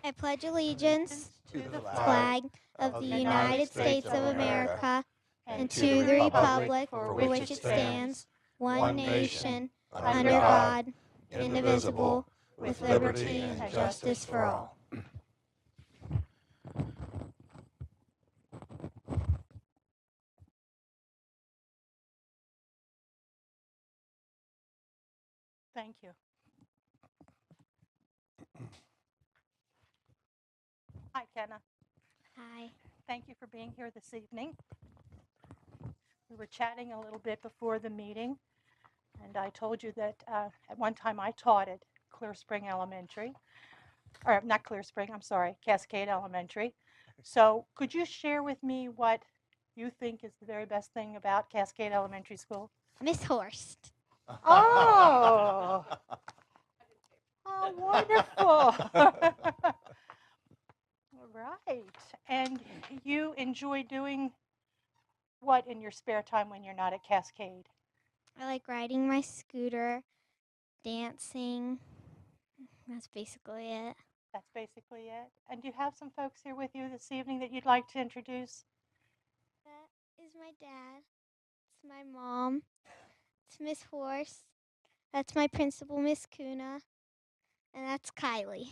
I pledge allegiance to the flag of the United States of America and to the republic for which it stands, one nation, under God, indivisible, with liberty and justice for all. Thank you. Hi, Kenna. Hi. Thank you for being here this evening. We were chatting a little bit before the meeting, and I told you that at one time I taught at Clear Spring Elementary, or not Clear Spring, I'm sorry, Cascade Elementary. So could you share with me what you think is the very best thing about Cascade Elementary School? Miss Horst. Oh, oh, wonderful. All right. And you enjoy doing what in your spare time when you're not at Cascade? I like riding my scooter, dancing. That's basically it. That's basically it. And do you have some folks here with you this evening that you'd like to introduce? That is my dad. It's my mom. It's Miss Horst. That's my principal, Miss Kuna. And that's Kylie.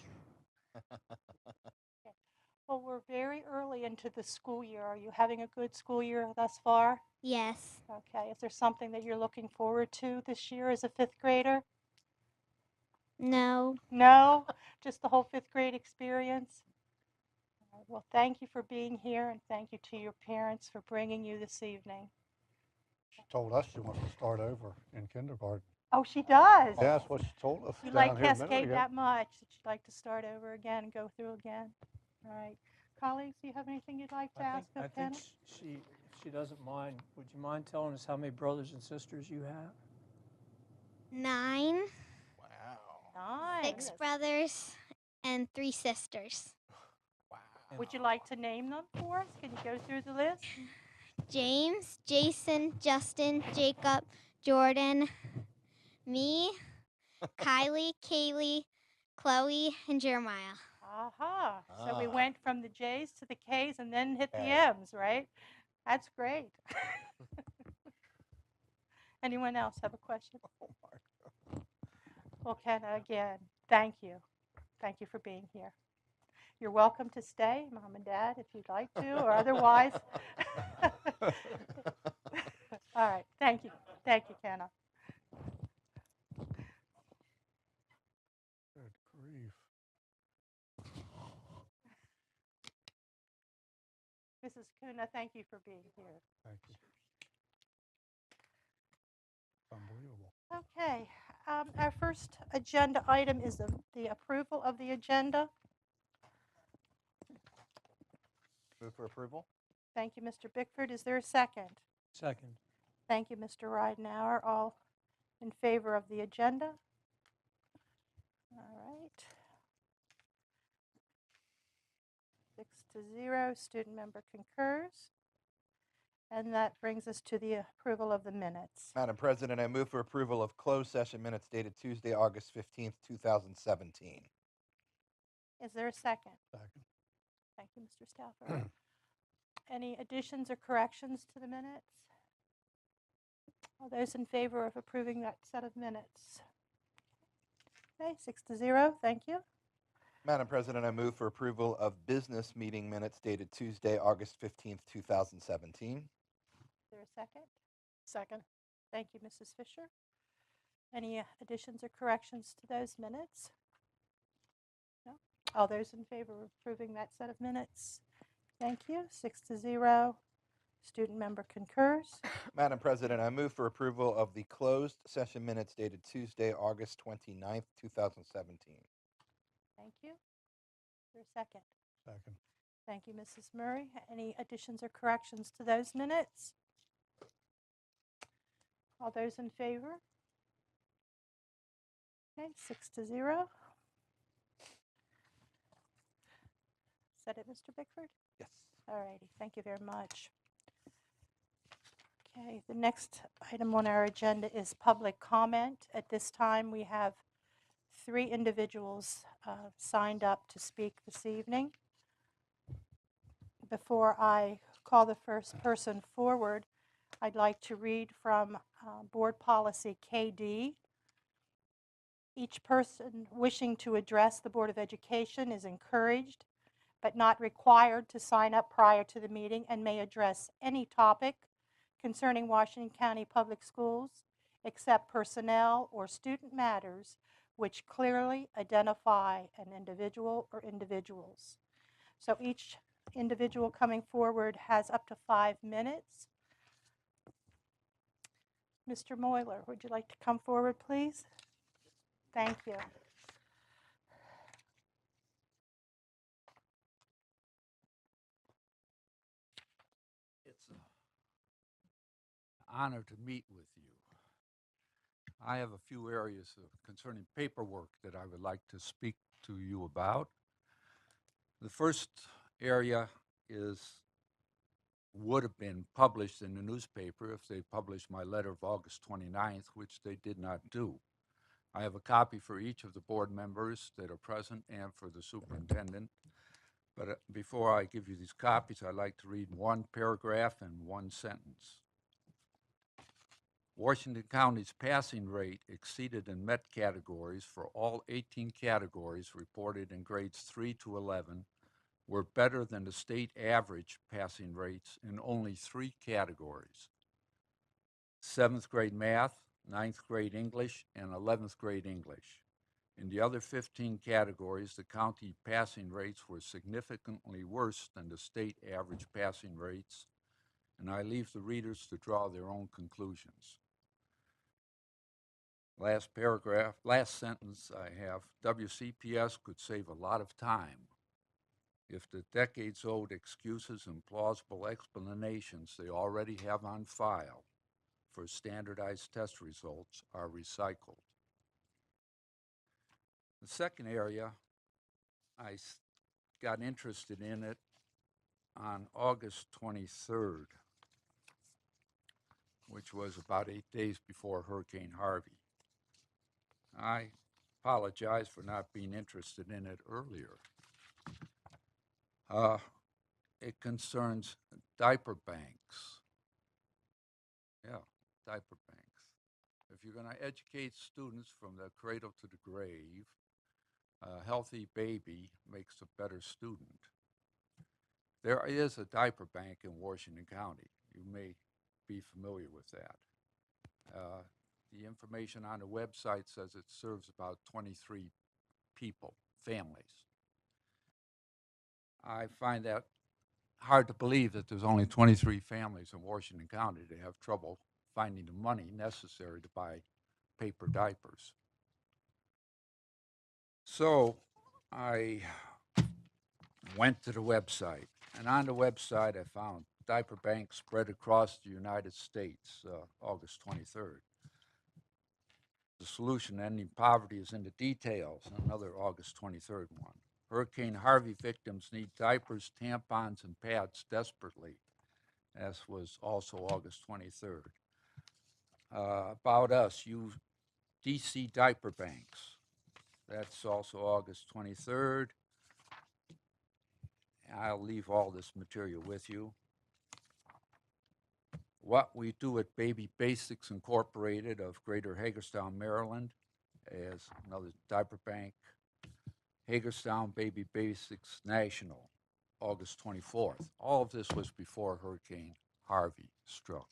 Well, we're very early into the school year. Are you having a good school year thus far? Yes. Okay. Is there something that you're looking forward to this year as a fifth grader? No. No? Just the whole fifth grade experience? All right, well, thank you for being here, and thank you to your parents for bringing you this evening. She told us she wants to start over in kindergarten. Oh, she does? Yeah, that's what she told us. You down like here a minute Cascade ago. that much that you'd like to start over again and go through again? All right. Colleagues, do you have anything you'd like to ask of I Kenna? think if she doesn't mind, would you mind telling us how many brothers and sisters you have? 9. Wow. 6 brothers and 3 sisters. Wow. Would you like to name them for us? Can you go through the list? James, Jason, Justin, Jacob, Jordan, me, Kylie, Kaylee, Chloe, and Jeremiah. Aha. So we Ah. went from the J's to the K's and then hit the Okay. M's, right? That's great. Anyone else have a question? Oh my God. Well, Kenna, again, thank you. Thank you for being here. You're welcome to stay, Mom and Dad, if you'd like to, or otherwise. All right. Thank you. Thank you, Kenna. Good grief. Mrs. Kuna, thank you for being here. Thank you. Unbelievable. Okay. Our first agenda item is the approval of the agenda. Move for approval? Thank you, Mr. Bickford. Is there a second? Second. Thank you, Mr. Ridenhour. All in favor of the agenda? All right. 6-0. Student member concurs. And that brings us to the approval of the minutes. Madam President, I move for approval of closed session minutes dated Tuesday, August 15th, 2017. Is there a second? Second. Thank you, Mr. Stauffer. Any additions or corrections to the minutes? All those in favor of approving that set of minutes? Okay, 6-0. Thank you. Madam President, I move for approval of business meeting minutes dated Tuesday, August 15th, 2017. Is there a second? Second. Thank you, Mrs. Fisher. Any additions or corrections to those minutes? No? All those in favor of approving that set of minutes? Thank you. 6-0. Student member concurs. Madam President, I move for approval of the closed session minutes dated Tuesday, August 29th, 2017. Thank you. Is there a second? Second. Thank you, Mrs. Murray. Any additions or corrections to those minutes? All those in favor? Okay, 6-0. Is that it, Mr. Bickford? Yes. All righty, thank you very much. Okay, the next item on our agenda is public comment. At this time, we have 3 individuals signed up to speak this evening. Before I call the first person forward, I'd like to read from Board Policy KD. Each person wishing to address the Board of Education is encouraged but not required to sign up prior to the meeting and may address any topic concerning Washington County Public Schools except personnel or student matters which clearly identify an individual or individuals. So each individual coming forward has up to 5 minutes. Mr. Moyler, would you like to come forward, please? Thank you. It's an honor to meet with you. I have a few areas concerning paperwork that I would like to speak to you about. The first area would have been published in the newspaper if they published my letter of August 29th, which they did not do. I have a copy for each of the board members that are present and for the superintendent. But before I give you these copies, I'd like to read one paragraph and one sentence. Washington County's passing rate exceeded and met categories for all 18 categories reported in grades 3 to 11 were better than the state average passing rates in only 3 categories: 7th grade math, 9th grade English, and 11th grade English. In the other 15 categories, the county passing rates were significantly worse than the state average passing rates, and I leave the readers to draw their own conclusions. Last paragraph, last sentence I have, WCPS could save a lot of time if the decades-old excuses and plausible explanations they already have on file for standardized test results are recycled. The second area, I got interested in it on August 23rd, which was about 8 days before Hurricane Harvey. I apologize for not being interested in it earlier. It concerns diaper banks. Yeah, diaper banks. If you're going to educate students from the cradle to the grave, a healthy baby makes a better student. There is a diaper bank in Washington County. You may be familiar with that. The information on the website says it serves about 23 people, families. I find that hard to believe that there's only 23 families in Washington County that have trouble finding the money necessary to buy paper diapers. So I went to the website, and on the website I found diaper banks spread across the United States, August 23rd. The solution to ending poverty is in the details, another August 23rd one. Hurricane Harvey victims need diapers, tampons, and pads desperately. That was also August 23rd. About us, DC diaper banks. That's also August 23rd. I'll leave all this material with you. What we do at Baby Basics Incorporated of Greater Hagerstown, Maryland, is another diaper bank. Hagerstown Baby Basics National, August 24th. All of this was before Hurricane Harvey struck.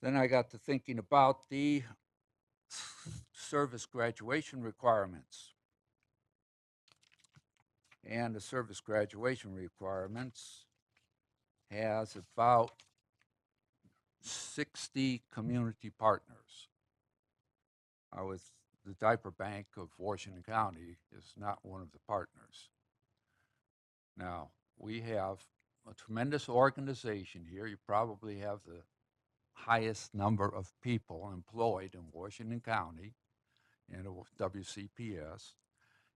Then I got to thinking about the service graduation requirements. And the service graduation requirements has about 60 community partners. With the Diaper Bank of Washington County is not one of the partners. Now, we have a tremendous organization here. You probably have the highest number of people employed in Washington County in WCPS.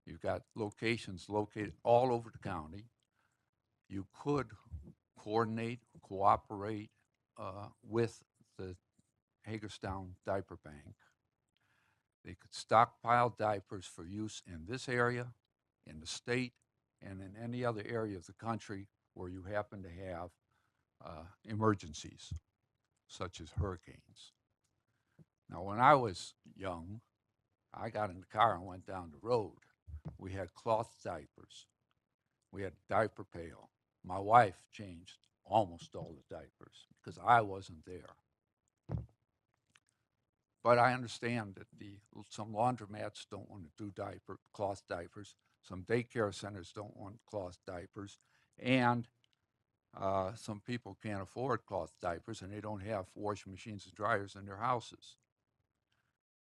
You've got locations located all over the county. You could coordinate, cooperate with the Hagerstown Diaper Bank. They could stockpile diapers for use in this area, in the state, and in any other area of the country where you happen to have emergencies, such as hurricanes. Now, when I was young, I got in the car and went down the road. We had cloth diapers. We had a diaper pail. My wife changed almost all the diapers because I wasn't there. But I understand that some laundromats don't want to do cloth diapers. Some daycare centers don't want cloth diapers. And some people can't afford cloth diapers and they don't have washing machines and dryers in their houses.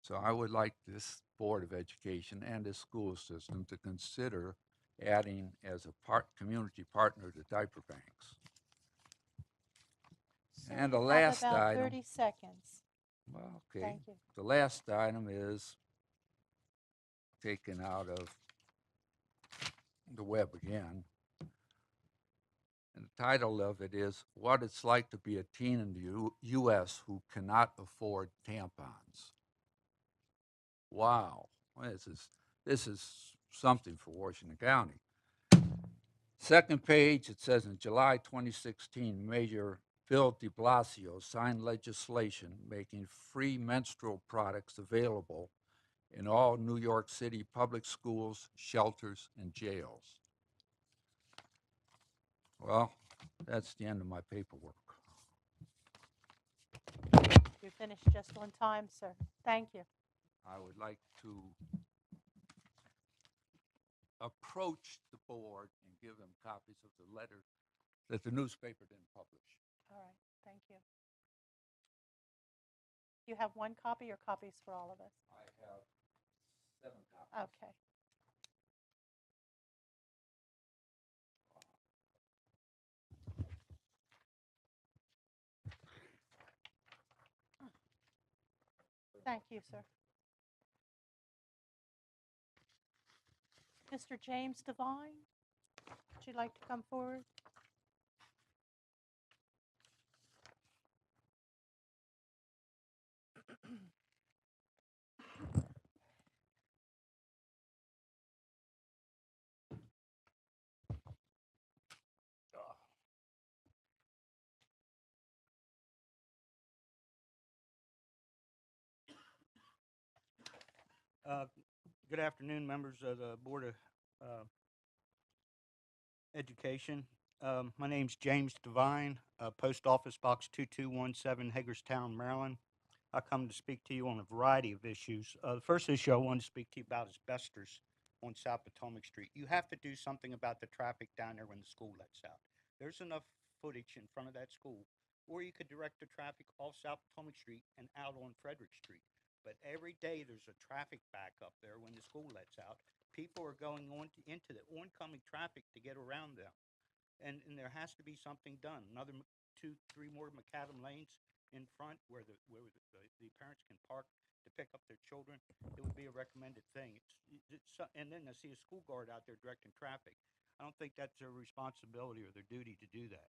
So I would like this Board of Education and this school system to consider adding as a community partner to diaper banks. Sir, And the you last have about item. 30 seconds. Well, okay. Thank you. The last item is taken out of the web again. And the title of it is What It's Like to Be a Teen in the U.S. Who Cannot Afford Tampons. Wow, this is something for Washington County. Second page, it says in July 2016, Mayor Bill de Blasio signed legislation making free menstrual products available in all New York City public schools, shelters, and jails. Well, that's the end of my paperwork. You finished just on time, sir. Thank you. I would like to approach the board and give them copies of the letter that the newspaper didn't publish. All right, thank you. You have one copy or copies for all of us? I have 7 copies. Okay. Thank you, sir. Mr. James Devine, would you like to come forward? Good afternoon, members of the Board of Education. My name's James Devine, Post Office Box 2217, Hagerstown, Maryland. I come to speak to you on a variety of issues. The first issue I want to speak to you about is asbestos on South Potomac Street. You have to do something about the traffic down there when the school lets out. There's enough footage in front of that school, or you could direct the traffic off South Potomac Street and out on Frederick Street. But every day there's a traffic backup there when the school lets out. People are going into the oncoming traffic to get around them. And there has to be something done. Another 2, 3 more macadam lanes in front where the parents can park to pick up their children. It would be a recommended thing. And then I see a school guard out there directing traffic. I don't think that's their responsibility or their duty to do that.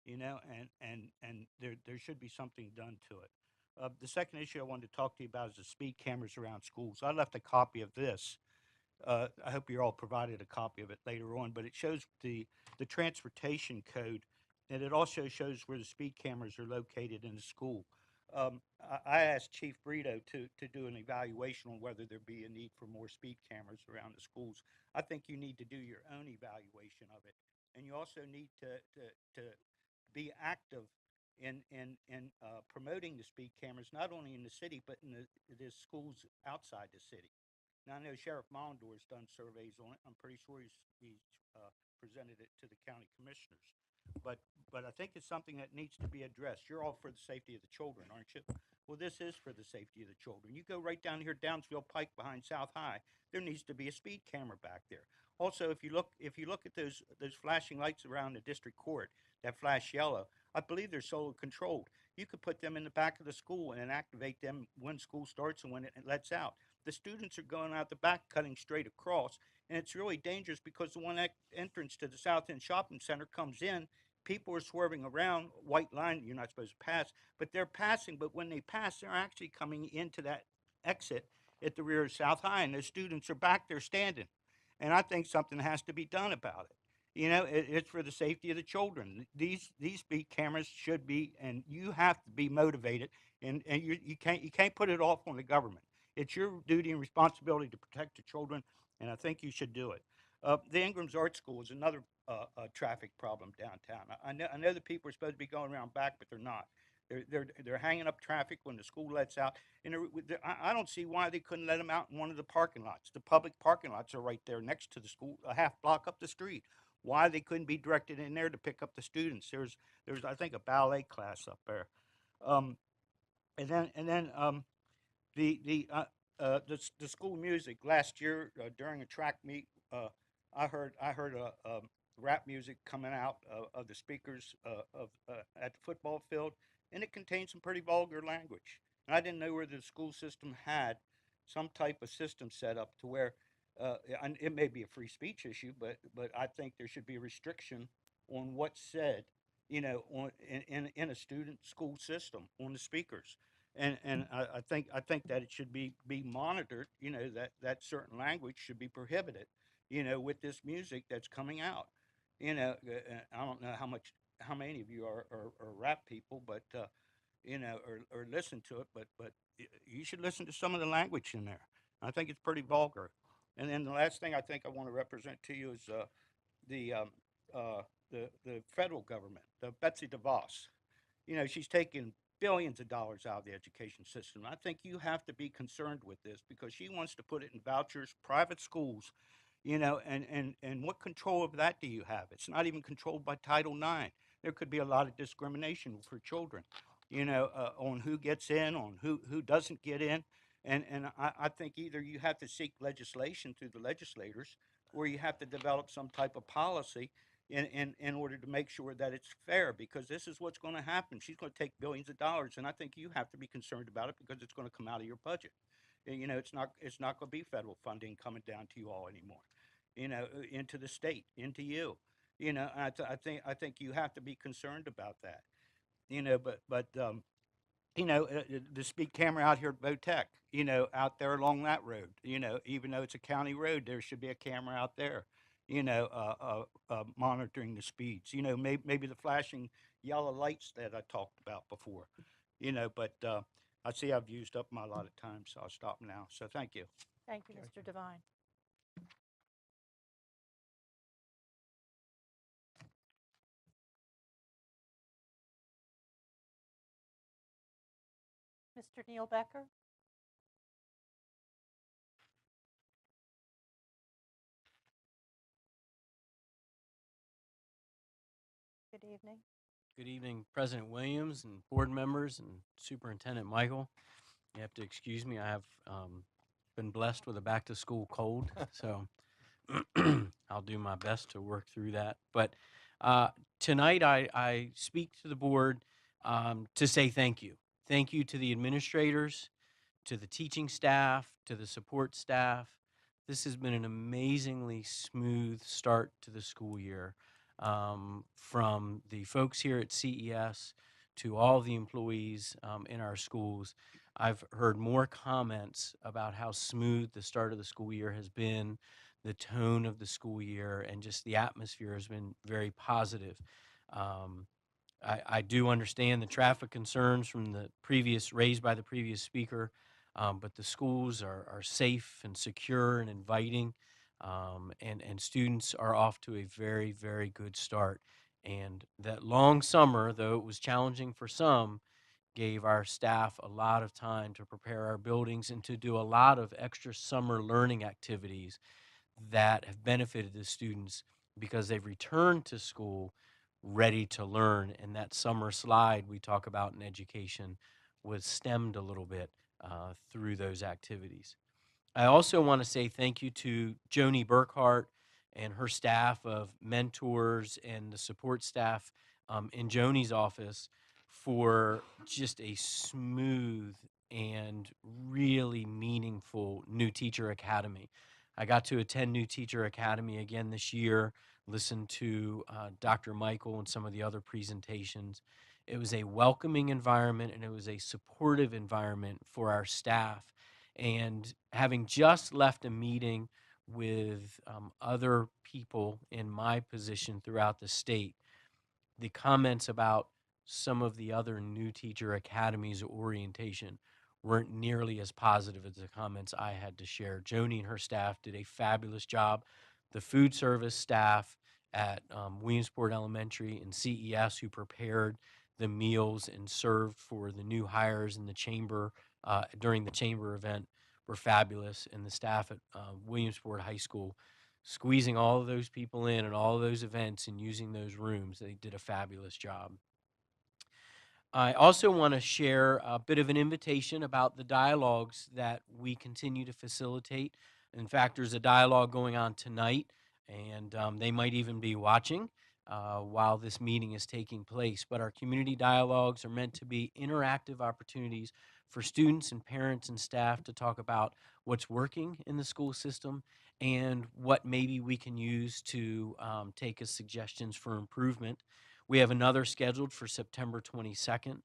You know, and there should be something done to it. The second issue I wanted to talk to you about is the speed cameras around schools. I left a copy of this. I hope you're all provided a copy of it later on, but it shows the transportation code, and it also shows where the speed cameras are located in the school. I asked Chief Brito to do an evaluation on whether there be a need for more speed cameras around the schools. I think you need to do your own evaluation of it, and you also need to be active in promoting the speed cameras, not only in the city, but in the schools outside the city. Now, I know Sheriff Mollendor's done surveys on it. I'm pretty sure he's presented it to the county commissioners. But I think it's something that needs to be addressed. You're all for the safety of the children, aren't you? Well, this is for the safety of the children. You go right down here, Downsville Pike behind South High, there needs to be a speed camera back there. Also, if you look at those flashing lights around the district court that flash yellow, I believe they're solar controlled. You could put them in the back of the school and activate them when school starts and when it lets out. The students are going out the back, cutting straight across, and it's really dangerous because the one entrance to the South End Shopping Center comes in. People are swerving around, white line, you're not supposed to pass, but they're passing. But when they pass, they're actually coming into that exit at the rear of South High, and those students are back there standing. And I think something has to be done about it. You know, it's for the safety of the children. These speed cameras should be, and you have to be motivated, and you can't put it off on the government. It's your duty and responsibility to protect the children, and I think you should do it. The Ingram's Art School is another traffic problem downtown. I know the people are supposed to be going around back, but they're not. They're hanging up traffic when the school lets out, and I don't see why they couldn't let them out in one of the parking lots. The public parking lots are right there next to the school, a half block up the street. Why they couldn't be directed in there to pick up the students? There's I think a ballet class up there, and then the school music last year during a track meet. I heard rap music coming out of the speakers at the football field, and it contained some pretty vulgar language. And I didn't know whether the school system had some type of system set up to where and it may be a free speech issue, but I think there should be a restriction on what's said, in a student school system on the speakers. And I think that it should be monitored, that certain language should be prohibited, with this music that's coming out. I don't know how many of you are rap people, but or listen to it, but you should listen to some of the language in there. I think it's pretty vulgar. And then the last thing I think I want to represent to you is the the federal government, the Betsy DeVos. She's taking billions of dollars out of the education system. I think you have to be concerned with this because she wants to put it in vouchers, private schools, and what control of that do you have? It's not even controlled by Title IX. There could be a lot of discrimination for children, on who gets in, on who doesn't get in. And I think either you have to seek legislation through the legislators or you have to develop some type of policy in order to make sure that it's fair, because this is what's going to happen. She's going to take billions of dollars, and I think you have to be concerned about it because it's going to come out of your budget. It's not going to be federal funding coming down to you all anymore, into the state, into you. I think you have to be concerned about that. But the speed camera out here at Votech, out there along that road, even though it's a county road, there should be a camera out there, monitoring the speeds. Maybe the flashing yellow lights that I talked about before. But I see I've used up my allotted time, so I'll stop now. So thank you. Thank you, Mr. Devine. Mr. Neil Becker? Good evening. Good evening, President Williams and board members and Superintendent Michael. You have to excuse me. I have been blessed with a back-to-school cold, so I'll do my best to work through that. But tonight I speak to the board to say thank you. Thank you to the administrators, to the teaching staff, to the support staff. This has been an amazingly smooth start to the school year. From the folks here at CES to all the employees in our schools. I've heard more comments about how smooth the start of the school year has been, the tone of the school year, and just the atmosphere has been very positive. I do understand the traffic concerns from the raised by the previous speaker, but the schools are safe and secure and inviting. And students are off to a very, very good start. And that long summer, though it was challenging for some, gave our staff a lot of time to prepare our buildings and to do a lot of extra summer learning activities that have benefited the students because they've returned to school ready to learn. And that summer slide we talk about in education was stemmed a little bit through those activities. I also want to say thank you to Joni Burkhart and her staff of mentors and the support staff in Joni's office for just a smooth and really meaningful New Teacher Academy. I got to attend New Teacher Academy again this year, listen to Dr. Michael and some of the other presentations. It was a welcoming environment and it was a supportive environment for our staff. And having just left a meeting with other people in my position throughout the state, the comments about some of the other new teacher academies orientation weren't nearly as positive as the comments I had to share. Joni and her staff did a fabulous job. The food service staff at Williamsport Elementary and CES, who prepared the meals and served for the new hires in the chamber during the chamber event, were fabulous. And the staff at Williamsport High School, squeezing all of those people in and all of those events and using those rooms, they did a fabulous job. I also want to share a bit of an invitation about the dialogues that we continue to facilitate. In fact, there's a dialogue going on tonight, and they might even be watching while this meeting is taking place. But our community dialogues are meant to be interactive opportunities for students and parents and staff to talk about what's working in the school system and what maybe we can use to take as suggestions for improvement. We have another scheduled for September 22nd.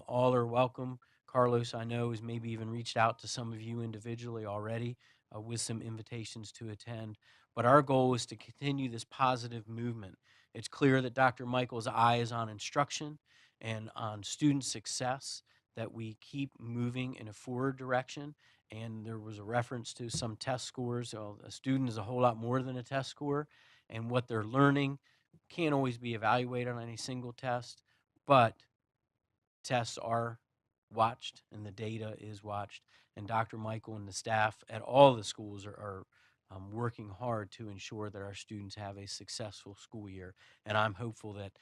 All are welcome. Carlos, I know, has maybe even reached out to some of you individually already with some invitations to attend. But our goal is to continue this positive movement. It's clear that Dr. Michael's eye is on instruction and on student success, that we keep moving in a forward direction. And there was a reference to some test scores. A student is a whole lot more than a test score, and what they're learning can't always be evaluated on any single test, but tests are watched and the data is watched. And Dr. Michael and the staff at all the schools are working hard to ensure that our students have a successful school year. And I'm hopeful that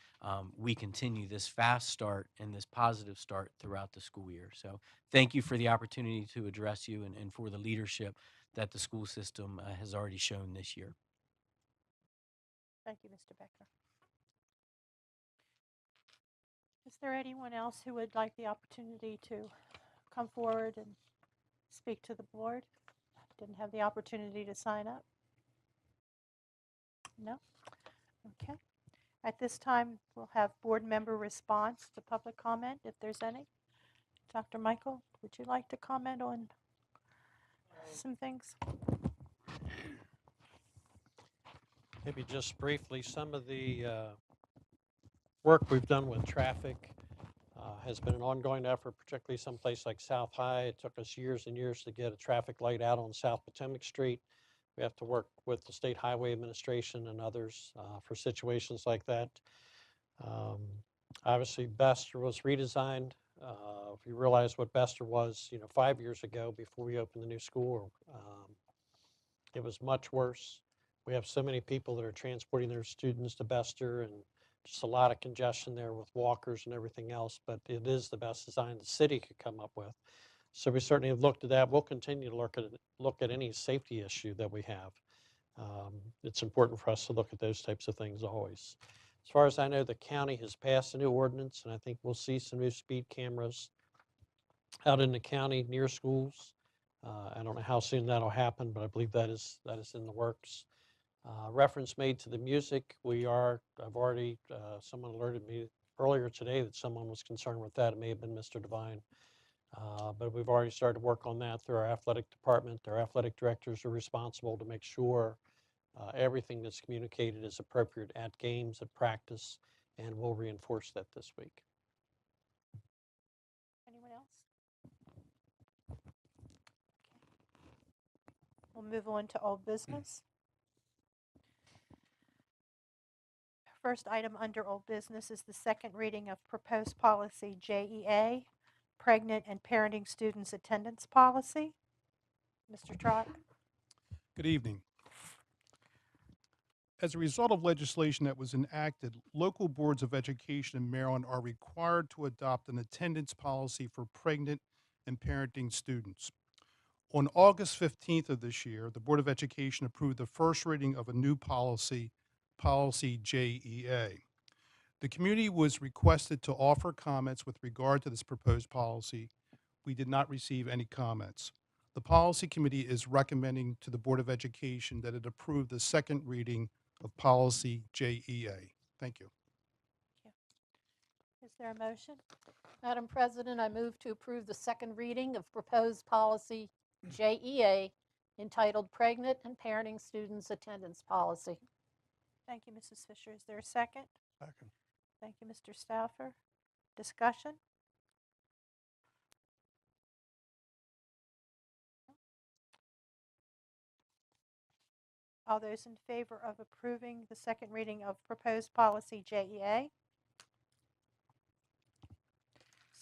we continue this fast start and this positive start throughout the school year. So thank you for the opportunity to address you and for the leadership that the school system has already shown this year. Thank you, Mr. Becker. Is there anyone else who would like the opportunity to come forward and speak to the board? Didn't have the opportunity to sign up? No? Okay. At this time, we'll have board member response to public comment, if there's any. Dr. Michael, would you like to comment on some things? Maybe just briefly, some of the work we've done with traffic has been an ongoing effort, particularly someplace like South High. It took us years and years to get a traffic light out on South Potomac Street. We have to work with the State Highway Administration and others for situations like that. Obviously, Bester was redesigned. If you realize what Bester was, 5 years ago before we opened the new school, it was much worse. We have so many people that are transporting their students to Bester, and just a lot of congestion there with walkers and everything else, but it is the best design the city could come up with. So we certainly have looked at that. We'll continue to look at any safety issue that we have. It's important for us to look at those types of things always. As far as I know, the county has passed a new ordinance, and I think we'll see some new speed cameras out in the county near schools. I don't know how soon that'll happen, but I believe that is in the works. Reference made to the music. I've already, someone alerted me earlier today that someone was concerned with that. It may have been Mr. Devine. But we've already started to work on that through our athletic department. Our athletic directors are responsible to make sure everything that's communicated is appropriate at games, at practice, and we'll reinforce that this week. Anyone else? We'll move on to old business. First item under old business is the second reading of proposed policy JEA, pregnant and parenting students attendance policy. Mr. Trott. Good evening. As a result of legislation that was enacted, local boards of education in Maryland are required to adopt an attendance policy for pregnant and parenting students. On August 15th of this year, the Board of Education approved the first reading of a new policy, Policy JEA. The community was requested to offer comments with regard to this proposed policy. We did not receive any comments. The Policy Committee is recommending to the Board of Education that it approve the second reading of Policy JEA. Thank you. Is there a motion? Madam President, I move to approve the second reading of proposed policy JEA entitled Pregnant and Parenting Students Attendance Policy. Thank you, Mrs. Fisher. Is there a second? Second. Thank you, Mr. Stauffer. Discussion? All those in favor of approving the second reading of proposed policy JEA?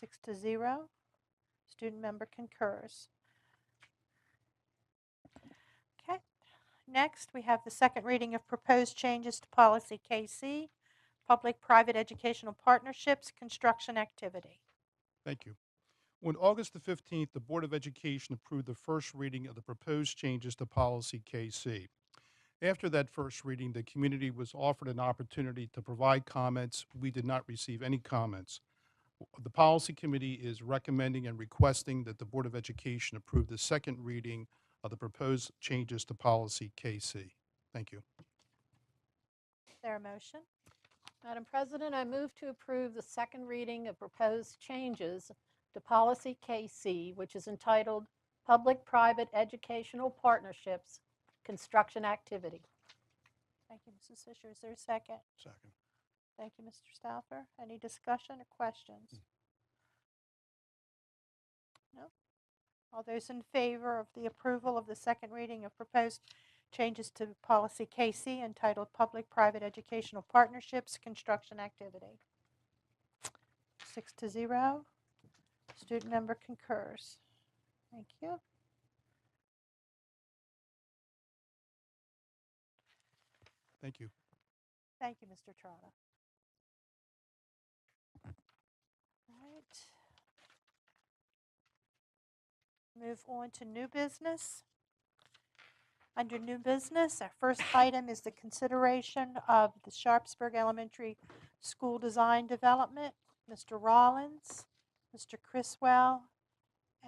6-0. Student member concurs. Okay. Next, we have the second reading of proposed changes to policy KC, public-private educational partnerships, construction activity. Thank you. On August the 15th, the Board of Education approved the first reading of the proposed changes to policy KC. After that first reading, the community was offered an opportunity to provide comments. We did not receive any comments. The Policy Committee is recommending and requesting that the Board of Education approve the second reading of the proposed changes to policy KC. Thank you. Is there a motion? Madam President, I move to approve the second reading of proposed changes to policy KC, which is entitled Public-Private Educational Partnerships, Construction Activity. Thank you, Mrs. Fisher. Is there a second? Second. Thank you, Mr. Stauffer. Any discussion or questions? No? All those in favor of the approval of the second reading of proposed changes to policy KC entitled Public-Private Educational Partnerships, Construction Activity? 6-0. Student member concurs. Thank you. Thank you. Thank you, Mr. Trotta. All right. Move on to new business. Under new business, our first item is the consideration of the Sharpsburg Elementary School Design Development. Mr. Rollins, Mr. Criswell,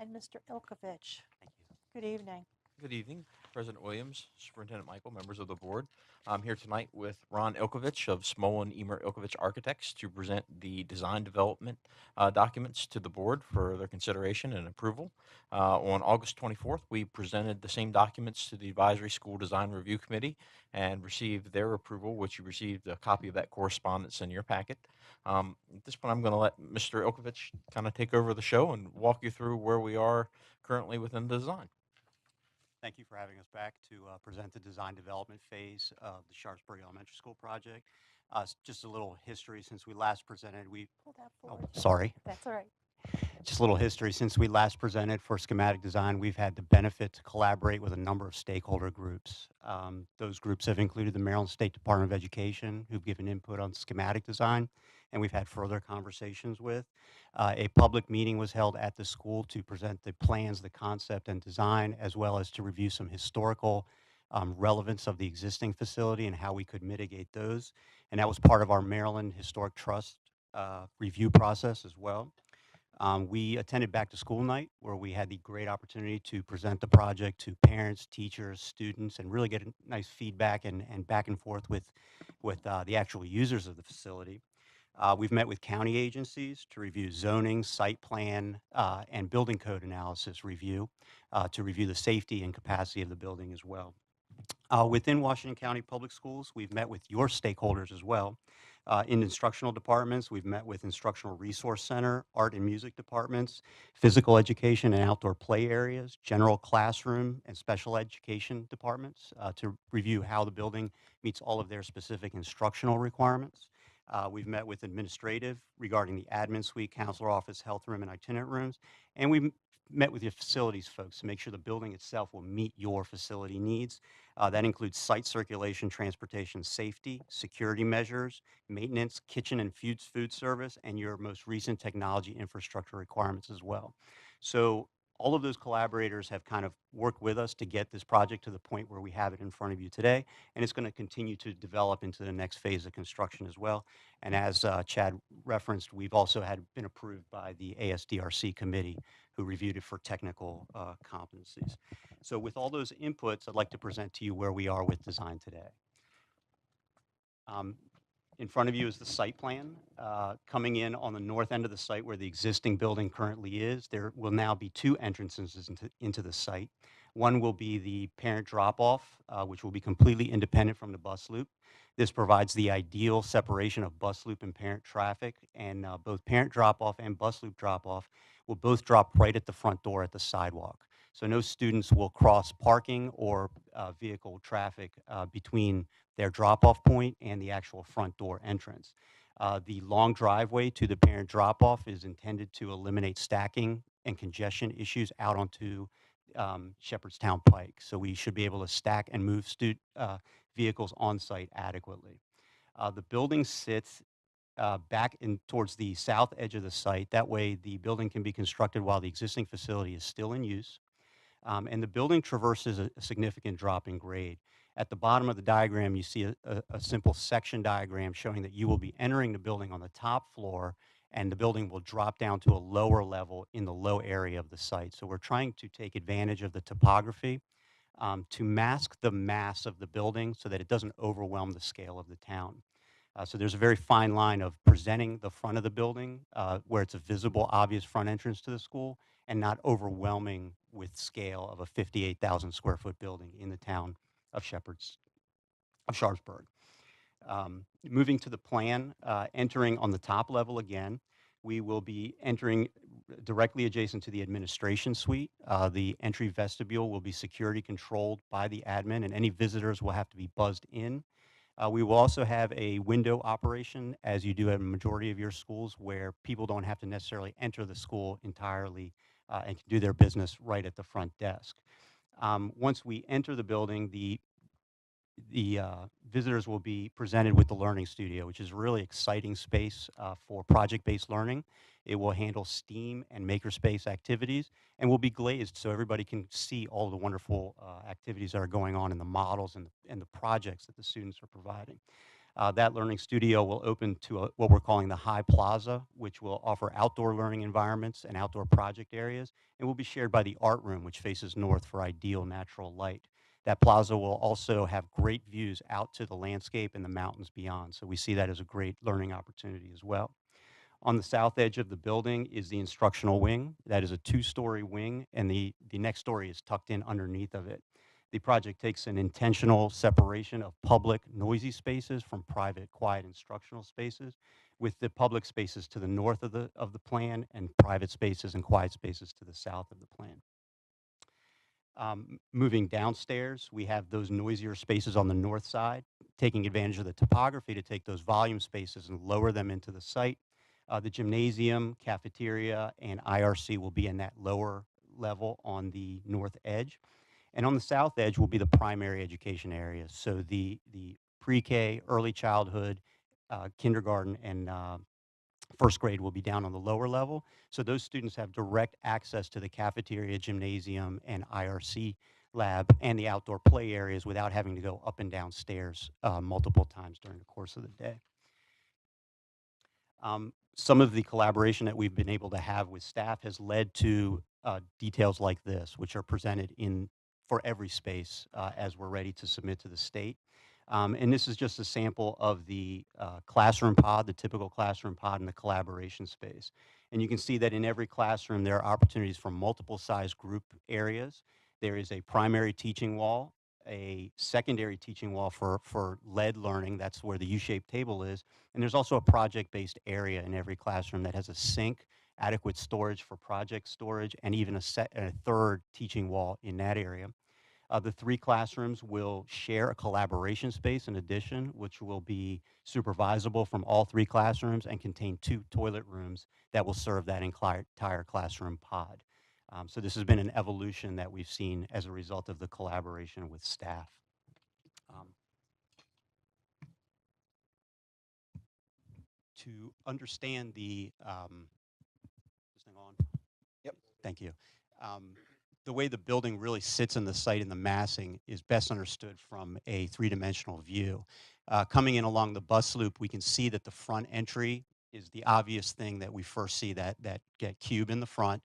and Mr. Ilkovich. Thank you. Good evening. Good evening, President Williams, Superintendent Michael, members of the board. I'm here tonight with Ron Ilkovich of Smolin Emer Ilkovich Architects to present the design development documents to the board for their consideration and approval. On August 24th, we presented the same documents to the Advisory School Design Review Committee and received their approval, which you received a copy of that correspondence in your packet. At this point, I'm going to let Mr. Ilkovich kind of take over the show and walk you through where we are currently within the design. Thank you for having us back to present the design development phase of the Sharpsburg Elementary School project. Just a little history since we last presented. Pull that forward. Sorry. That's all right. Just a little history. Since we last presented for schematic design, we've had the benefit to collaborate with a number of stakeholder groups. Those groups have included the Maryland State Department of Education, who've given input on schematic design, and we've had further conversations with. A public meeting was held at the school to present the plans, the concept, and design, as well as to review some historical relevance of the existing facility and how we could mitigate those. And that was part of our Maryland Historic Trust review process as well. We attended back to school night, where we had the great opportunity to present the project to parents, teachers, students, and really get a nice feedback and back and forth with the actual users of the facility. We've met with county agencies to review zoning, site plan, and building code analysis review to review the safety and capacity of the building as well. Within Washington County Public Schools, we've met with your stakeholders as well. In instructional departments, we've met with Instructional Resource Center, art and music departments, physical education and outdoor play areas, general classroom and special education departments to review how the building meets all of their specific instructional requirements. We've met with administrative regarding the admin suite, counselor office, health room, and itinerant rooms. And we've met with your facilities folks to make sure the building itself will meet your facility needs. That includes site circulation, transportation, safety, security measures, maintenance, kitchen and food service, and your most recent technology infrastructure requirements as well. So all of those collaborators have kind of worked with us to get this project to the point where we have it in front of you today, and it's going to continue to develop into the next phase of construction as well. And as Chad referenced, we've also been approved by the ASDRC committee, who reviewed it for technical competencies. So with all those inputs, I'd like to present to you where we are with design today. In front of you is the site plan. Coming in on the north end of the site where the existing building currently is, there will now be two entrances into the site. One will be the parent drop-off, which will be completely independent from the bus loop. This provides the ideal separation of bus loop and parent traffic, and both parent drop-off and bus loop drop-off will both drop right at the front door at the sidewalk. So no students will cross parking or vehicle traffic between their drop-off point and the actual front door entrance. The long driveway to the parent drop-off is intended to eliminate stacking and congestion issues out onto Shepherdstown Pike. So we should be able to stack and move vehicles on site adequately. The building sits back in towards the south edge of the site. That way the building can be constructed while the existing facility is still in use. And the building traverses a significant drop in grade. At the bottom of the diagram, you see a simple section diagram showing that you will be entering the building on the top floor, and the building will drop down to a lower level in the low area of the site. So we're trying to take advantage of the topography to mask the mass of the building so that it doesn't overwhelm the scale of the town. So there's a very fine line of presenting the front of the building where it's a visible, obvious front entrance to the school and not overwhelming with scale of a 58,000 square foot building in the town of Sharpsburg. Moving to the plan, entering on the top level again, we will be entering directly adjacent to the administration suite. The entry vestibule will be security controlled by the admin, and any visitors will have to be buzzed in. We will also have a window operation, as you do at a majority of your schools, where people don't have to necessarily enter the school entirely and can do their business right at the front desk. Once we enter the building, the visitors will be presented with the Learning Studio, which is a really exciting space for project-based learning. It will handle STEAM and makerspace activities and will be glazed so everybody can see all the wonderful activities that are going on in the models and the projects that the students are providing. That Learning Studio will open to what we're calling the High Plaza, which will offer outdoor learning environments and outdoor project areas, and will be shared by the Art Room, which faces north for ideal natural light. That plaza will also have great views out to the landscape and the mountains beyond, so we see that as a great learning opportunity as well. On the south edge of the building is the instructional wing. That is a two-story wing, and the next story is tucked in underneath of it. The project takes an intentional separation of public, noisy spaces from private, quiet instructional spaces, with the public spaces to the north of the plan and private spaces and quiet spaces to the south of the plan. Moving downstairs, we have those noisier spaces on the north side, taking advantage of the topography to take those volume spaces and lower them into the site. The gymnasium, cafeteria, and IRC will be in that lower level on the north edge. And on the south edge will be the primary education areas. So the pre-K, early childhood, kindergarten, and first grade will be down on the lower level. So those students have direct access to the cafeteria, gymnasium, and IRC lab and the outdoor play areas without having to go up and down stairs multiple times during the course of the day. Some of the collaboration that we've been able to have with staff has led to details like this, which are presented for every space as we're ready to submit to the state. And this is just a sample of the classroom pod, the typical classroom pod in the collaboration space. And you can see that in every classroom there are opportunities for multiple size group areas. There is a primary teaching wall, a secondary teaching wall for lead learning. That's where the U-shaped table is. And there's also a project-based area in every classroom that has a sink, adequate storage for project storage, and even a third teaching wall in that area. The three classrooms will share a collaboration space in addition, which will be supervisable from all three classrooms and contain 2 toilet rooms that will serve that entire classroom pod. So this has been an evolution that we've seen as a result of the collaboration with staff. To understand the, this thing on? Yep. Thank you. The way the building really sits in the site and the massing is best understood from a 3-dimensional view. Coming in along the bus loop, we can see that the front entry is the obvious thing that we first see, that cube in the front.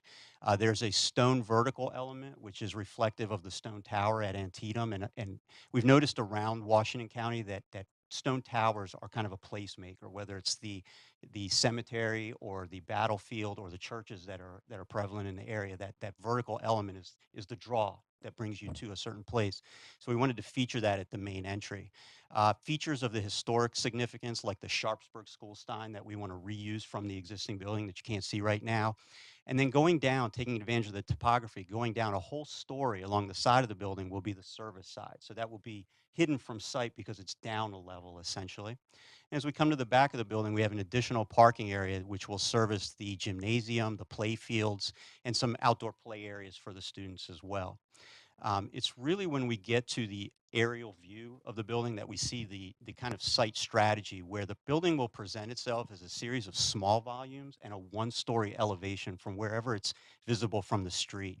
There's a stone vertical element, which is reflective of the stone tower at Antietam. And we've noticed around Washington County that stone towers are kind of a placemaker, whether it's the cemetery or the battlefield or the churches that are prevalent in the area. That vertical element is the draw that brings you to a certain place. So we wanted to feature that at the main entry. Features of the historic significance, like the Sharpsburg school sign that we want to reuse from the existing building that you can't see right now. And then going down, taking advantage of the topography, going down a whole story along the side of the building will be the service side. So that will be hidden from sight because it's down a level, essentially. And as we come to the back of the building, we have an additional parking area which will service the gymnasium, the play fields, and some outdoor play areas for the students as well. It's really when we get to the aerial view of the building that we see the kind of site strategy where the building will present itself as a series of small volumes and a one-story elevation from wherever it's visible from the street.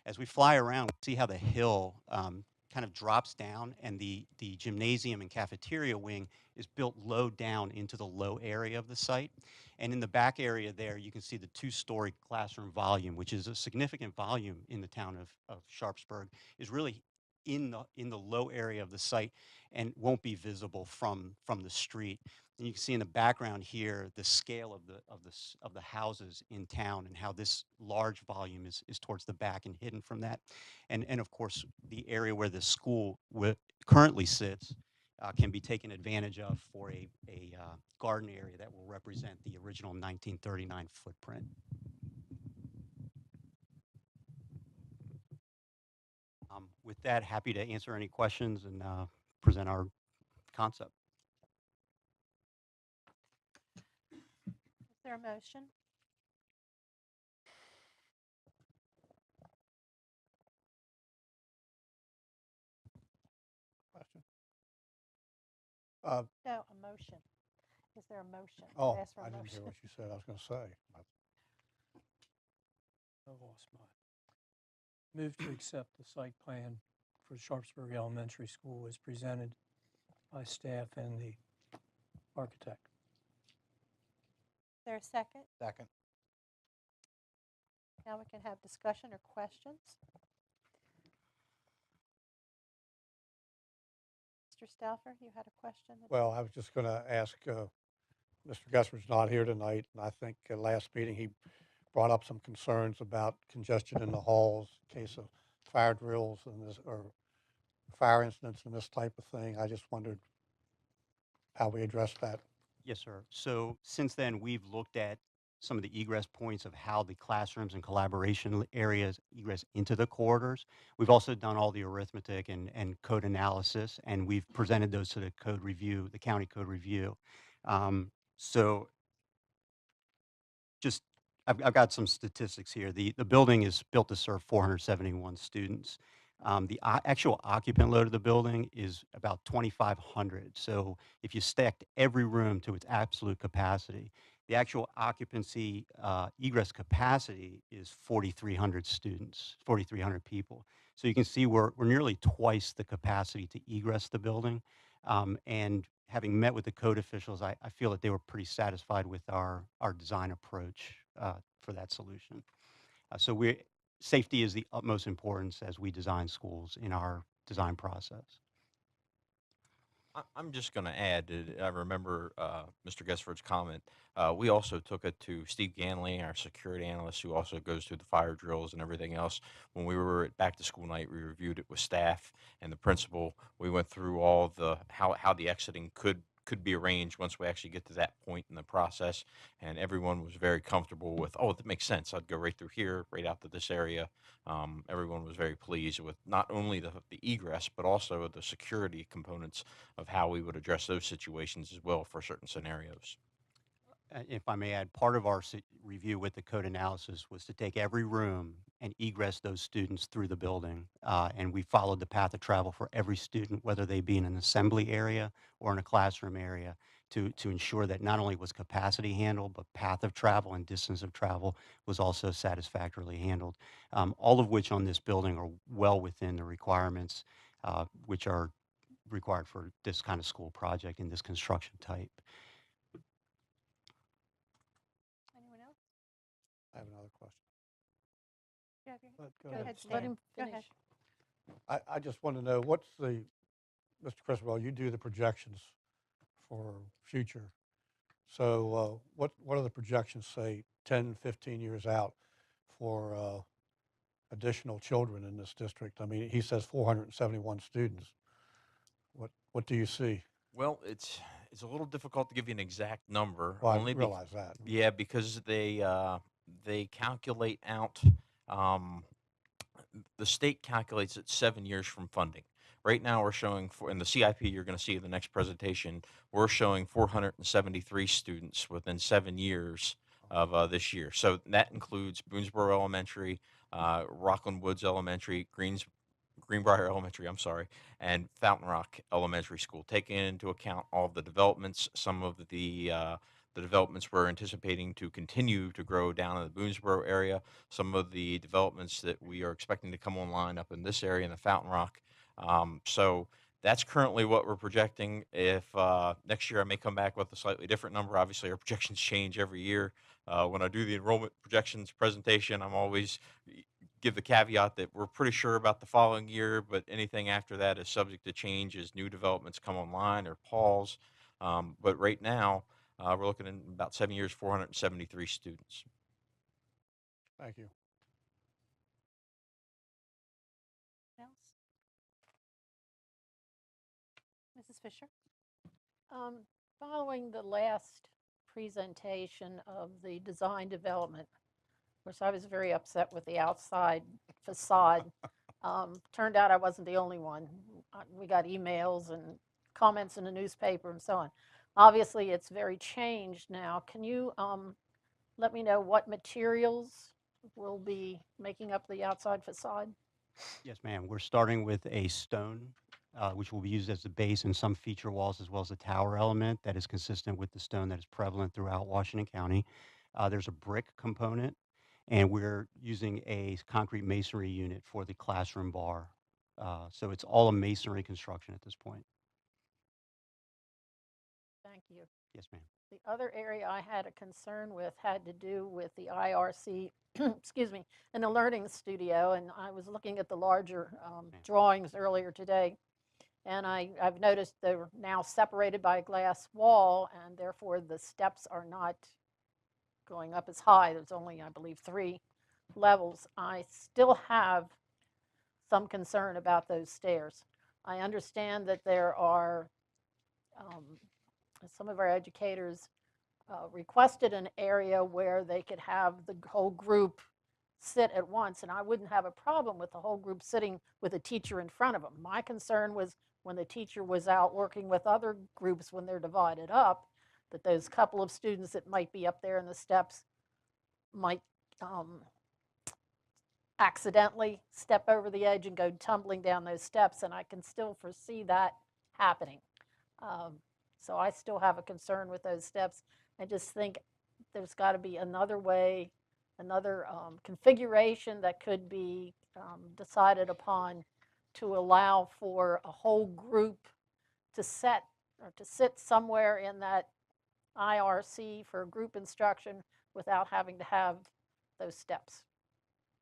As we fly around, we see how the hill kind of drops down, and the gymnasium and cafeteria wing is built low down into the low area of the site. And in the back area there, you can see the two-story classroom volume, which is a significant volume in the town of Sharpsburg, is really in the low area of the site and won't be visible from the street. And you can see in the background here the scale of the houses in town and how this large volume is towards the back and hidden from that. And of course, the area where the school currently sits can be taken advantage of for a garden area that will represent the original 1939 footprint. With that, happy to answer any questions and present our concept. Is there a motion? Question? No, a motion. Is there a motion? Oh, Ask for a I didn't motion. hear what you said. I was going to say. I lost mine. Move to accept the site plan for Sharpsburg Elementary School as presented by staff and the architect. Is there a second? Second. Now we can have discussion or questions. Mr. Stauffer, you had a question? Well, I was just going to ask, Mr. Gessler's not here tonight, and I think last meeting he brought up some concerns about congestion in the halls in case of fire drills and this, or fire incidents and this type of thing. I just wondered how we address that. Yes, sir. So since then, we've looked at some of the egress points of how the classrooms and collaboration areas egress into the corridors. We've also done all the arithmetic and code analysis, and we've presented those to the code review, the county code review. So just, I've got some statistics here. The building is built to serve 471 students. The actual occupant load of the building is about 2,500. So if you stacked every room to its absolute capacity, the actual occupancy egress capacity is 4,300 students, 4,300 people. So you can see we're nearly twice the capacity to egress the building. And having met with the code officials, I feel that they were pretty satisfied with our design approach for that solution. So safety is the utmost importance as we design schools in our design process. I'm just going to add, I remember Mr. Gesford's comment. We also took it to Steve Ganley, our security analyst, who also goes through the fire drills and everything else. When we were at back to school night, we reviewed it with staff and the principal. We went through all the how the exiting could be arranged once we actually get to that point in the process, and everyone was very comfortable with, oh, that makes sense. I'd go right through here, right out to this area. Everyone was very pleased with not only the egress, but also the security components of how we would address those situations as well for certain scenarios. If I may add, part of our review with the code analysis was to take every room and egress those students through the building. And we followed the path of travel for every student, whether they be in an assembly area or in a classroom area, to ensure that not only was capacity handled, but path of travel and distance of travel was also satisfactorily handled. All of which on this building are well within the requirements which are required for this kind of school project in this construction type. Anyone else? I have another question. Yeah, Go go ahead. ahead, Let Stan. him Go finish. ahead. I just want to know, what's the, Mr. Criswell, you do the projections for future. So what are the projections, say, 10, 15 years out for additional children in this district? I mean, he says 471 students. What do you see? Well, it's a little difficult to give you an exact number, Well, I only realize that. yeah, because they calculate out the state calculates it 7 years from funding. Right now, we're showing for in the CIP you're going to see in the next presentation, we're showing 473 students within 7 years of this year. So that includes Boonesboro Elementary, Rockland Woods Elementary, Greenbrier Elementary, I'm sorry, and Fountain Rock Elementary School, taking into account all of the developments, some of the developments we're anticipating to continue to grow down in the Boonesboro area, some of the developments that we are expecting to come online up in this area in the Fountain Rock. So that's currently what we're projecting. If next year I may come back with a slightly different number, obviously our projections change every year. When I do the enrollment projections presentation, I'm always give the caveat that we're pretty sure about the following year, but anything after that is subject to change as new developments come online or pause. But right now, we're looking at about 7 years, 473 students. Thank you. Else? Mrs. Fisher? Following the last presentation of the design development, of course, I was very upset with the outside facade. Turned out I wasn't the only one. We got emails and comments in the newspaper and so on. Obviously, it's very changed now. Can you let me know what materials will be making up the outside facade? Yes, ma'am. We're starting with a stone, which will be used as the base in some feature walls, as well as a tower element that is consistent with the stone that is prevalent throughout Washington County. There's a brick component, and we're using a concrete masonry unit for the classroom bar. So it's all a masonry construction at this point. Thank you. Yes, ma'am. The other area I had a concern with had to do with the IRC, excuse me, in the learning studio, and I was looking at the larger drawings earlier today, and I've noticed they're now separated by a glass wall, and therefore the steps are not going up as high. There's only, I believe, 3 levels. I still have some concern about those stairs. I understand that there are some of our educators requested an area where they could have the whole group sit at once, and I wouldn't have a problem with the whole group sitting with a teacher in front of them. My concern was when the teacher was out working with other groups when they're divided up, that those couple of students that might be up there in the steps might accidentally step over the edge and go tumbling down those steps, and I can still foresee that happening. So I still have a concern with those steps. I just think there's got to be another way, another configuration that could be decided upon to allow for a whole group to sit somewhere in that IRC for group instruction without having to have those steps.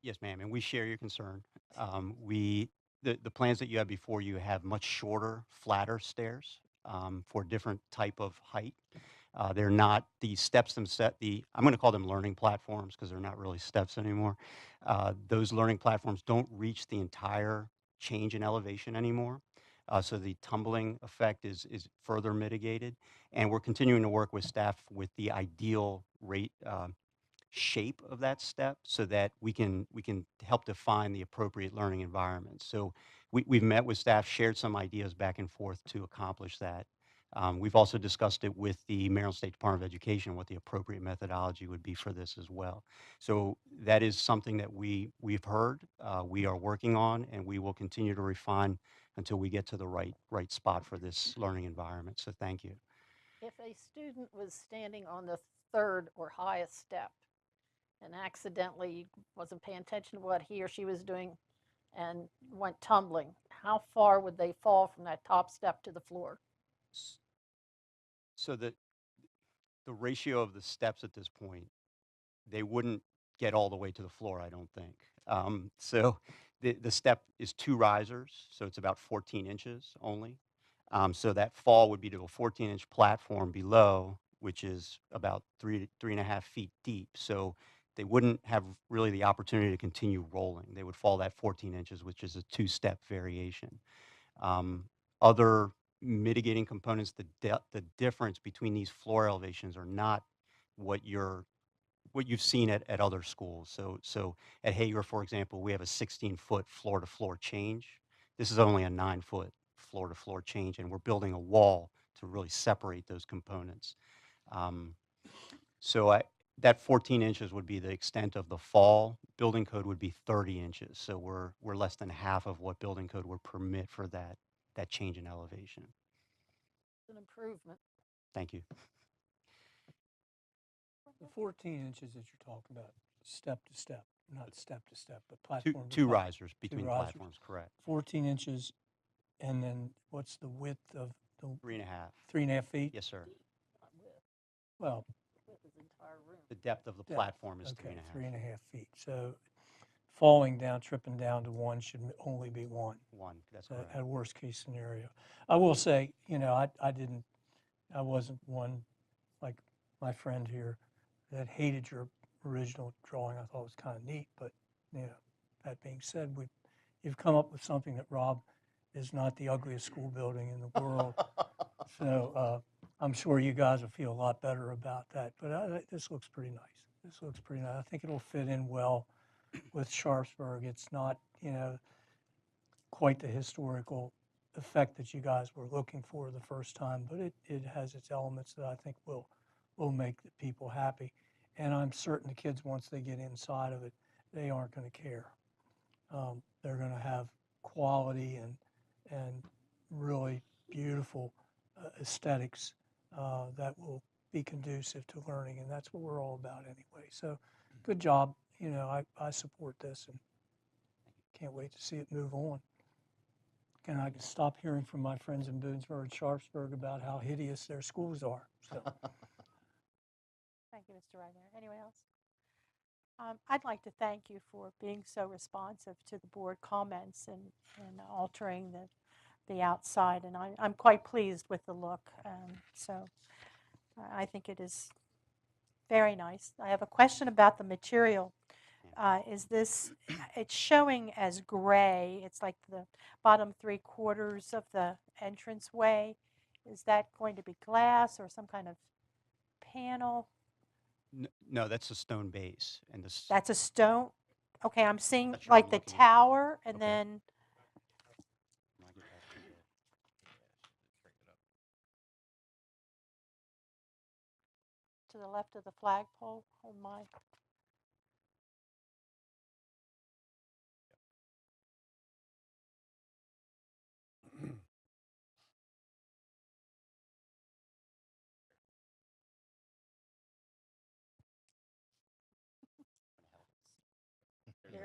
Yes, ma'am, and we share your concern. The plans that you have before you have much shorter, flatter stairs for different type of height. They're not the steps themselves. I'm going to call them learning platforms because they're not really steps anymore. Those learning platforms don't reach the entire change in elevation anymore. So the tumbling effect is further mitigated. And we're continuing to work with staff with the ideal rate shape of that step so that we can help define the appropriate learning environment. So we've met with staff, shared some ideas back and forth to accomplish that. We've also discussed it with the Maryland State Department of Education, what the appropriate methodology would be for this as well. So that is something that we've heard, we are working on, and we will continue to refine until we get to the right spot for this learning environment. So thank you. If a student was standing on the 3rd or highest step and accidentally wasn't paying attention to what he or she was doing and went tumbling, how far would they fall from that top step to the floor? So the ratio of the steps at this point, they wouldn't get all the way to the floor, I don't think. So the step is 2 risers, so it's about 14 inches only. So that fall would be to a 14-inch platform below, which is about 3.5 feet deep. So they wouldn't have really the opportunity to continue rolling. They would fall that 14 inches, which is a two-step variation. Other mitigating components, the difference between these floor elevations are not what you've seen at other schools. So at Hager, for example, we have a 16-foot floor-to-floor change. This is only a 9-foot floor-to-floor change, and we're building a wall to really separate those components. That 14 inches would be the extent of the fall. Building code would be 30 inches, so we're less than half of what building code would permit for that change in elevation. It's an improvement. Thank you. The 14 inches that you're talking about, step to step, not step to step, but Two, platform to two plat- risers two between risers. platforms, correct. 14 inches, and then what's the width of the 3.5. 3.5 feet? Yes, sir. Well, Width is the entire room. The depth of the depth. platform is Okay, 3.5. 3.5 feet. So falling down, tripping down to one should only be one. One, that's So correct. at worst case scenario. I will say, I wasn't one like my friend here that hated your original drawing. I thought it was kind of neat, but that being said, you've come up with something that, Rob, is not the ugliest school building in the world. So I'm sure you guys will feel a lot better about that. But this looks pretty nice. This looks pretty nice. I think it'll fit in well with Sharpsburg. It's not, quite the historical effect that you guys were looking for the first time, but it has its elements that I think will make the people happy. And I'm certain the kids, once they get inside of it, they aren't going to care. They're going to have quality and really beautiful aesthetics that will be conducive to learning, and that's what we're all about anyway. So good job. I support this and can't wait to see it move on. And I can stop hearing from my friends in Boonesboro and Sharpsburg about how hideous their schools are. So. Thank you, Mr. Ryder. Anyone else? I'd like to thank you for being so responsive to the board comments and altering the outside. And I'm quite pleased with the look. So I think it is very nice. I have a question about the material. It's showing as gray. It's like the bottom 3/4 of the entranceway. Is that going to be glass or some kind of panel? No, that's a stone base, and That's a stone? Okay, I'm seeing That's what I'm like the looking at. tower and Okay. then, When I get back to the- to the left of the flagpole. Oh my.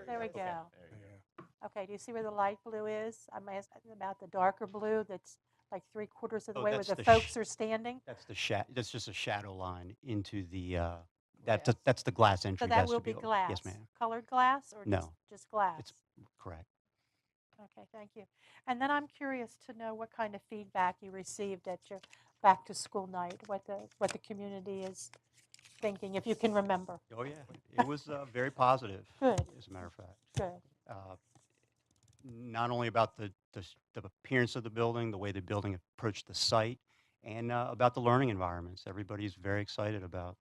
There we go. Okay, do you see where the light blue is? I'm asking about the darker blue that's like 3/4 of the Oh, way where that's the the folks are standing. That's just a shadow line into the, Glass. that's the glass So entry that will be vestibule. glass. Yes, ma'am. Colored glass or No. just glass? It's correct. Okay, thank you. And then I'm curious to know what kind of feedback you received at your back-to-school night, what the community is thinking, if you can remember. Oh, yeah. It was very positive, Good. as a matter of fact. Good. Not only about the appearance of the building, the way the building approached the site, and about the learning environments. Everybody's very excited about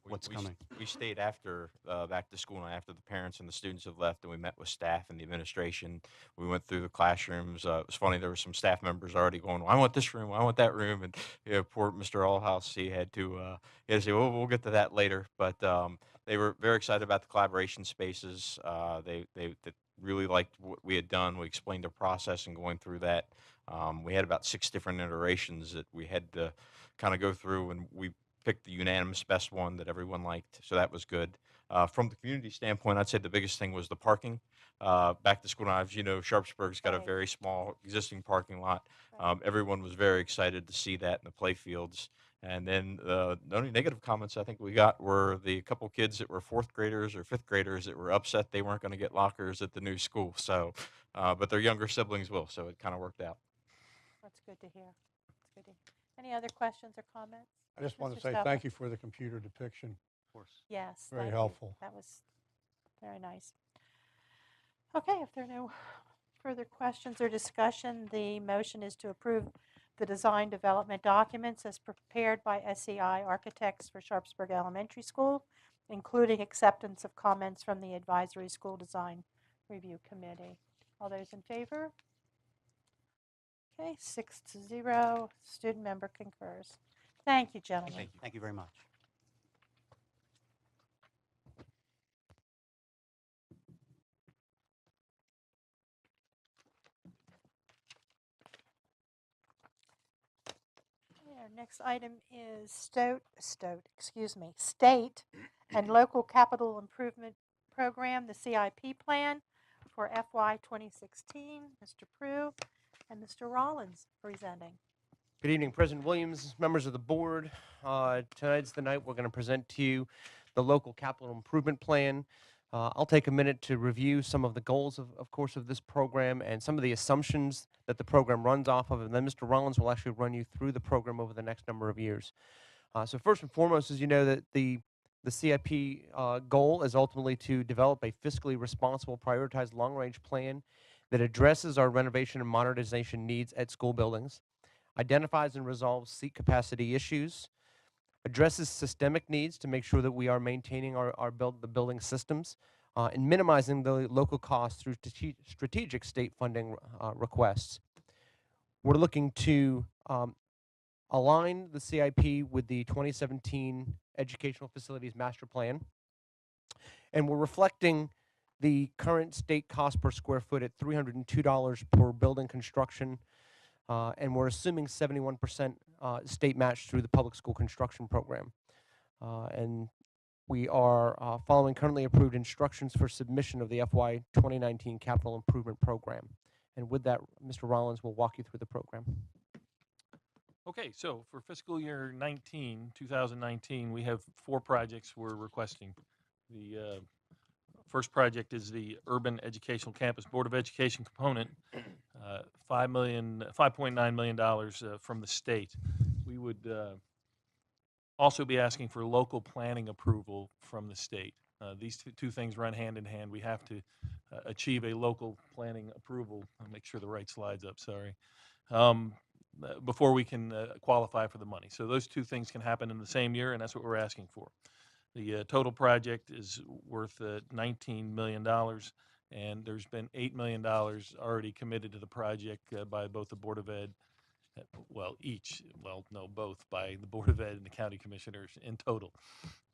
what's coming. We stayed after back to school and after the parents and the students have left, and we met with staff and the administration. We went through the classrooms. It was funny. There were some staff members already going, "I want this room. I want that room." And poor Mr. Allhouse, he had to say, "Well, we'll get to that later." But they were very excited about the collaboration spaces. They really liked what we had done. We explained the process and going through that. We had about 6 different iterations that we had to kind of go through, and we picked the unanimous best one that everyone liked, so that was good. From the community standpoint, I'd say the biggest thing was the parking. Back to school knives, Sharpsburg's got a Right. very small existing parking lot. Everyone was very excited to see that in the play fields. And then the only negative comments I think we got were the couple kids that were 4th graders or 5th graders that were upset they weren't going to get lockers at the new school. So, but their younger siblings will, so it kind of worked out. That's good to hear. That's good to hear. Any other questions or comments? I just want to Mr. say Stover? thank you for the computer depiction. Of course. Yes. Very thank you. helpful. That was very nice. Okay, if there are no further questions or discussion, the motion is to approve the design development documents as prepared by SEI Architects for Sharpsburg Elementary School, including acceptance of comments from the Advisory School Design Review Committee. All those in favor? Okay, 6-0. Student member concurs. Thank you, gentlemen. Thank you. Thank you very much. Our next item is state and local capital improvement program, the CIP plan for FY 2016. Mr. Prue and Mr. Rollins presenting. Good evening, President Williams, members of the board. Tonight's the night we're going to present to you the local capital improvement plan. I'll take a minute to review some of the goals, of course, of this program and some of the assumptions that the program runs off of, and then Mr. Rollins will actually run you through the program over the next number of years. So first and foremost, as you know, that the CIP goal is ultimately to develop a fiscally responsible, prioritized long-range plan that addresses our renovation and modernization needs at school buildings, identifies and resolves seat capacity issues, addresses systemic needs to make sure that we are maintaining the building systems, and minimizing the local costs through strategic state funding requests. We're looking to align the CIP with the 2017 Educational Facilities Master Plan, and we're reflecting the current state cost per square foot at $302 per building construction, and we're assuming 71% state match through the public school construction program. And we are following currently approved instructions for submission of the FY 2019 Capital Improvement Program. And with that, Mr. Rollins will walk you through the program. Okay, so for fiscal year 2019, we have 4 projects we're requesting. The first project is the Urban Educational Campus Board of Education component, $5.9 million from the state. We would also be asking for local planning approval from the state. These two things run hand in hand. We have to achieve a local planning approval. I'll make sure the right slide's up, sorry. Before we can qualify for the money. So those 2 things can happen in the same year, and that's what we're asking for. The total project is worth $19 million, and there's been $8 million already committed to the project by both the Board of Ed, both by the Board of Ed and the county commissioners in total.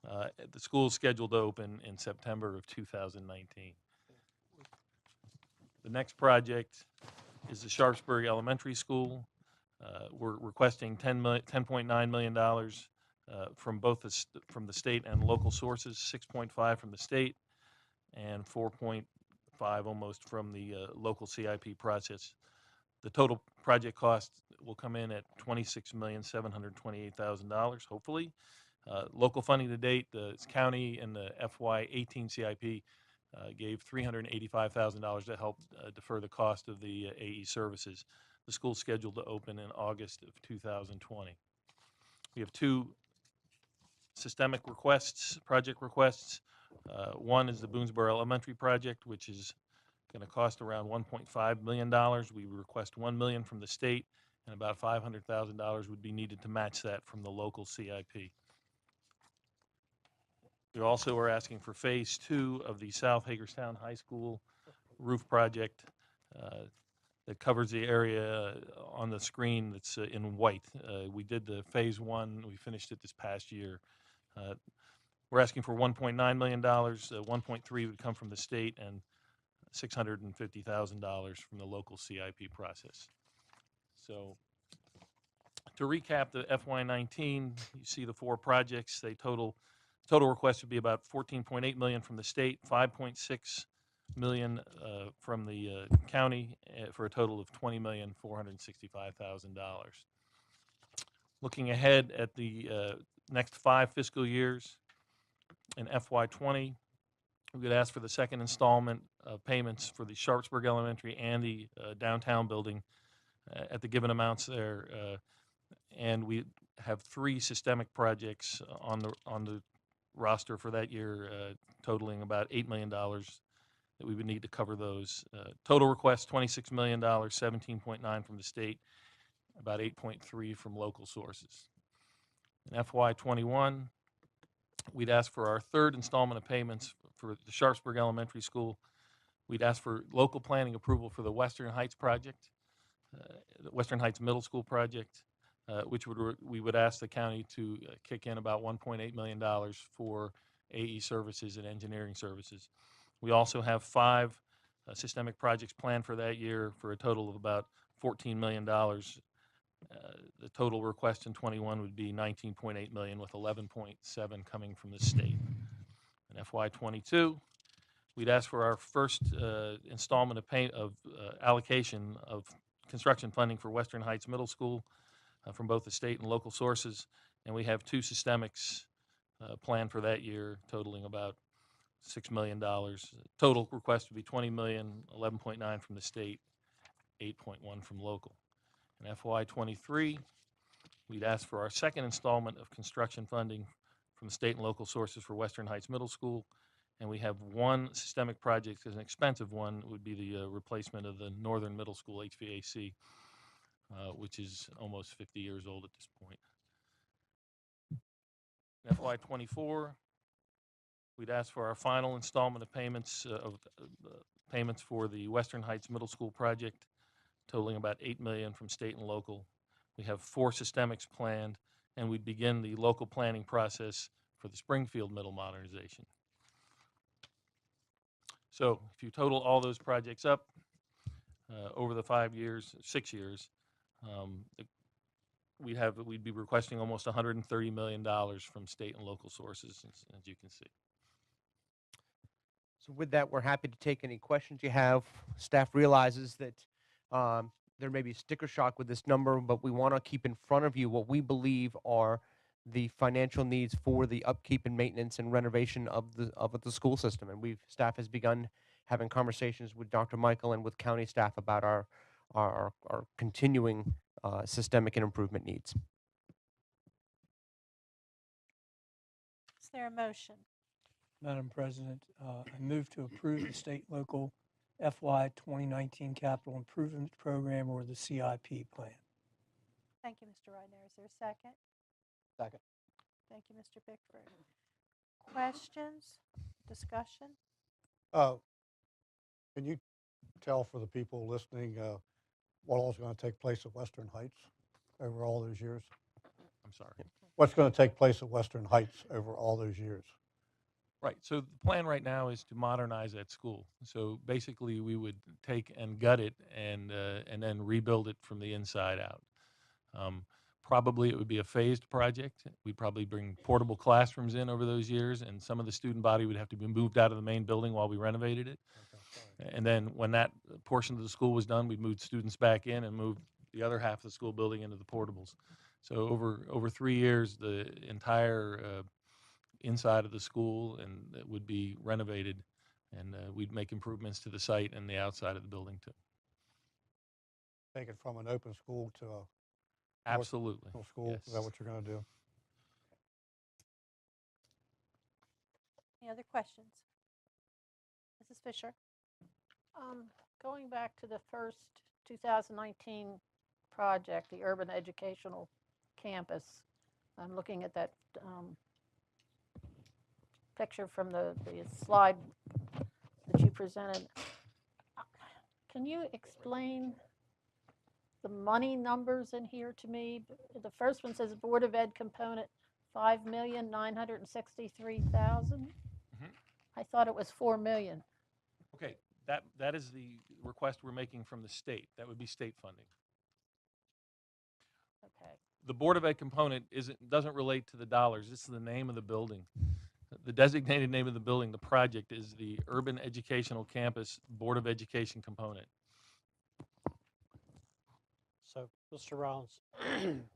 The school is scheduled to open in September of 2019. The next project is the Sharpsburg Elementary School. We're requesting $10.9 million from both from the state and local sources, 6.5 from the state and 4.5 almost from the local CIP process. The total project cost will come in at $26,728,000, hopefully. Local funding to date, the county and the FY18 CIP gave $385,000 to help defer the cost of the AE services. The school's scheduled to open in August of 2020. We have 2 systemic requests, project requests. One is the Boonesboro Elementary project, which is going to cost around $1.5 million. We request $1 million from the state, and about $500,000 would be needed to match that from the local CIP. We also are asking for phase 2 of the South Hagerstown High School roof project that covers the area on the screen that's in white. We did the phase 1, we finished it this past year. We're asking for $1.9 million, 1.3 would come from the state, and $650,000 from the local CIP process. So to recap the FY19, you see the 4 projects. They total request would be about $14.8 million from the state, $5.6 million from the county, for a total of $20,465,000. Looking ahead at the next 5 fiscal years, in FY20, we could ask for the second installment of payments for the Sharpsburg Elementary and the downtown building at the given amounts there. And we have 3 systemic projects on the roster for that year, totaling about $8 million that we would need to cover those. Total request, $26 million, 17.9 from the state, about 8.3 from local sources. In FY21, we'd ask for our 3rd installment of payments for the Sharpsburg Elementary School. We'd ask for local planning approval for the Western Heights project, the Western Heights Middle School project, which we would ask the county to kick in about $1.8 million for AE services and engineering services. We also have 5 systemic projects planned for that year for a total of about $14 million. The total request in 21 would be $19.8 million, with 11.7 coming from the state. In FY22, we'd ask for our first installment of allocation of construction funding for Western Heights Middle School from both the state and local sources, and we have 2 systemics planned for that year, totaling about $6 million. Total request would be $20 million, 11.9 from the state, 8.1 from local. In FY23, we'd ask for our second installment of construction funding from the state and local sources for Western Heights Middle School, and we have 1 systemic project, as an expensive one, would be the replacement of the Northern Middle School HVAC, which is almost 50 years old at this point. In FY24, we'd ask for our final installment of payments for the Western Heights Middle School project, totaling about $8 million from state and local. We have 4 systemics planned, and we'd begin the local planning process for the Springfield Middle modernization. So if you total all those projects up over the 6 years, we'd be requesting almost $130 million from state and local sources, as you can see. So with that, we're happy to take any questions you have. Staff realizes that there may be sticker shock with this number, but we want to keep in front of you what we believe are the financial needs for the upkeep and maintenance and renovation of the school system. And staff has begun having conversations with Dr. Michael and with county staff about our continuing systemic and improvement needs. Is there a motion? Madam President, I move to approve the state local FY 2019 Capital Improvement Program, or the CIP plan. Thank you, Mr. Reidner. Is there a second? Second. Thank you, Mr. Bickford. Questions? Discussion? Can you tell for the people listening what all is going to take place at Western Heights over all those years? I'm sorry. What's going to take place at Western Heights over all those years? Right. So the plan right now is to modernize that school. So basically, we would take and gut it and then rebuild it from the inside out. Probably it would be a phased project. We'd probably bring portable classrooms in over those years, and some of the student body would have to be moved out of the main building while we renovated it. Okay, and then when that portion of the school was done, we'd move students back in and move the other half of the school building into the portables. So over 3 years, the entire inside of the school and it would be renovated, and we'd make improvements to the site and the outside of the building too. Take it from an open school to a absolutely school. Yes. Is that what you're going to do? Any other questions? Mrs. Fisher? Going back to the first 2019 project, the Urban Educational Campus, I'm looking at that picture from the slide that you presented. Can you explain the money numbers in here to me? The first one says Board of Ed component, $5,963,000. I thought it was $4 million. Okay, that is the request we're making from the state. That would be state funding. Okay. The Board of Ed component doesn't relate to the dollars. This is the name of the building. The designated name of the building, the project, is the Urban Educational Campus Board of Education component. So, Mr. Rollins,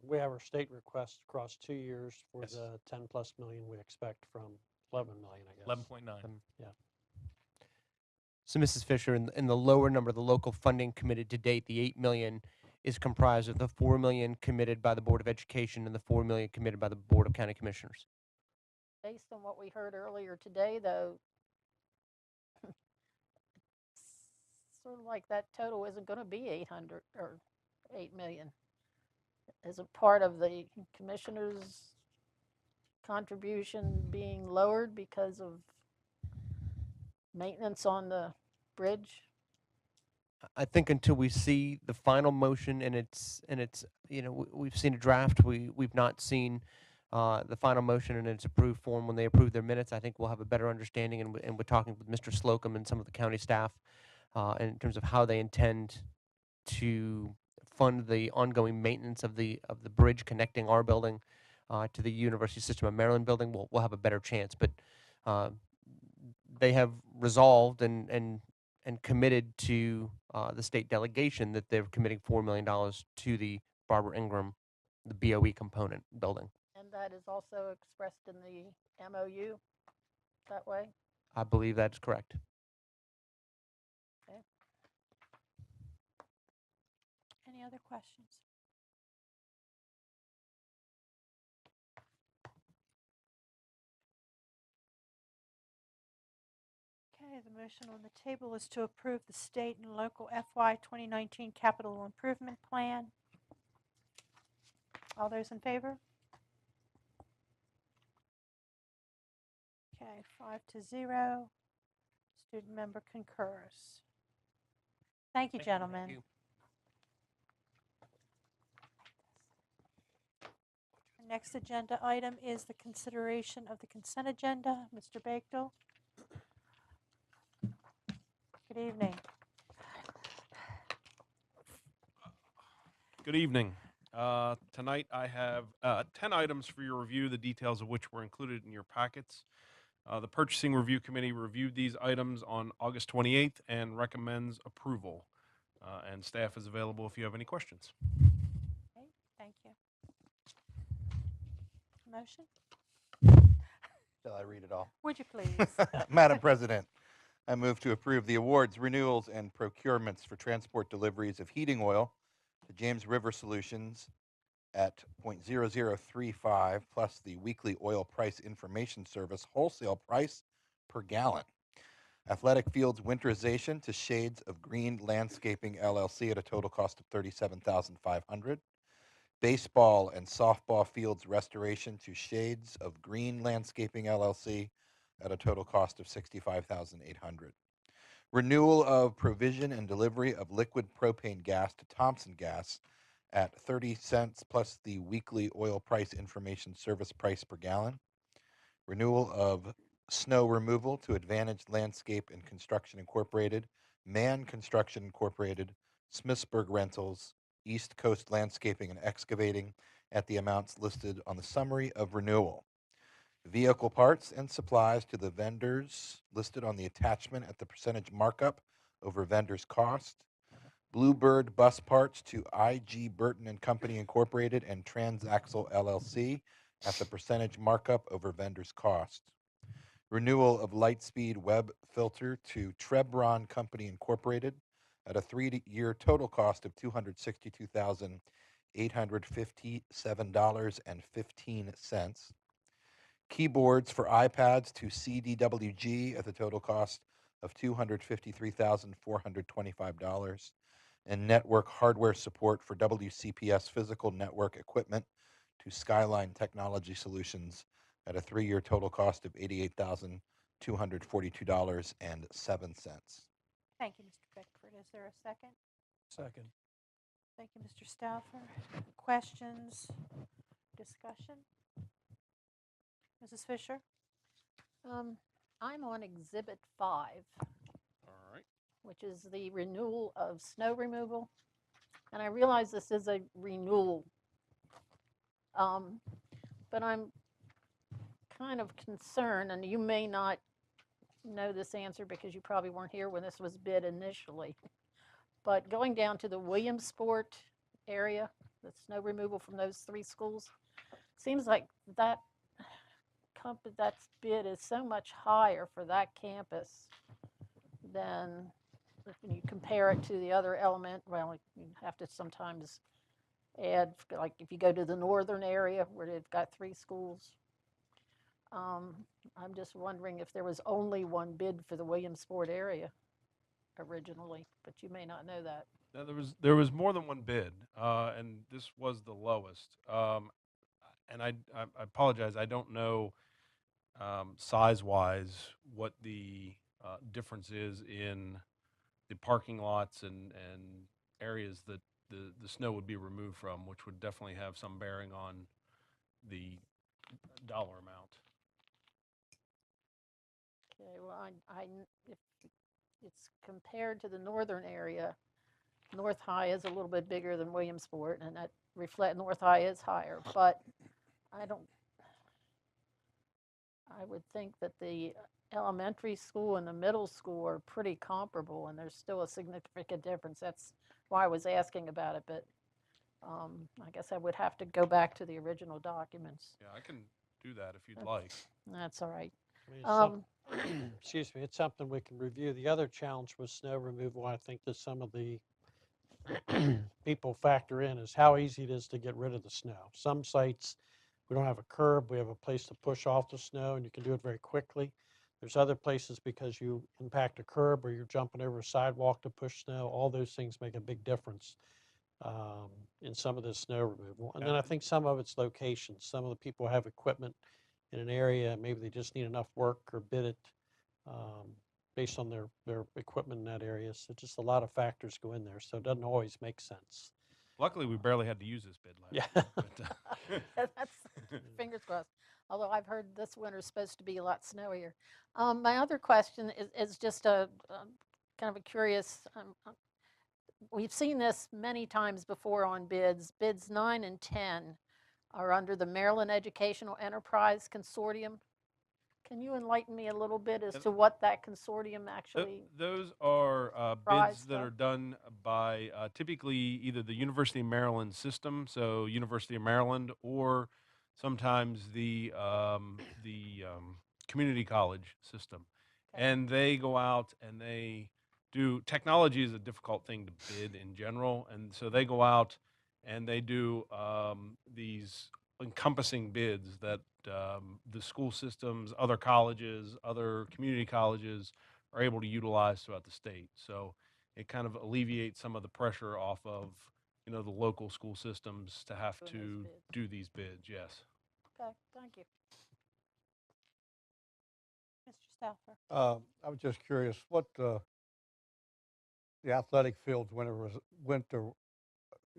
we have our state request across 2 years for Yes. the 10+ million we expect from 11 million, I guess. 11.9. Yeah. So, Mrs. Fisher, in the lower number, the local funding committed to date, the $8 million, is comprised of the $4 million committed by the Board of Education and the $4 million committed by the Board of County Commissioners. Based on what we heard earlier today, though, sort of like that total isn't going to be 800 or 8 million. Is it part of the commissioner's contribution being lowered because of maintenance on the bridge? I think until we see the final motion and it's we've seen a draft, we've not seen the final motion in its approved form. When they approve their minutes, I think we'll have a better understanding, and we're talking with Mr. Slocum and some of the county staff in terms of how they intend to fund the ongoing maintenance of the bridge connecting our building to the University System of Maryland building. We'll have a better chance, but they have resolved and committed to the state delegation that they're committing $4 million to the Barbara Ingram, the BOE component building. And that is also expressed in the MOU that way? I believe that's correct. Okay. Any other questions? Okay, the motion on the table is to approve the state and local FY 2019 capital improvement plan. All those in favor? Okay, 5-0. Student member concurs. Thank you, gentlemen. Thank you. The next agenda item is the consideration of the consent agenda. Mr. Bagdell. Good evening. Good evening. Tonight I have 10 items for your review, the details of which were included in your packets. The Purchasing Review Committee reviewed these items on August 28th and recommends approval. And staff is available if you have any questions. Okay, thank you. Motion? Shall I read it all? Would you please? Madam President, I move to approve the awards, renewals, and procurements for transport deliveries of heating oil to James River Solutions at .0035 plus the weekly oil price information service wholesale price per gallon. Athletic Fields winterization to Shades of Green Landscaping LLC at a total cost of $37,500. Baseball and softball fields restoration to Shades of Green Landscaping LLC at a total cost of $65,800. Renewal of provision and delivery of liquid propane gas to Thompson Gas at 30 cents plus the weekly oil price information service price per gallon. Renewal of snow removal to Advantage Landscape and Construction Incorporated, Mann Construction Incorporated, Smithsburg Rentals, East Coast Landscaping and Excavating at the amounts listed on the summary of renewal. Vehicle parts and supplies to the vendors listed on the attachment at the percentage markup over vendor's cost. Bluebird bus parts to IG Burton and Company Incorporated and Transaxle LLC at the percentage markup over vendor's cost. Renewal of Lightspeed web filter to Trebron Company Incorporated at a 3-year total cost of $262,857.15. Keyboards for iPads to CDWG at the total cost of $253,425. And network hardware support for WCPS physical network equipment to Skyline Technology Solutions at a 3-year total cost of $88,242.07. Thank you, Mr. Beckford. Is there a second? Second. Thank you, Mr. Stauffer. Questions? Discussion? Mrs. Fisher? I'm on Exhibit 5, All right. which is the renewal of snow removal. And I realize this is a renewal, but I'm kind of concerned, and you may not know this answer because you probably weren't here when this was bid initially, but going down to the Williamsport area, the snow removal from those 3 schools, seems like that bid is so much higher for that campus than when you compare it to the other element, well, you have to sometimes add, like if you go to the northern area where they've got 3 schools. I'm just wondering if there was only one bid for the Williamsport area originally, but you may not know that. Now, there was more than one bid, and this was the lowest. And I apologize, I don't know size-wise what the difference is in the parking lots and areas that the snow would be removed from, which would definitely have some bearing on the dollar amount. Okay, well, if it's compared to the northern area, North High is a little bit bigger than Williamsport, and that North High is higher, but I would think that the elementary school and the middle school are pretty comparable, and there's still a significant difference. That's why I was asking about it, but I guess I would have to go back to the original documents. Yeah, I can do that if you'd like. That's all right. I mean, it's excuse me, it's something we can review. The other challenge with snow removal, I think that some of the people factor in is how easy it is to get rid of the snow. Some sites, we don't have a curb, we have a place to push off the snow, and you can do it very quickly. There's other places because you impact a curb or you're jumping over a sidewalk to push snow. All those things make a big difference in some of this snow removal. And then I think some of it's location. Some of the people have equipment in an area, maybe they just need enough work or bid it based on their equipment in that area. So just a lot of factors go in there, so it doesn't always make sense. Luckily, we barely had to use this bid last Yeah. year, but, That's fingers crossed. Although I've heard this winter's supposed to be a lot snowier. My other question is just a kind of a curious. We've seen this many times before on bids. Bids 9 and 10 are under the Maryland Educational Enterprise Consortium. Can you enlighten me a little bit as to what that consortium actually? those are bids that stuff? are done by typically either the University of Maryland system, so University of Maryland, or sometimes the community college system. Okay. And they go out and they do, technology is a difficult thing to bid in general, and so they go out and they do these encompassing bids that the school systems, other colleges, other community colleges are able to utilize throughout the state. So it kind of alleviates some of the pressure off of, you know, the local school systems to have to do these bids. Yes. Okay, thank you. Mr. Stauffer. I was just curious, what the athletic fields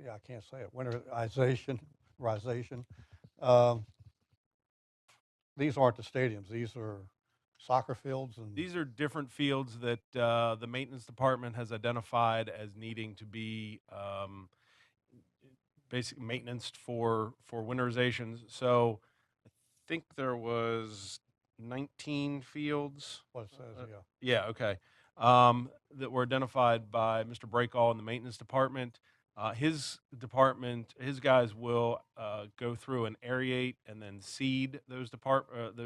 yeah, I can't say it, winterization. These aren't the stadiums. These are soccer fields. And These are different fields that the maintenance department has identified as needing to be basic maintenance for winterizations. So I think there was 19 fields. what it says, yeah. Yeah, okay. That were identified by Mr. Breakall in the maintenance department. His department, his guys will go through and aerate and then seed those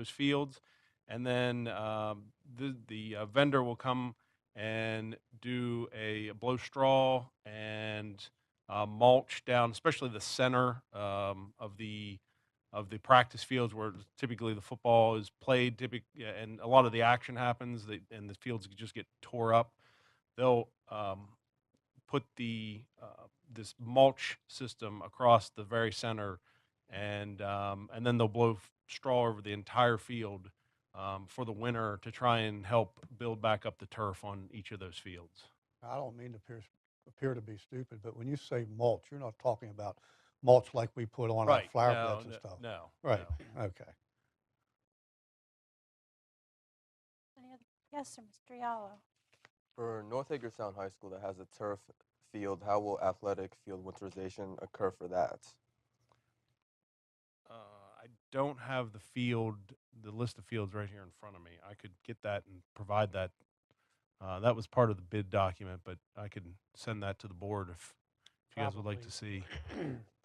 fields, and then the vendor will come and do a blow straw and mulch down, especially the center of the practice fields where typically the football is played, and a lot of the action happens, and the fields just get tore up. They'll put this mulch system across the very center, and then they'll blow straw over the entire field for the winter to try and help build back up the turf on each of those fields. I don't mean to appear to be stupid, but when you say mulch, you're not talking about mulch like we put on our flower beds and stuff. No. Right. No. Okay. Yes, sir, Mr. Yalo. For North Hagerstown High School that has a turf field, how will athletic field winterization occur for that? I don't have the list of fields right here in front of me. I could get that and provide that. That was part of the bid document, but I could send that to the board if you guys would like to see.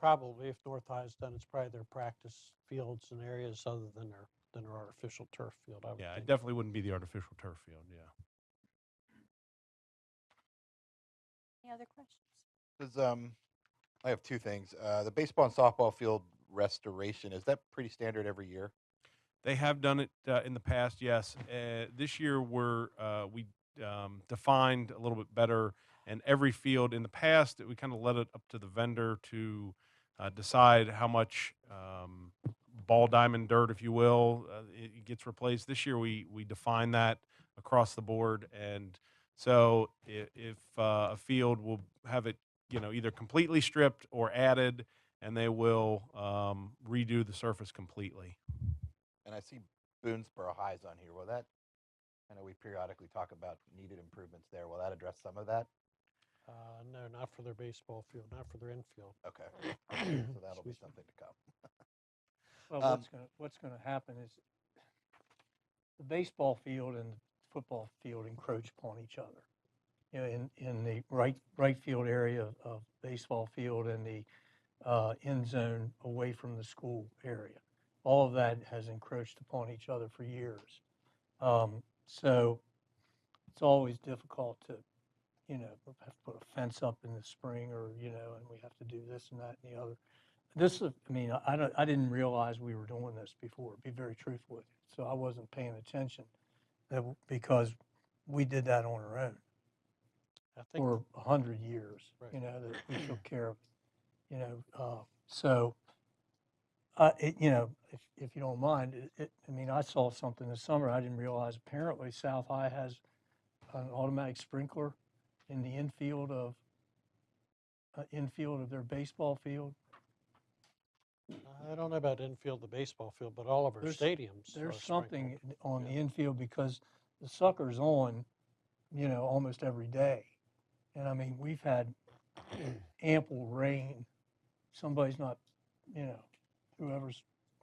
Probably, if North High is done, it's probably their practice fields and areas other than their artificial turf field, I would Yeah, think. it definitely wouldn't be the artificial turf field, yeah. Any other questions? I have two things. The baseball and softball field restoration, is that pretty standard every year? They have done it in the past, yes. This year we defined a little bit better, and every field in the past we kind of let it up to the vendor to decide how much ball diamond dirt, if you will, it gets replaced. This year we define that across the board, and so if a field will have it, either completely stripped or added, and they will redo the surface completely. And I see Boonesboro High's on here. I know we periodically talk about needed improvements there. Will that address some of that? No, not for their baseball field, not for their infield. Okay. So that'll be something to come. Well, what's gonna happen is the baseball field and the football field encroach upon each other. In the right field area of baseball field and the end zone away from the school area. All of that has encroached upon each other for years. So it's always difficult to, have to put a fence up in the spring or, and we have to do this and that and the other. This is, I didn't realize we were doing this before, to be very truthful with you. So I wasn't paying attention because we did that on our own for 100 years, Right. that we took care of, so, if you don't mind, I saw something this summer. I didn't realize apparently South High has an automatic sprinkler in the infield of their baseball field. I don't know about infield, the baseball field, but all of our stadiums are There's sprinkled. something on the infield because the sucker's on, almost every day. And we've had ample rain. Somebody's not,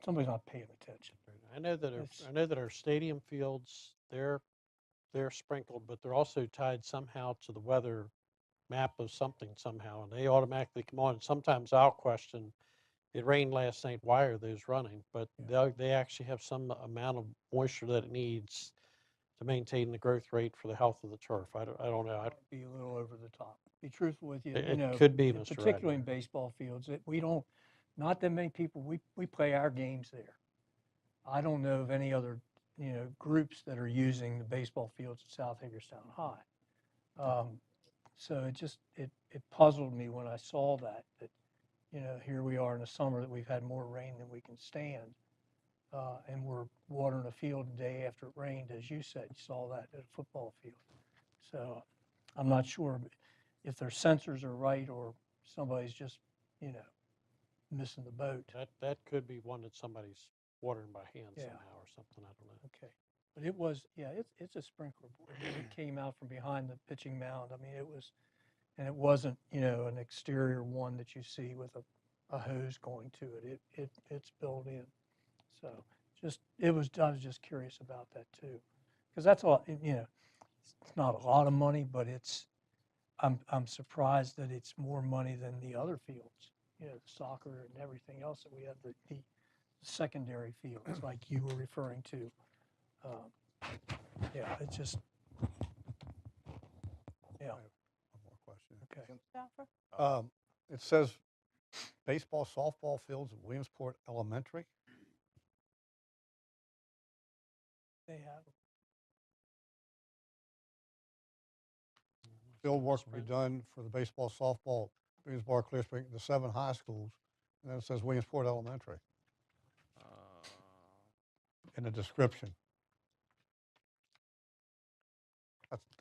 somebody's not paying attention. I know that our stadium fields, they're sprinkled, but they're also tied somehow to the weather map of something somehow, and they automatically come on. Sometimes I'll question, it rained last night, why are those running? But they actually have some amount of moisture that it needs to maintain the growth rate for the health of the turf. I don't know. Be a little over the top. Be truthful with you, It could be, Mr. particularly in Radner. baseball fields. Not that many people. We play our games there. I don't know of any other groups that are using the baseball fields at South Hagerstown High. So it puzzled me when I saw that here we are in the summer that we've had more rain than we can stand. And we're watering a field the day after it rained, as you said. You saw that at a football field. So I'm not sure if their sensors are right or somebody's just, missing the boat. That could be one that somebody's watering by hand Yeah. somehow or something. I don't know. Okay. But it was, it's a sprinkler board. It came out from behind the pitching mound. And it wasn't, an exterior one that you see with a hose going to it. It's built in. So I was just curious about that too. Because that's all, it's not a lot of money, but I'm surprised that it's more money than the other fields, the soccer and everything else that we have, the secondary fields like you were referring to. It's just, I have one more question. okay. Jennifer? It says baseball, softball fields at Williamsport Elementary. They have. Field work will be done for the baseball, softball, Williamsburg, Clear Spring, the 7 high schools, and then it says Williamsport Elementary in the description.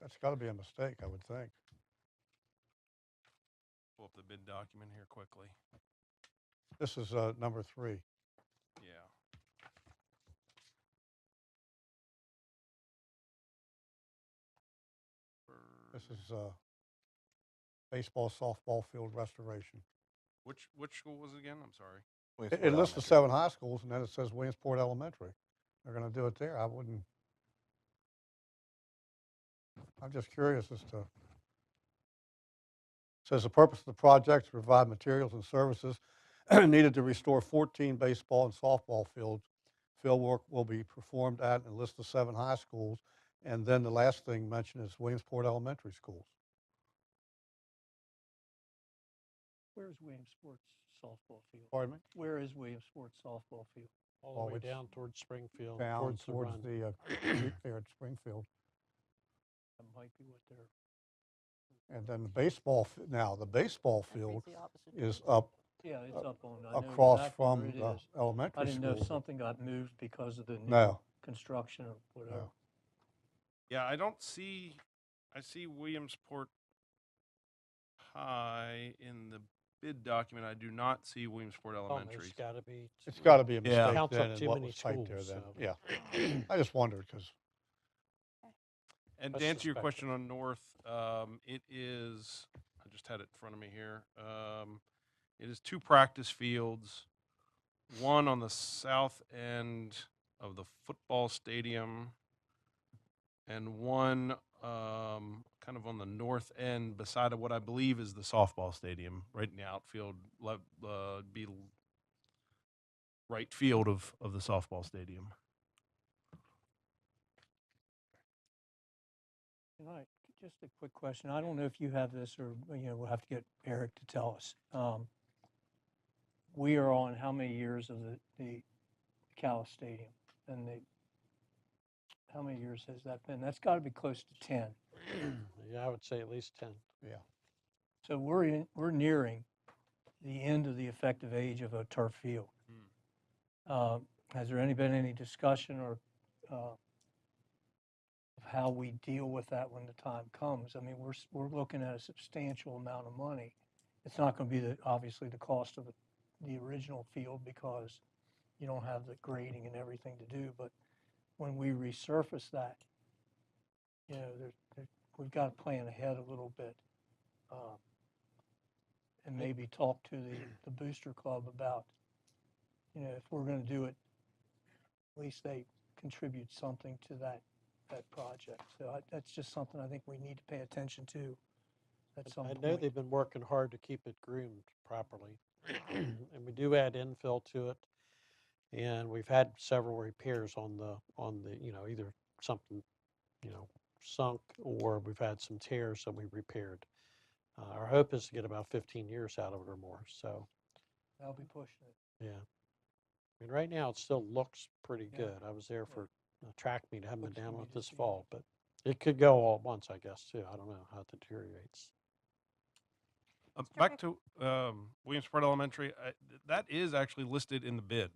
That's got to be a mistake, I would think. Pull up the bid document here quickly. This is number 3. Yeah. This is baseball, softball field restoration. Which school was it again? I'm sorry. It lists the 7 high schools, and then it says Williamsport Elementary. They're going to do it there. I'm just curious as to. It says the purpose of the project to provide materials and services needed to restore 14 baseball and softball fields. Field work will be performed at and list the 7 high schools. And then the last thing mentioned is Williamsport Elementary Schools. Where's Williamsport's softball field? Pardon me? Where is Williamsport's softball field? All the way it's down towards Springfield, Down towards the towards run. the street there at Springfield. That might be what they're. And then the baseball field the opposite is direction. up Yeah, it's up on. I know across exactly where from it the is. elementary I didn't know if school. something got moved because of the new No. construction or whatever. No. Yeah, I don't see, I see Williamsport High in the bid document. I do not see Williamsport Elementary. It's got to be. It's got to be a Yeah. mistake Counts then up in too what many was typed there schools, then. so. Yeah. I just wondered because And I to answer your suspect question on North, it is, I just had it in front of me here. It is 2 practice fields, one on the south end of the football stadium, and one kind of on the north end beside of what I believe is the softball stadium, right in the outfield, be right field of the softball stadium. Right. Just a quick question. I don't know if you have this or, we'll have to get Eric to tell us. We are on how many years of the Calais Stadium? And how many years has that been? That's got to be close to 10. Yeah, I would say at least 10. yeah. So we're nearing the end of the effective age of a turf field. Has there been any discussion or of how we deal with that when the time comes? I mean, we're looking at a substantial amount of money. It's not going to be obviously the cost of the original field because you don't have the grading and everything to do. But when we resurface that, we've got to plan ahead a little bit. And maybe talk to the booster club about, if we're going to do it, at least they contribute something to that project. So that's just something I think we need to pay attention to at some I point. know they've been working hard to keep it groomed properly. And we do add infill to it. And we've had several repairs on the either something, sunk or we've had some tears that we repaired. Our hope is to get about 15 years out of it or more. So, I'll be pushing it. yeah. I mean, right now it still looks pretty Yeah. good. I was there for a track meet. I haven't been Looks down for me with to this see. fall, but it could go all at once, I guess, too. I don't know how it deteriorates. Back to Williamsport Elementary, that is actually listed in the bid.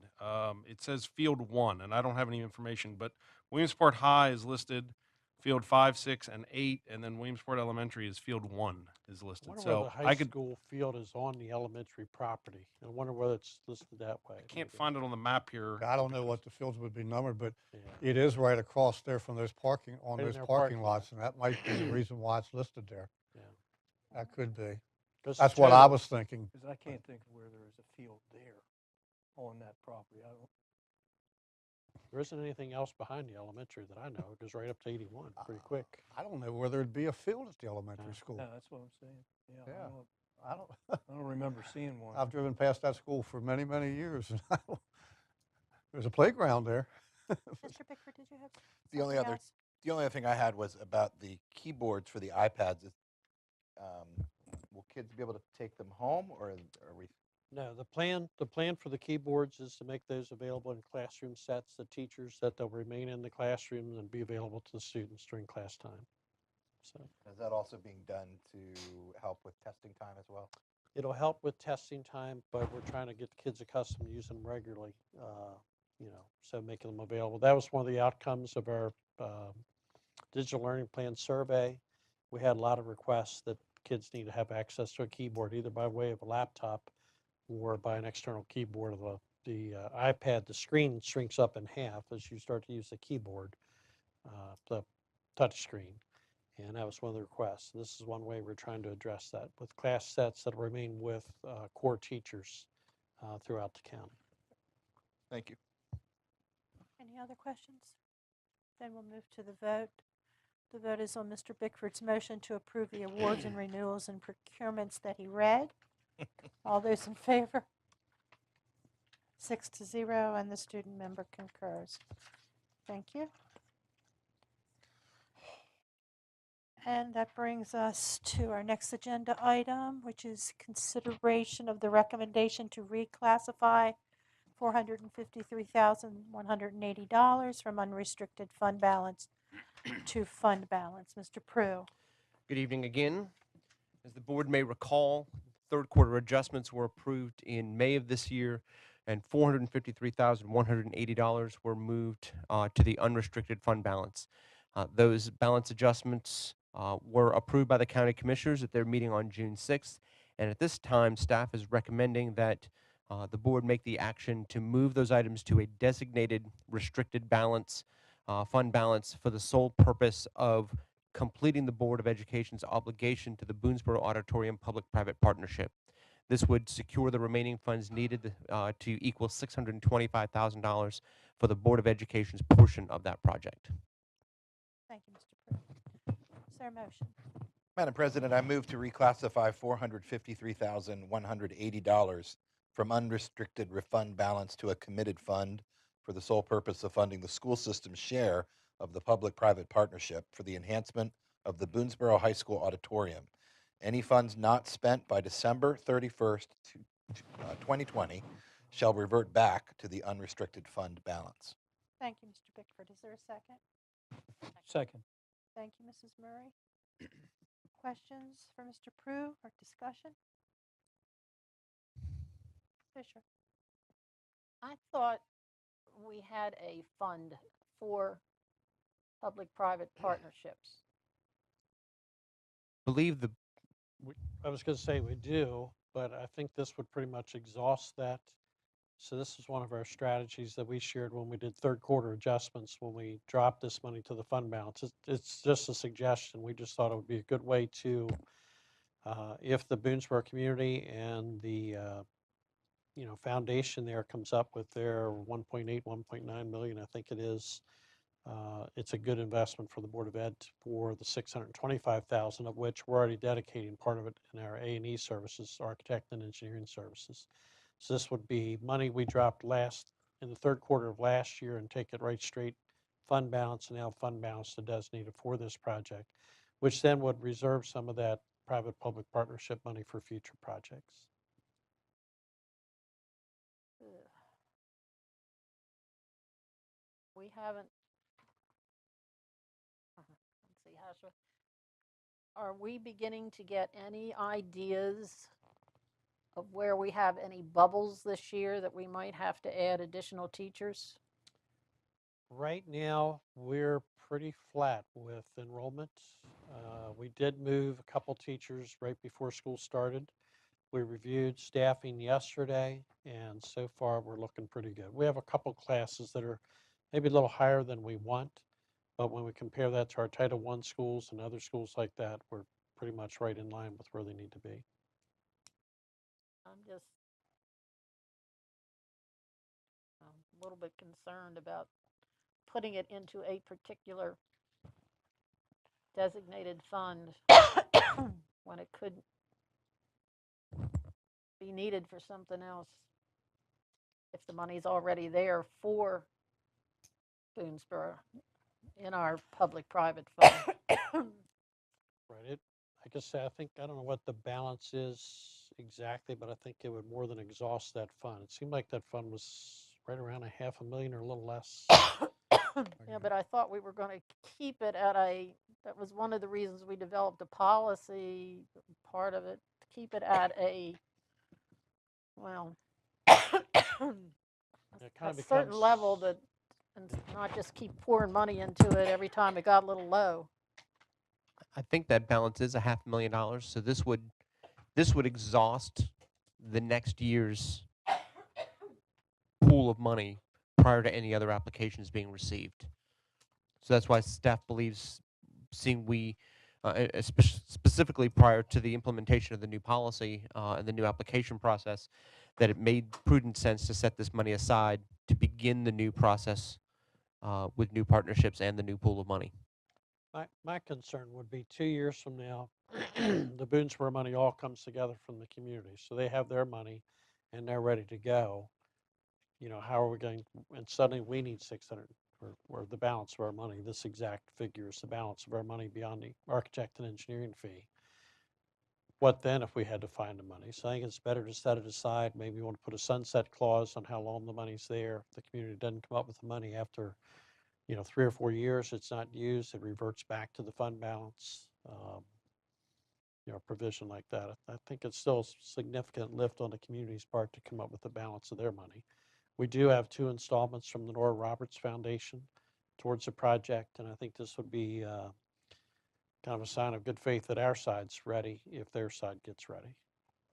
It says Field 1, and I don't have any information, but Williamsport High is listed, Field 5, 6, and 8, and then Williamsport Elementary is Field 1 is I listed. wonder So whether the high school field is on the elementary property. I wonder whether it's listed that way. I can't maybe. find it on the map here. I don't know what the fields would be numbered, but Yeah. it is right across there from those parking Right in those their parking parking lots, and that might be the reason why it's listed there. Yeah. That could be. 'Cause That's the what I total- was thinking. Because I can't think of where there is a field there on that property. I don't. There isn't anything else behind the elementary that I know. It goes right up to 81 pretty quick. I don't know whether it'd be a field at the elementary school. No, that's what I'm saying. Yeah. Yeah. I don't remember seeing one. I've driven past that school for many, many years. And there's a playground there. Mr. Bickford, did you have The only something other else? the only other thing I had was about the keyboards for the iPads. Will kids be able to take them home, or are we? No, the plan for the keyboards is to make those available in classroom sets to teachers, that they'll remain in the classroom and be available to the students during class time. So Is that also being done to help with testing time as well? it'll help with testing time, but we're trying to get the kids accustomed to using them regularly, so making them available. That was one of the outcomes of our digital learning plan survey. We had a lot of requests that kids need to have access to a keyboard, either by way of a laptop or by an external keyboard. The iPad, the screen shrinks up in half as you start to use the keyboard, the touch screen. And that was one of the requests. This is one way we're trying to address that with class sets that remain with core teachers throughout the county. Thank you. Any other questions? Then we'll move to the vote. The vote is on Mr. Bickford's motion to approve the awards and renewals and procurements that he read. All those in favor? 6-0, and the student member concurs. Thank you. And that brings us to our next agenda item, which is consideration of the recommendation to reclassify $453,180 from unrestricted fund balance to fund balance. Mr. Prue. Good evening again. As the board may recall, third quarter adjustments were approved in May of this year, and $453,180 were moved to the unrestricted fund balance. Those balance adjustments were approved by the county commissioners at their meeting on June 6th, and at this time, staff is recommending that the board make the action to move those items to a designated restricted balance, fund balance, for the sole purpose of completing the Board of Education's obligation to the Boonesboro Auditorium Public-Private Partnership. This would secure the remaining funds needed to equal $625,000 for the Board of Education's portion of that project. Thank you, Mr. Prue. Is there a motion? Madam President, I move to reclassify $453,180 from unrestricted refund balance to a committed fund for the sole purpose of funding the school system's share of the public-private partnership for the enhancement of the Boonesboro High School auditorium. Any funds not spent by December 31st, 2020 shall revert back to the unrestricted fund balance. Thank you, Mr. Bickford. Is there a second? Second. Thank you, Mrs. Murray. Questions for Mr. Prue or discussion? Fisher. I thought we had a fund for public-private partnerships. Believe the I was going to say we do, but I think this would pretty much exhaust that. So this is one of our strategies that we shared when we did third quarter adjustments, when we dropped this money to the fund balance. It's just a suggestion. We just thought it would be a good way to, if the Boonesboro community and the foundation there comes up with their 1.8, 1.9 million, I think it is, it's a good investment for the Board of Ed for the $625,000, of which we're already dedicating part of it in our A&E services, architect and engineering services. So this would be money we dropped in the third quarter of last year and take it right straight fund balance, and now fund balance to designated for this project, which then would reserve some of that private-public partnership money for future projects. We haven't, let's see, are we beginning to get any ideas of where we have any bubbles this year that we might have to add additional teachers? Right now, we're pretty flat with enrollment. We did move a couple teachers right before school started. We reviewed staffing yesterday, and so far we're looking pretty good. We have a couple classes that are maybe a little higher than we want, but when we compare that to our Title I schools and other schools like that, we're pretty much right in line with where they need to be. I'm just a little bit concerned about putting it into a particular designated fund when it could be needed for something else if the money's already there for Boonesboro in our public-private fund. Right. Like I say, I don't know what the balance is exactly, but I think it would more than exhaust that fund. It seemed like that fund was right around $500,000 or a little less. Yeah, but I thought we were going to keep it at that was one of the reasons we developed a policy, part of it, to keep it at a certain level, that, and not just keep pouring money into it every time it got a little low. I think that balance is $500,000, so this would exhaust the next year's pool of money prior to any other applications being received. So that's why staff believes, specifically prior to the implementation of the new policy and the new application process, that it made prudent sense to set this money aside to begin the new process with new partnerships and the new pool of money. My concern would be 2 years from now, the Boonesboro money all comes together from the community. So they have their money and they're ready to go. How are we going, and suddenly we need or the balance of our money. This exact figure is the balance of our money beyond the architect and engineering fee. What then if we had to find the money? So I think it's better to set it aside. Maybe you want to put a sunset clause on how long the money's there. If the community doesn't come up with the money after 3 or 4 years, it's not used, it reverts back to the fund balance. Provision like that. I think it's still a significant lift on the community's part to come up with the balance of their money. We do have 2 installments from the Nora Roberts Foundation towards the project, and I think this would be kind of a sign of good faith that our side's ready if their side gets ready.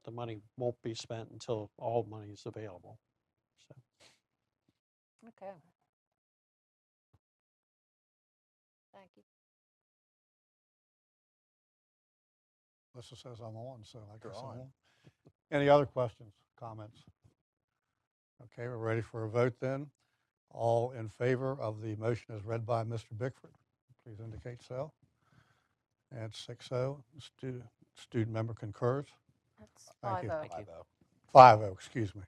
The money won't be spent until all money is available. So. Okay. Thank you. Melissa says I'm on, so I You're guess I'm on. on. Any other questions, comments? Okay, we're ready for a vote then. All in favor of the motion as read by Mr. Bickford, please indicate so. And 6-0, student member concurs. That's Thank you. 5-0. 5-0, excuse me.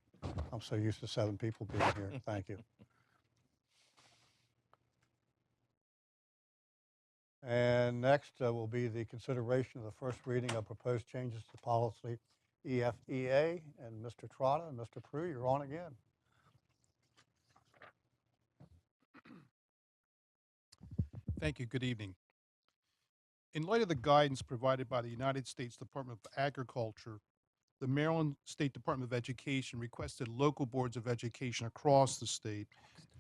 I'm so used to 7 people being here. Thank you. And next will be the consideration of the first reading of proposed changes to policy EFEA. And Mr. Trotta and Mr. Prue, you're on again. Thank you. Good evening. In light of the guidance provided by the United States Department of Agriculture, the Maryland State Department of Education requested local boards of education across the state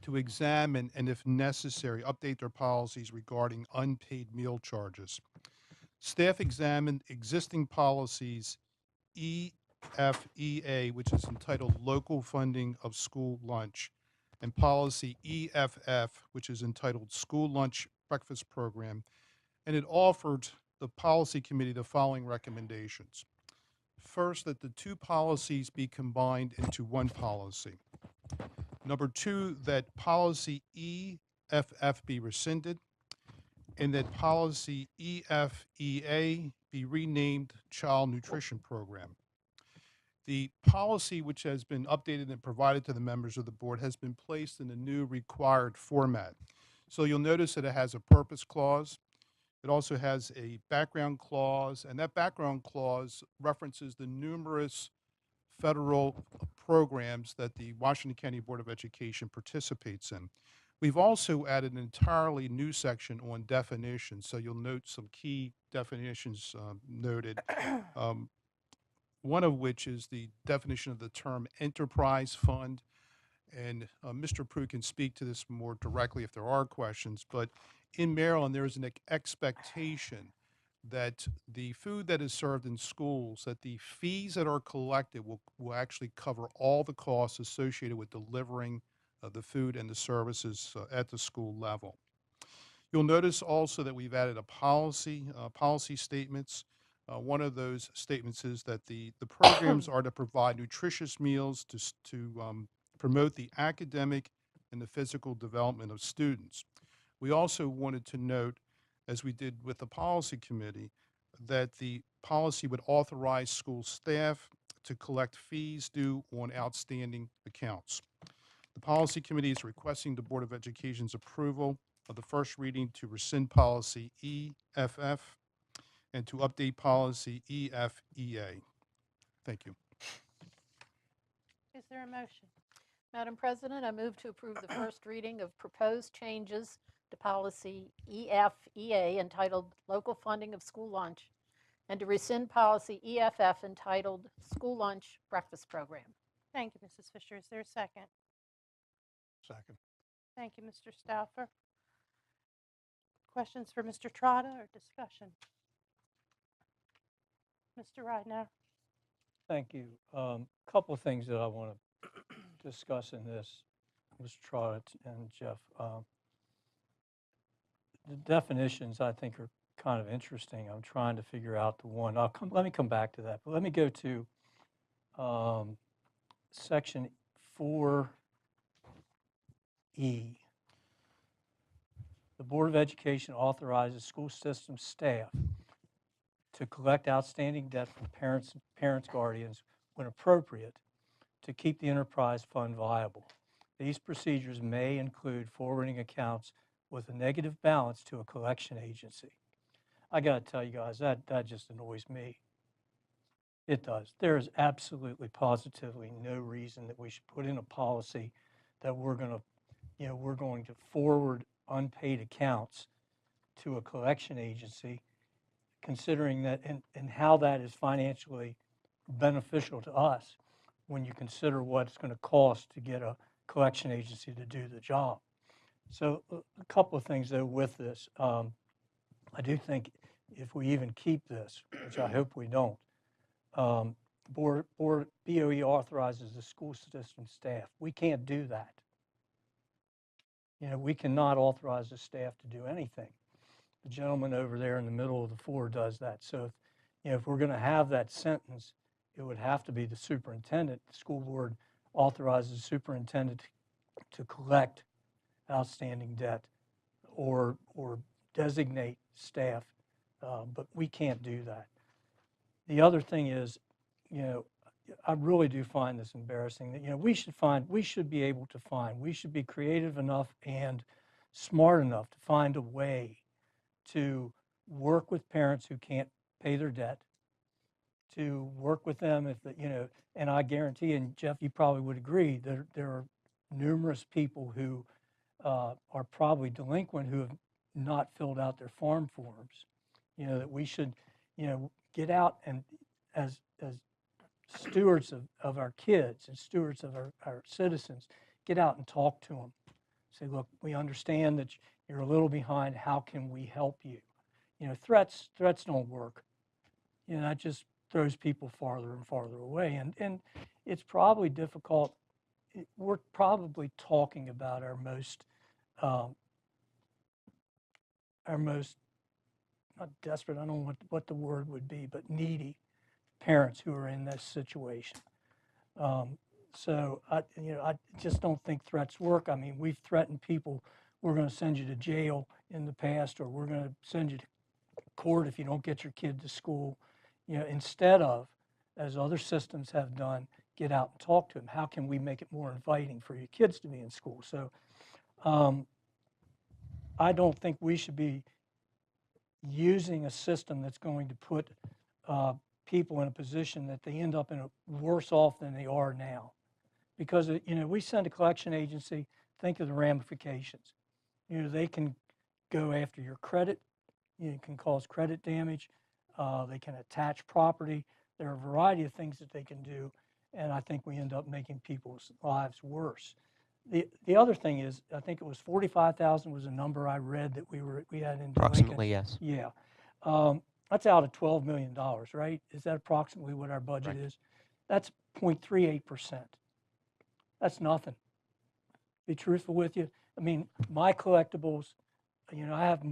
to examine and, if necessary, update their policies regarding unpaid meal charges. Staff examined existing policies EFEA, which is entitled Local Funding of School Lunch, and policy EFF, which is entitled School Lunch Breakfast Program, and it offered the policy committee the following recommendations. First, that the 2 policies be combined into 1 policy. Number 2, that policy EFF be rescinded, and that policy EFEA be renamed Child Nutrition Program. The policy, which has been updated and provided to the members of the board, has been placed in the new required format. So you'll notice that it has a purpose clause. It also has a background clause, and that background clause references the numerous federal programs that the Washington County Board of Education participates in. We've also added an entirely new section on definitions, so you'll note some key definitions noted. One of which is the definition of the term enterprise fund. And Mr. Prue can speak to this more directly if there are questions, but in Maryland, there is an expectation that the food that is served in schools, that the fees that are collected will actually cover all the costs associated with delivering the food and the services at the school level. You'll notice also that we've added a policy statements. One of those statements is that the programs are to provide nutritious meals to promote the academic and the physical development of students. We also wanted to note, as we did with the policy committee, that the policy would authorize school staff to collect fees due on outstanding accounts. The policy committee is requesting the Board of Education's approval of the first reading to rescind policy EFF and to update policy EFEA. Thank you. Is there a motion? Madam President, I move to approve the first reading of proposed changes to policy EFEA entitled Local Funding of School Lunch and to rescind policy EFF entitled School Lunch Breakfast Program. Thank you, Mrs. Fisher. Is there a second? Second. Thank you, Mr. Stauffer. Questions for Mr. Trotta or discussion? Mr. Ridenour. Thank you. Couple of things that I want to discuss in this, Mr. Trotta and Jeff. The definitions I think are kind of interesting. I'm trying to figure out the one. Let me come back to that, but let me go to section 4E. The Board of Education authorizes school system staff to collect outstanding debt from parents, guardians, when appropriate, to keep the enterprise fund viable. These procedures may include forwarding accounts with a negative balance to a collection agency. I got to tell you guys, that just annoys me. It does. There is absolutely, positively no reason that we should put in a policy that we're going to forward unpaid accounts to a collection agency, considering that and how that is financially beneficial to us when you consider what it's going to cost to get a collection agency to do the job. So a couple of things though with this. I do think if we even keep this, which I hope we don't, BOE authorizes the school system staff. We can't do that. We cannot authorize the staff to do anything. The gentleman over there in the middle of the floor does that. So if we're going to have that sentence, it would have to be the superintendent. The school board authorizes the superintendent to collect outstanding debt or designate staff, but we can't do that. The other thing is, I really do find this embarrassing that, we should be able to find, we should be creative enough and smart enough to find a way to work with parents who can't pay their debt, to work with them if, and I guarantee, and Jeff, you probably would agree, there are numerous people who are probably delinquent who have not filled out their farm forms. That we should, get out and as stewards of our kids and stewards of our citizens, get out and talk to them. Say, look, we understand that you're a little behind. How can we help you? Threats don't work. That just throws people farther and farther away. And it's probably difficult. We're probably talking about our most not desperate, I don't know what the word would be, but needy parents who are in this situation. So I just don't think threats work. I mean, we've threatened people, we're going to send you to jail in the past, or we're going to send you to court if you don't get your kid to school. Instead of, as other systems have done, get out and talk to them. How can we make it more inviting for your kids to be in school? So I don't think we should be using a system that's going to put people in a position that they end up in worse off than they are now. Because, we send a collection agency, think of the ramifications. They can go after your credit, can cause credit damage, they can attach property. There are a variety of things that they can do, and I think we end up making people's lives worse. The other thing is, I think it was 45,000 was a number I read that we had in Approximately, delinquent. yes. Yeah. That's out of $12 million, right? Is that approximately what our budget Correct. is? That's 0.38%. That's nothing. Be truthful with you. I mean, my collectibles, I have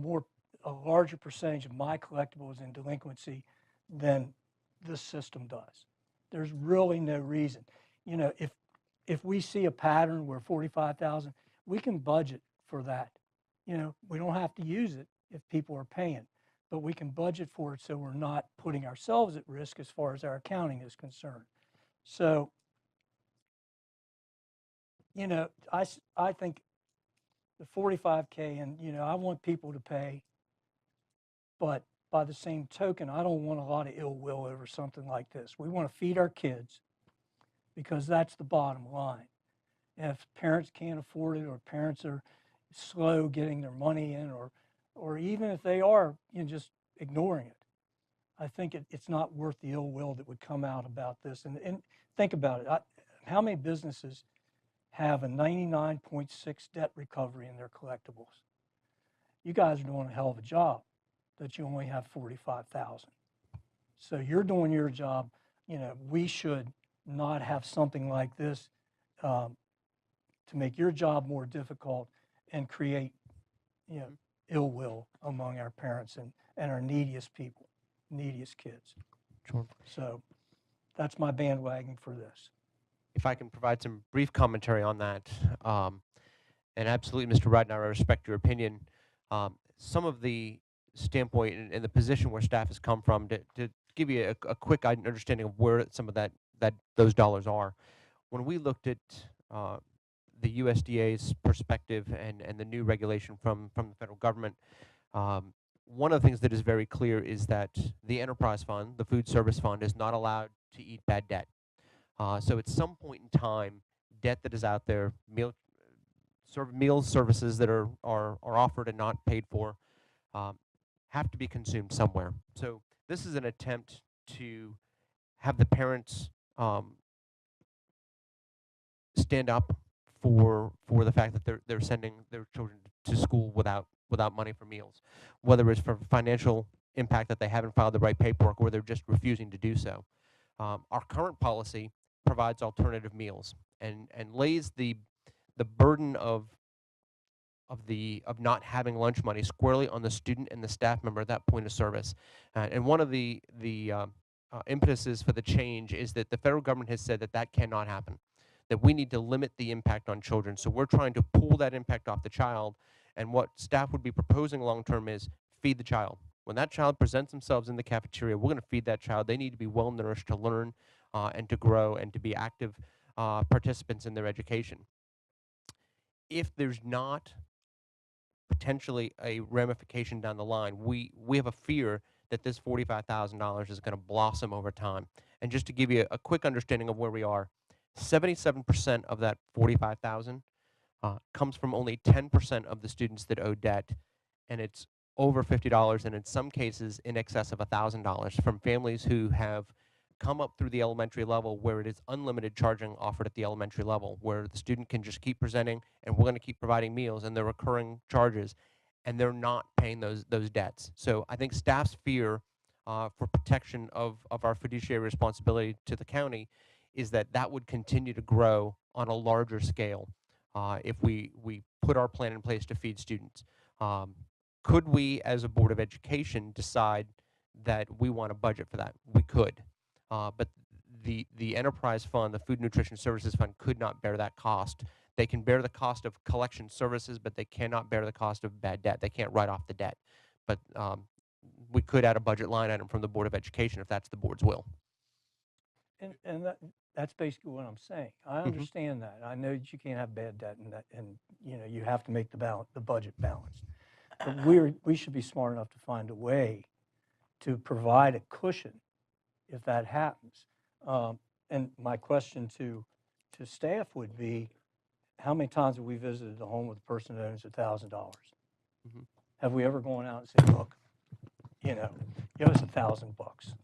a larger percentage of my collectibles in delinquency than this system does. There's really no reason. If we see a pattern where 45,000, we can budget for that. We don't have to use it if people are paying, but we can budget for it so we're not putting ourselves at risk as far as our accounting is concerned. So, I think the 45K, and, I want people to pay, but by the same token, I don't want a lot of ill will over something like this. We want to feed our kids because that's the bottom line. And if parents can't afford it, or parents are slow getting their money in, or even if they are, just ignoring it, I think it's not worth the ill will that would come out about this. And think about it. How many businesses have a 99.6 debt recovery in their collectibles? You guys are doing a hell of a job that you only have 45,000. So you're doing your job. We should not have something like this to make your job more difficult and create, ill will among our parents and our neediest people, neediest kids. Sure. So that's my bandwagon for this. If I can provide some brief commentary on that, and absolutely, Mr. Ryden, I respect your opinion. Some of the standpoint and the position where staff has come from, to give you a quick understanding of where some of those dollars are. When we looked at the USDA's perspective and the new regulation from the federal government, one of the things that is very clear is that the enterprise fund, the food service fund, is not allowed to eat bad debt. So at some point in time, debt that is out there, meals services that are offered and not paid for, have to be consumed somewhere. So this is an attempt to have the parents stand up for the fact that they're sending their children to school without money for meals, whether it's for financial impact that they haven't filed the right paperwork or they're just refusing to do so. Our current policy provides alternative meals and lays the burden of not having lunch money squarely on the student and the staff member at that point of service. And one of the impetuses for the change is that the federal government has said that that cannot happen, that we need to limit the impact on children. So we're trying to pull that impact off the child. And what staff would be proposing long term is feed the child. When that child presents themselves in the cafeteria, we're going to feed that child. They need to be well nourished to learn and to grow and to be active participants in their education. If there's not potentially a ramification down the line, we have a fear that this $45,000 is going to blossom over time. And just to give you a quick understanding of where we are, 77% of that $45,000 comes from only 10% of the students that owe debt, and it's over $50, and in some cases in excess of $1,000 from families who have come up through the elementary level where it is unlimited charging offered at the elementary level, where the student can just keep presenting and we're going to keep providing meals and they're recurring charges, and they're not paying those debts. So I think staff's fear for protection of our fiduciary responsibility to the county is that that would continue to grow on a larger scale if we put our plan in place to feed students. Could we, as a Board of Education, decide that we want a budget for that? We could. But the enterprise fund, the Food Nutrition Services Fund, could not bear that cost. They can bear the cost of collection services, but they cannot bear the cost of bad debt. They can't write off the debt. But we could add a budget line item from the Board of Education if that's the board's will. And that's basically what I'm saying. I understand that. I know that you can't have bad debt, and you know you have to make the budget balanced. But we should be smart enough to find a way to provide a cushion if that happens. And my question to staff would be, how many times have we visited the home with a person that owns $1,000? Have we ever gone out and said, look, you know, give us $1,000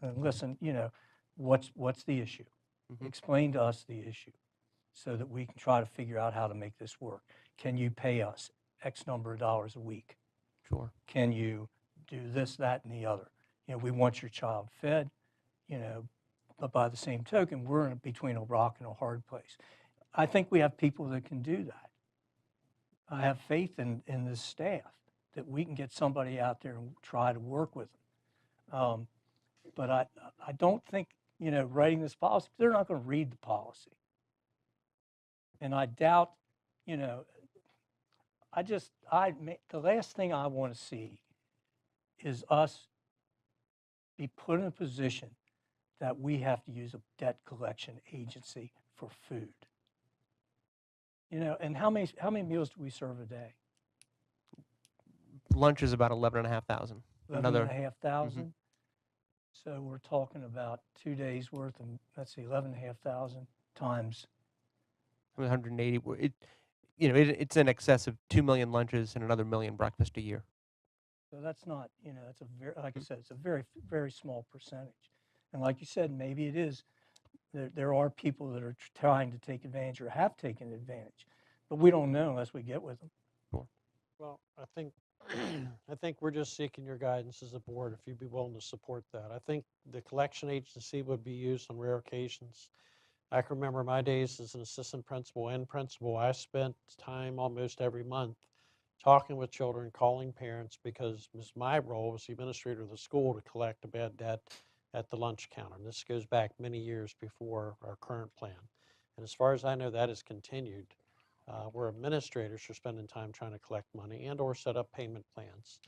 and listen, you know, what's the issue? Explain to us the issue so that we can try to figure out how to make this work. Can you pay us X number of dollars a week? Sure. Can you do this, that, and the other? You know, we want your child fed, you know, but by the same token, we're in between a rock and a hard place. I think we have people that can do that. I have faith in this staff that we can get somebody out there and try to work with them. But I don't think, you know, writing this policy, they're not going to read the policy. And I doubt, you know, the last thing I want to see is us be put in a position that we have to use a debt collection agency for food. You know, and how many meals do we serve a day? Lunch is about 11,500. 11,500. So we're talking about 2 days worth, and let's see, 11,500 times 180. It's in excess of 2 million lunches and another million breakfasts a year. So that's not, you know, it's a very, like I said, it's a very, very small percentage. And like you said, maybe it is, there are people that are trying to take advantage or have taken advantage, but we don't know unless we get with them. Sure. Well, I think we're just seeking your guidance as a board, if you'd be willing to support that. I think the collection agency would be used on rare occasions. I can remember my days as an assistant principal and principal. I spent time almost every month talking with children, calling parents, because my role was the administrator of the school to collect a bad debt at the lunch counter. And this goes back many years before our current plan. And as far as I know, that has continued. Where administrators are spending time trying to collect money and or set up payment plans.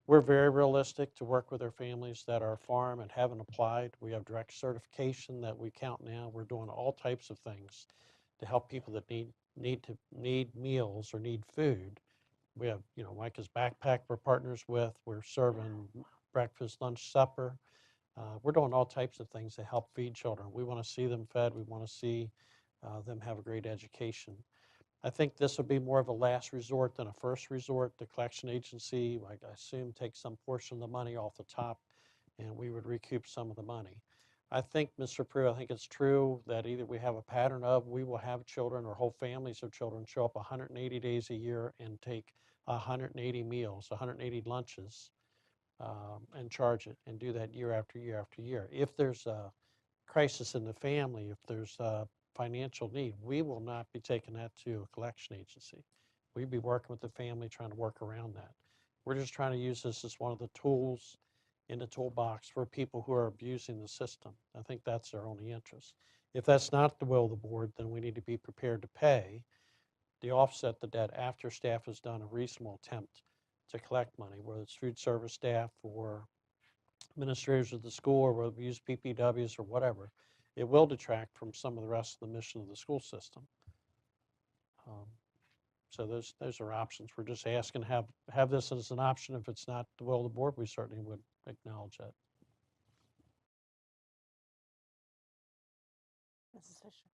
We're very realistic to work with our families that are farm and haven't applied. We have direct certification that we count now. We're doing all types of things to help people that need need meals or need food. We have, Micah's Backpack we're partners with. We're serving breakfast, lunch, supper. We're doing all types of things to help feed children. We want to see them fed. We want to see them have a great education. I think this would be more of a last resort than a first resort. The collection agency, I assume, takes some portion of the money off the top, and we would recoup some of the money. I think, Mr. Pruitt, I think it's true that either we have a pattern of we will have children or whole families of children show up 180 days a year and take 180 meals, 180 lunches, and charge it, and do that year after year after year. If there's a crisis in the family, if there's a financial need, we will not be taking that to a collection agency. We'd be working with the family, trying to work around that. We're just trying to use this as one of the tools in the toolbox for people who are abusing the system. I think that's their only interest. If that's not the will of the board, then we need to be prepared to pay the offset the debt after staff has done a reasonable attempt to collect money, whether it's food service staff or administrators of the school, or whether we use PPWs or whatever. It will detract from some of the rest of the mission of the school system. So those are options. We're just asking to have this as an option. If it's not the will of the board, we certainly would acknowledge that. Mrs. Fisher.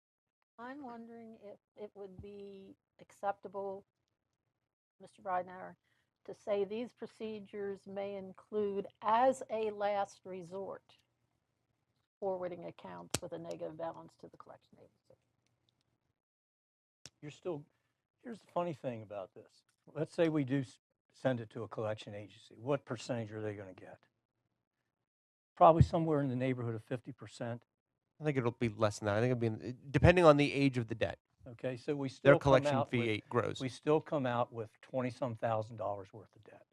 I'm wondering if it would be acceptable, Mr. Breidenauer, to say these procedures may include, as a last resort, forwarding accounts with a negative balance to the collection agency. Here's the funny thing about this. Let's say we do send it to a collection agency. What percentage are they going to get? Probably somewhere in the neighborhood of 50%. I think it'll be less than that. I think it'll be depending on the age of the debt. Okay, so we still Their collection fee grows. We still come out with $20-some thousand worth of debt.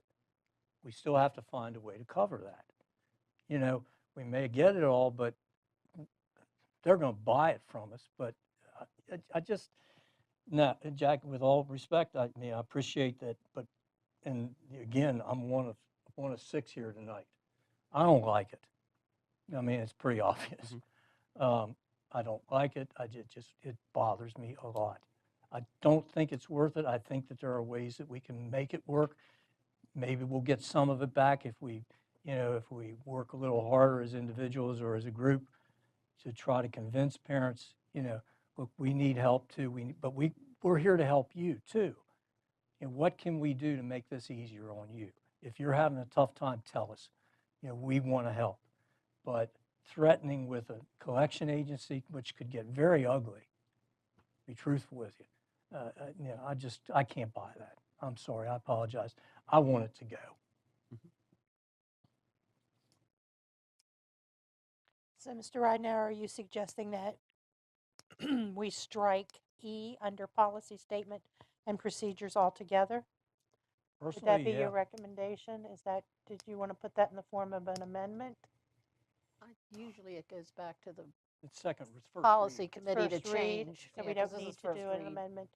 We still have to find a way to cover that. We may get it all, but they're going to buy it from us. But I just, no, Jack, with all respect, I appreciate that, but, and again, I'm one of 6 here tonight. I don't like it. I mean, it's pretty obvious. I don't like it. It bothers me a lot. I don't think it's worth it. I think that there are ways that we can make it work. Maybe we'll get some of it back if we work a little harder as individuals or as a group to try to convince parents, look, we need help too. But we're here to help you too. And what can we do to make this easier on you? If you're having a tough time, tell us. We want to help. But threatening with a collection agency, which could get very ugly, be truthful with you, I can't buy that. I'm sorry, I apologize. I want it to go. So, Mr. Ridenour, are you suggesting that we strike E under policy statement and procedures altogether? Would that be your recommendation? Did you want to put that in the form of an amendment? Usually it goes back to the It's first policy read. committee to First read, change. so Yeah, we 'cause don't this need is to first do an read. amendment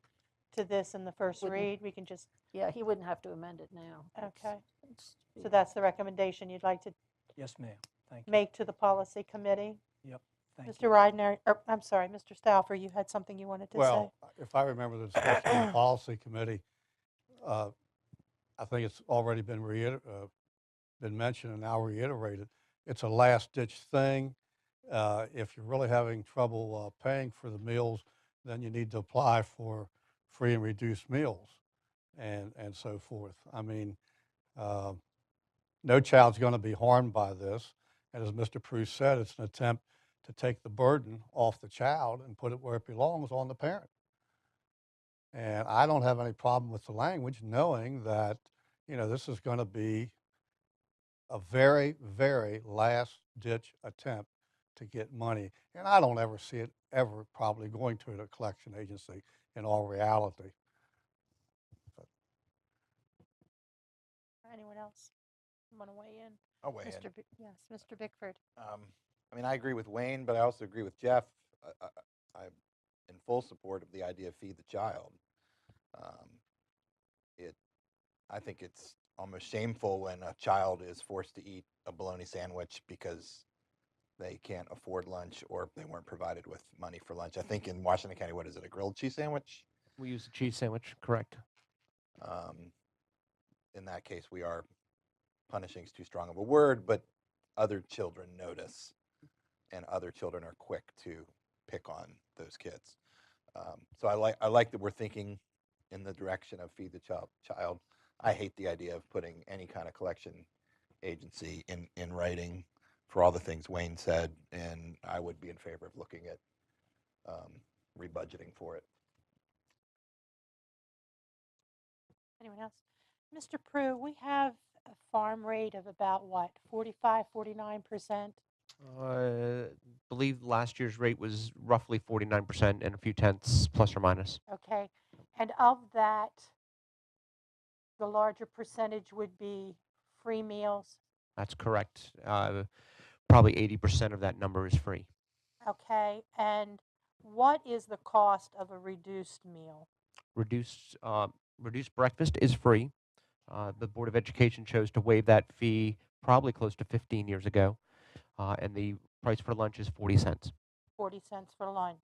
to this in the first Wouldn't- read. We can just, Yeah, he wouldn't have to amend it now. okay. Yeah. So that's the recommendation you'd like to Yes, ma'am. Thank you. make to the policy committee? Yep. Thank Mr. you. Ridenour, I'm sorry, Mr. Stauffer, you had something you wanted to say? Well, if I remember the discussion in the policy committee, I think it's already been mentioned and now reiterated. It's a last-ditch thing. If you're really having trouble paying for the meals, then you need to apply for free and reduced meals and so forth. I mean, no child's going to be harmed by this. And as Mr. Pruitt said, it's an attempt to take the burden off the child and put it where it belongs, on the parent. And I don't have any problem with the language, knowing that, this is going to be a very, very last-ditch attempt to get money. And I don't ever see it ever probably going to a collection agency in all reality. Anyone else want to weigh in? I'll weigh in. Yes, Mr. Bickford. I mean, I agree with Wayne, but I also agree with Jeff. I'm in full support of the idea of feed the child. I think it's almost shameful when a child is forced to eat a bologna sandwich because they can't afford lunch or they weren't provided with money for lunch. I think in Washington County, what is it, a grilled cheese sandwich? We use the cheese sandwich, correct. In that case, we are punishing is too strong of a word, but other children notice, and other children are quick to pick on those kids. So I like that we're thinking in the direction of feed the child. I hate the idea of putting any kind of collection agency in writing for all the things Wayne said, and I would be in favor of looking at rebudgeting for it. Anyone else? Mr. Prue, we have a farm rate of about what, 45, 49%? Believe last year's rate was roughly 49% and a few tenths, plus or minus. Okay. And of that, the larger percentage would be free meals? That's correct. Probably 80% of that number is free. Okay. And what is the cost of a reduced meal? Reduced breakfast is free. The Board of Education chose to waive that fee probably close to 15 years ago, and the price for lunch is 40 cents. 40 cents for lunch.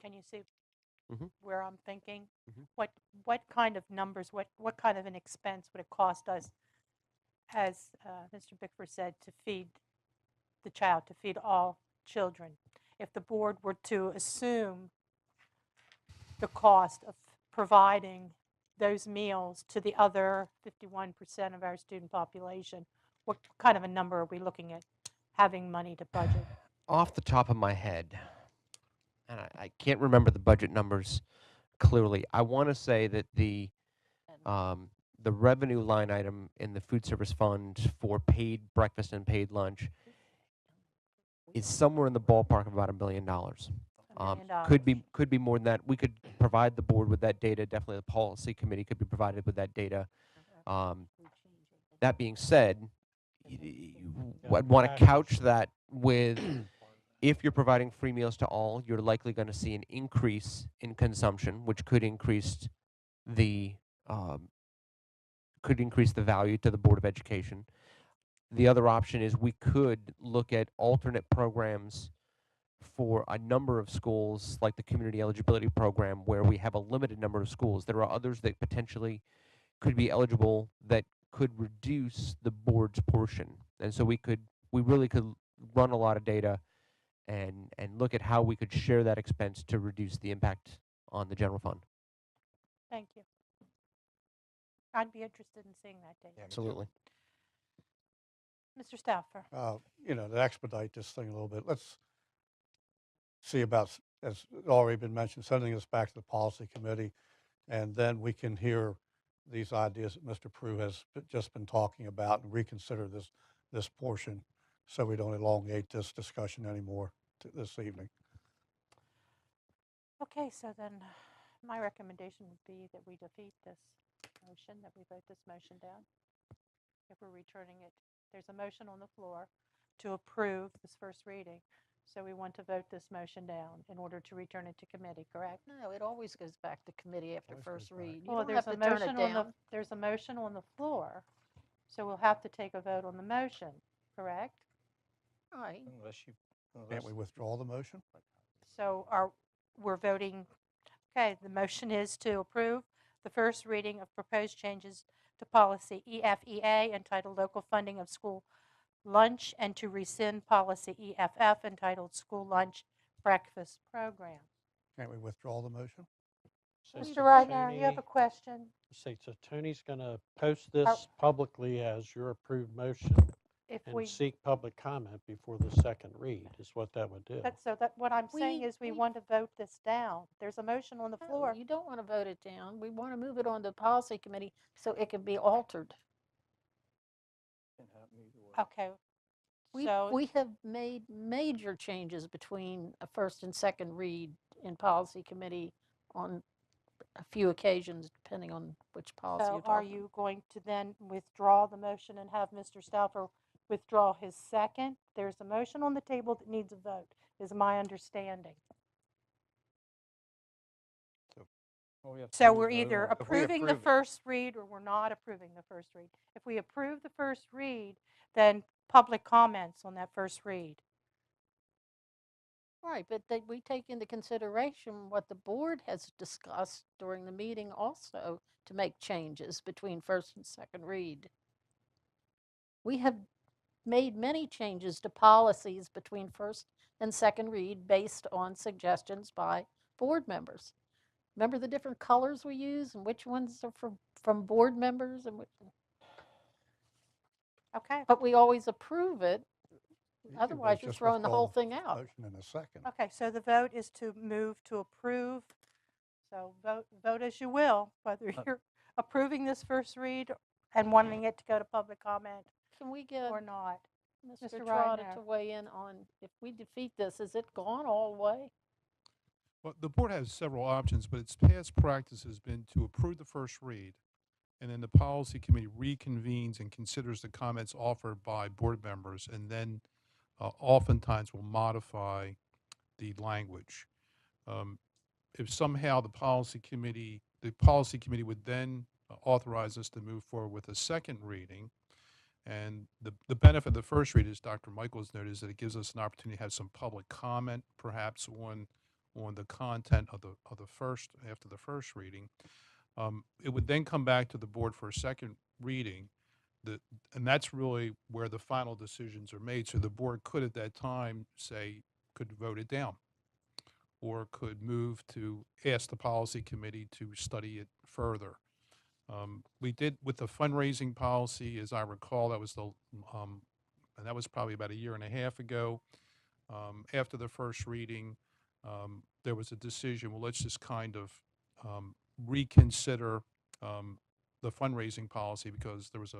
Can you see where I'm thinking? What kind of numbers, what kind of an expense would it cost us, as Mr. Bickford said, to feed the child, to feed all children? If the board were to assume the cost of providing those meals to the other 51% of our student population, what kind of a number are we looking at having money to budget? Off the top of my head, and I can't remember the budget numbers clearly, I want to say that the revenue line item in the food service fund for paid breakfast and paid lunch is somewhere in the ballpark of about $1 million. Could be more than that. We could provide the board with that data. Definitely, the policy committee could be provided with that data. That being said, I'd want to couch that with, if you're providing free meals to all, you're likely going to see an increase in consumption, which could increase the value to the Board of Education. The other option is we could look at alternate programs for a number of schools, like the community eligibility program, where we have a limited number of schools. There are others that potentially could be eligible that could reduce the board's portion. And so we really could run a lot of data and look at how we could share that expense to reduce the impact on the general fund. Thank you. I'd be interested in seeing that data. Yeah, absolutely. Mr. Stauffer. To expedite this thing a little bit, let's see about, as already been mentioned, sending this back to the policy committee, and then we can hear these ideas that Mr. Prue has just been talking about and reconsider this portion, so we don't elongate this discussion anymore this evening. Okay, so then my recommendation would be that we defeat this motion, that we vote this motion down. If we're returning it, there's a motion on the floor to approve this first reading. So we want to vote this motion down in order to return it to committee, correct? No, it always goes back to committee after first read. You Well, don't have to turn it down. there's a motion on the floor, so we'll have to take a vote on the motion, correct? All right. Can't we withdraw the motion? So we're voting, okay, the motion is to approve the first reading of proposed changes to policy EFEA entitled Local Funding of School Lunch, and to rescind policy EFF entitled School Lunch Breakfast Program. Can't we withdraw the motion? Mr. Reitner, you have a question? So Tony's going to post this publicly as your approved motion and seek public comment before the second read is what that would do. What I'm saying is we want to vote this down. There's a motion on the floor. You don't want to vote it down. We want to move it on to the policy committee so it can be altered. Okay. We have made major changes between a first and second read in policy committee on a few occasions, depending on which policy you're talking. So are you going to then withdraw the motion and have Mr. Stauffer withdraw his second? There's a motion on the table that needs a vote, is my understanding. Well, we have So to we're vote either on it. If we approving the approve it. first read or we're not approving the first read. If we approve the first read, then public comments on that first read. Right, but we take into consideration what the board has discussed during the meeting also to make changes between first and second read. We have made many changes to policies between first and second read based on suggestions by board members. Remember the different colors we use and which ones are from board members? Okay. But we always approve it. You can Otherwise, you're just throwing the withdraw whole thing out. Motion in a second. Okay, so the vote is to move to approve. So vote as you will, whether you're approving this first read and wanting it to go to public comment Can we get or not. Mr. Mr. Trotta Rydner. to weigh in on if we defeat this, is it gone all the way? Well, the board has several options, but its past practice has been to approve the first read, and then the policy committee reconvenes and considers the comments offered by board members, and then oftentimes will modify the language. If somehow the policy committee would then authorize us to move forward with a second reading. And the benefit of the first read, as Dr. Michaels noted, is that it gives us an opportunity to have some public comment, perhaps on the content of the first after the first reading. It would then come back to the board for a second reading, and that's really where the final decisions are made. So the board could at that time could vote it down, or could move to ask the policy committee to study it further. We did with the fundraising policy, as I recall, that was and that was probably about a year and a half ago. After the first reading, there was a decision, well, let's just kind of reconsider the fundraising policy, because there was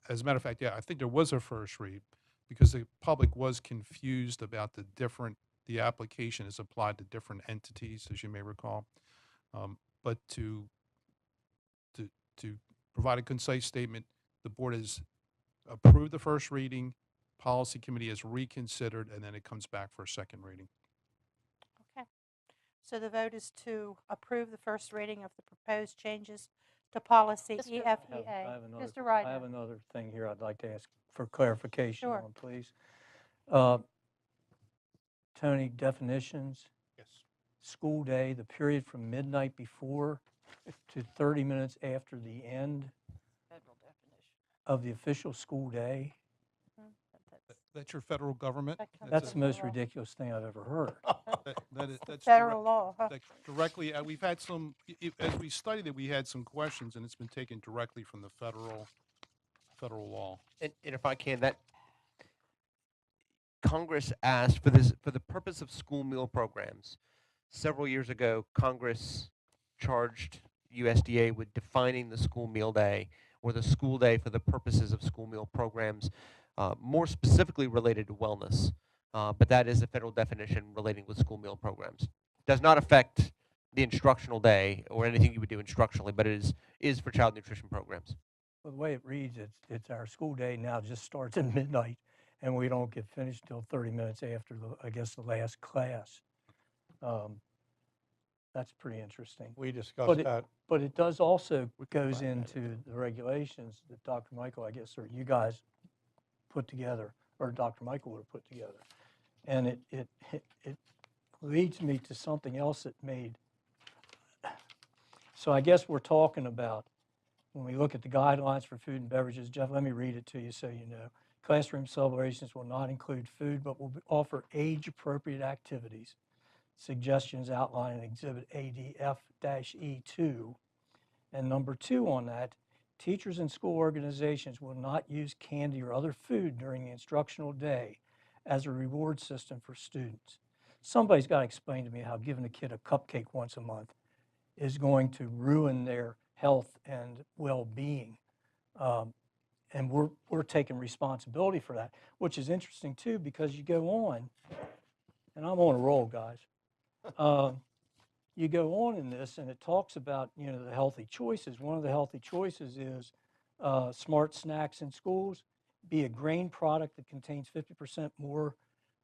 as a matter of fact, yeah, I think there was a first read, because the public was confused about the application is applied to different entities, as you may recall. But to provide a concise statement, the board has approved the first reading, policy committee has reconsidered, and then it comes back for a second reading. Okay. So the vote is to approve the first reading of the proposed changes to policy EFEA. Mr. Rydner. I have another thing here I'd like to ask for clarification Sure. on, please. Tony, definitions. Yes. School day, the period from midnight before to 30 minutes after the end Federal definition. of the official school day. That's your federal government? That's the most ridiculous thing I've ever heard. That's federal law, huh? Directly, we've had some, as we studied it, we had some questions, and it's been taken directly from the federal law. And if I can, that Congress asked for this for the purpose of school meal programs. Several years ago, Congress charged USDA with defining the school meal day or the school day for the purposes of school meal programs, more specifically related to wellness. But that is a federal definition relating with school meal programs. Does not affect the instructional day or anything you would do instructionally, but it is for child nutrition programs. Well, the way it reads, it's our school day now just starts at midnight, and we don't get finished until 30 minutes after, the last class. That's pretty interesting. We discussed that. But it does also goes into the regulations that Dr. Michael, I guess, or you guys put together, or Dr. Michael would have put together. And it leads me to something else that made, so I guess we're talking about, when we look at the guidelines for food and beverages, Jeff, let me read it to you so you know. Classroom celebrations will not include food, but will offer age-appropriate activities. Suggestions outlined in Exhibit ADF-E2. And number 2 on that, teachers and school organizations will not use candy or other food during the instructional day as a reward system for students. Somebody's got to explain to me how giving a kid a cupcake once a month is going to ruin their health and well-being. And we're taking responsibility for that, which is interesting too, because you go on, and I'm on a roll, guys. You go on in this, and it talks about, the healthy choices. One of the healthy choices is smart snacks in schools. Be a grain product that contains 50% more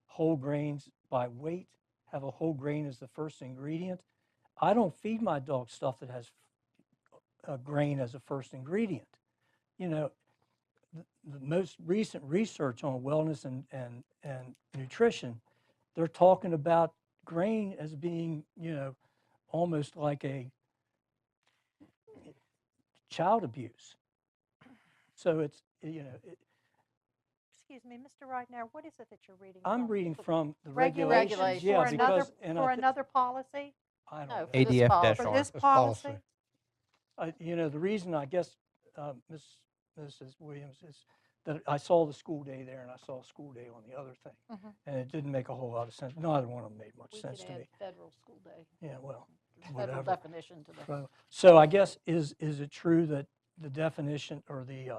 whole grains by weight. Have a whole grain as the first ingredient. I don't feed my dog stuff that has grain as a first ingredient. You know, the most recent research on wellness and nutrition, they're talking about grain as being, you know, almost like a child abuse. So it's, you know, Excuse me, Mr. Ridenour, what is it that you're reading I'm from? reading from the Regulations regulations. Regulations. Yeah, for another, because, and for I, another policy? I don't No, know. for this policy. For this This policy? policy. You know, the reason I guess, Mrs. Williams, is that I saw the school day there and I saw school day on the other thing. Mhm. And it didn't make a whole lot of sense. Neither one of them made much We sense could to add me. federal school day, Yeah, well, federal whatever. definition to the. So I guess, is it true that the definition or the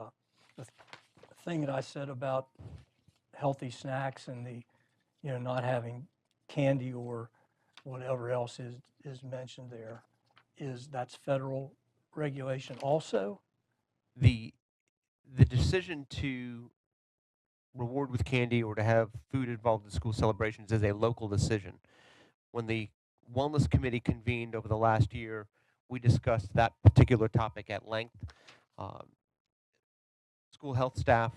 thing that I said about healthy snacks and the, you know, not having candy or whatever else is mentioned there, that's federal regulation also? The decision to reward with candy or to have food involved in school celebrations is a local decision. When the Wellness Committee convened over the last year, we discussed that particular topic at length. School health staff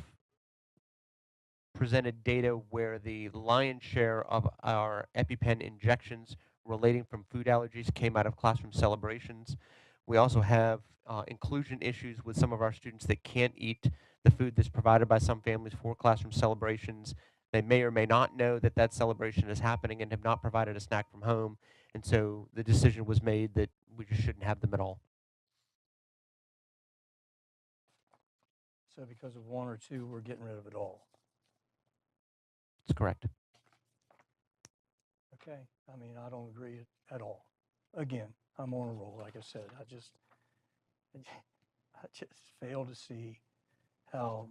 presented data where the lion's share of our EpiPen injections relating from food allergies came out of classroom celebrations. We also have inclusion issues with some of our students that can't eat the food that's provided by some families for classroom celebrations. They may or may not know that that celebration is happening and have not provided a snack from home. And so the decision was made that we just shouldn't have them at all. So because of one or two, we're getting rid of it all? That's correct. Okay, I mean, I don't agree at all. Again, I'm on a roll, like I said. I just fail to see how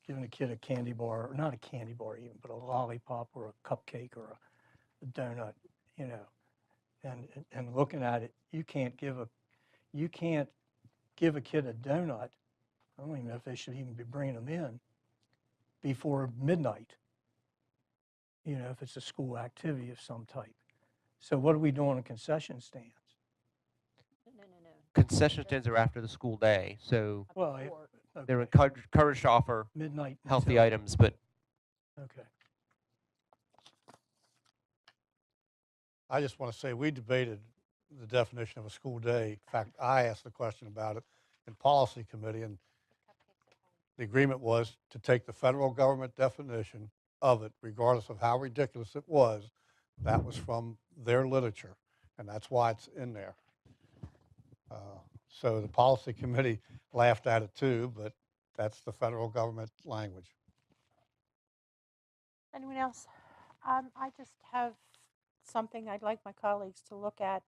giving a kid a candy bar, or not a candy bar even, but a lollipop or a cupcake or a donut, you know, and looking at it, you can't give a kid a donut. I don't even know if they should even be bringing them in before midnight, you know, if it's a school activity of some type. So what are we doing on concession stands? No. Concession stands are after the school day, so Well, they're okay, encouraged to offer midnight healthy until- items, but Okay. I just want to say, we debated the definition of a school day. In fact, I asked the question about it in policy committee, and the agreement was to take the federal government definition of it, regardless of how ridiculous it was. That was from their literature, and that's why it's in there. So the policy committee laughed at it too, but that's the federal government language. Anyone else? I just have something I'd like my colleagues to look at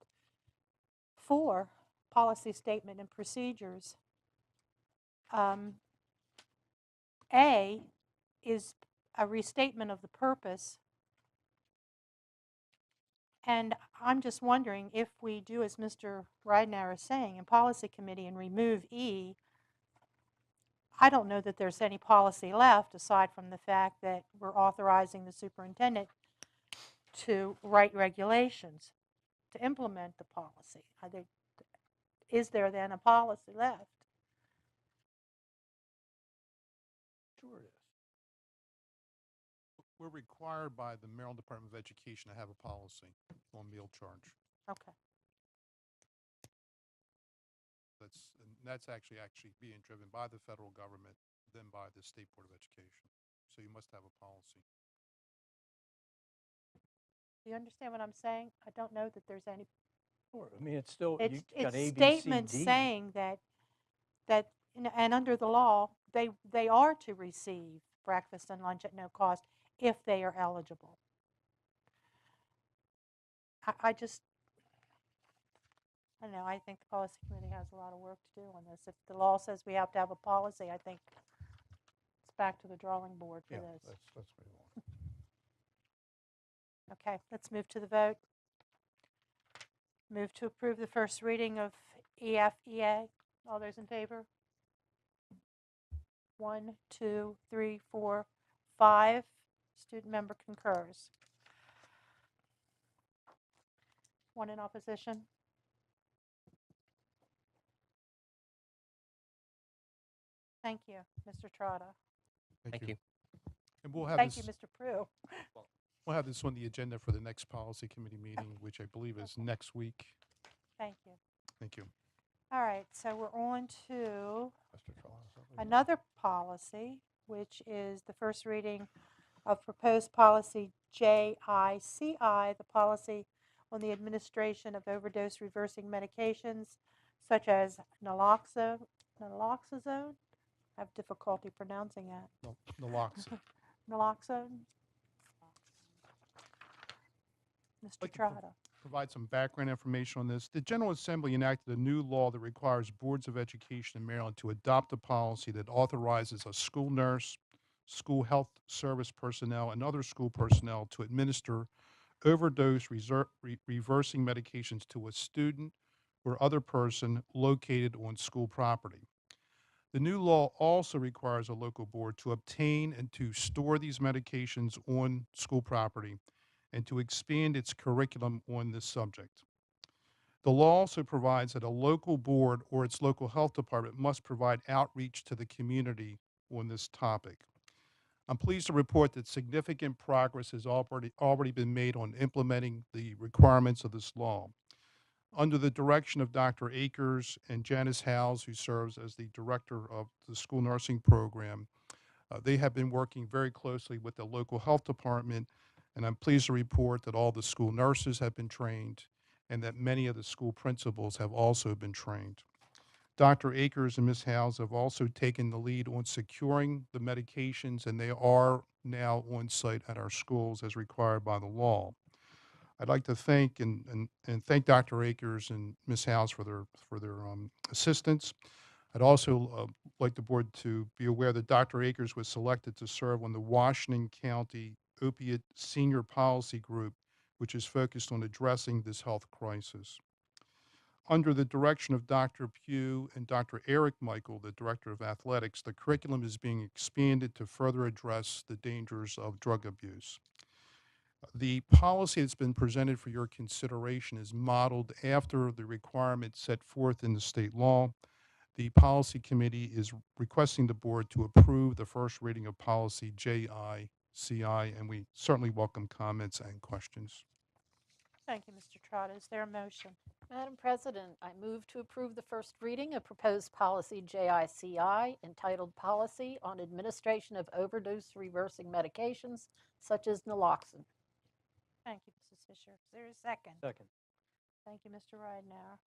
for policy statement and procedures. A is a restatement of the purpose. And I'm just wondering if we do as Mr. Ridenour is saying in policy committee and remove E, I don't know that there's any policy left aside from the fact that we're authorizing the superintendent to write regulations to implement the policy. Is there then a policy left? Sure it is. We're required by the Maryland Department of Education to have a policy on meal charge. Okay. That's actually being driven by the federal government, then by the State Board of Education. So you must have a policy. Do you understand what I'm saying? I don't know that there's any. Sure. I mean, it's still, It's you got A, B, C, statements D. saying that and under the law, they are to receive breakfast and lunch at no cost if they are eligible. I don't know. I think the policy committee has a lot of work to do on this. If the law says we have to have a policy, I think it's back to the drawing board for Yeah, this. that's what we want. Okay, let's move to the vote. Move to approve the first reading of EFEA. All those in favor? 1, 2, 3, 4, 5. Student member concurs. One in opposition? Thank you, Mr. Trotta. Thank you. And we'll have Thank this, you, Mr. Prue. we'll have this on the agenda for the next policy committee meeting, which I believe is next week. Thank you. Thank you. All right, so we're on to Mr. Trelawney, is that what you- another policy, which is the first reading of proposed policy JICI, the policy on the administration of overdose reversing medications such as naloxone. I have difficulty pronouncing that. Naloxone. Naloxone. Mr. like to pro- Trotta. Provide some background information on this. The General Assembly enacted a new law that requires boards of education in Maryland to adopt a policy that authorizes a school nurse, school health service personnel, and other school personnel to administer overdose reversing medications to a student or other person located on school property. The new law also requires a local board to obtain and to store these medications on school property and to expand its curriculum on this subject. The law also provides that a local board or its local health department must provide outreach to the community on this topic. I'm pleased to report that significant progress has already been made on implementing the requirements of this law. Under the direction of Dr. Akers and Janice Howes, who serves as the director of the school nursing program, they have been working very closely with the local health department, and I'm pleased to report that all the school nurses have been trained and that many of the school principals have also been trained. Dr. Akers and Ms. Howes have also taken the lead on securing the medications, and they are now on site at our schools as required by the law. I'd like to thank and thank Dr. Akers and Ms. Howes for their assistance. I'd also like the board to be aware that Dr. Akers was selected to serve on the Washington County Opiate Senior Policy Group, which is focused on addressing this health crisis. Under the direction of Dr. Pugh and Dr. Eric Michael, the Director of Athletics, the curriculum is being expanded to further address the dangers of drug abuse. The policy that's been presented for your consideration is modeled after the requirements set forth in the state law. The policy committee is requesting the board to approve the first reading of policy JICI, and we certainly welcome comments and questions. Thank you, Mr. Trotta. Is there a motion? Madam President, I move to approve the first reading of proposed policy JICI entitled Policy on Administration of Overdose Reversing Medications such as naloxone. Thank you, Mrs. Fisher. Is there a second? Second. Thank you, Mr. Ridenhour.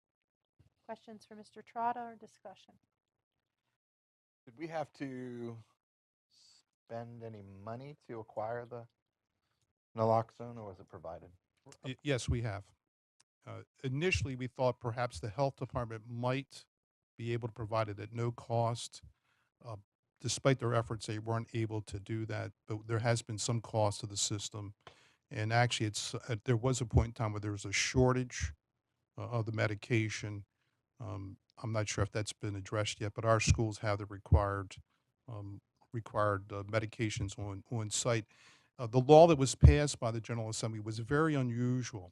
Questions for Mr. Trotta or discussion? Did we have to spend any money to acquire the naloxone, or was it provided? Yes, we have. Initially, we thought perhaps the health department might be able to provide it at no cost. Despite their efforts, they weren't able to do that, but there has been some cost to the system. And actually, there was a point in time where there was a shortage of the medication. I'm not sure if that's been addressed yet, but our schools have the required medications on site. The law that was passed by the General Assembly was very unusual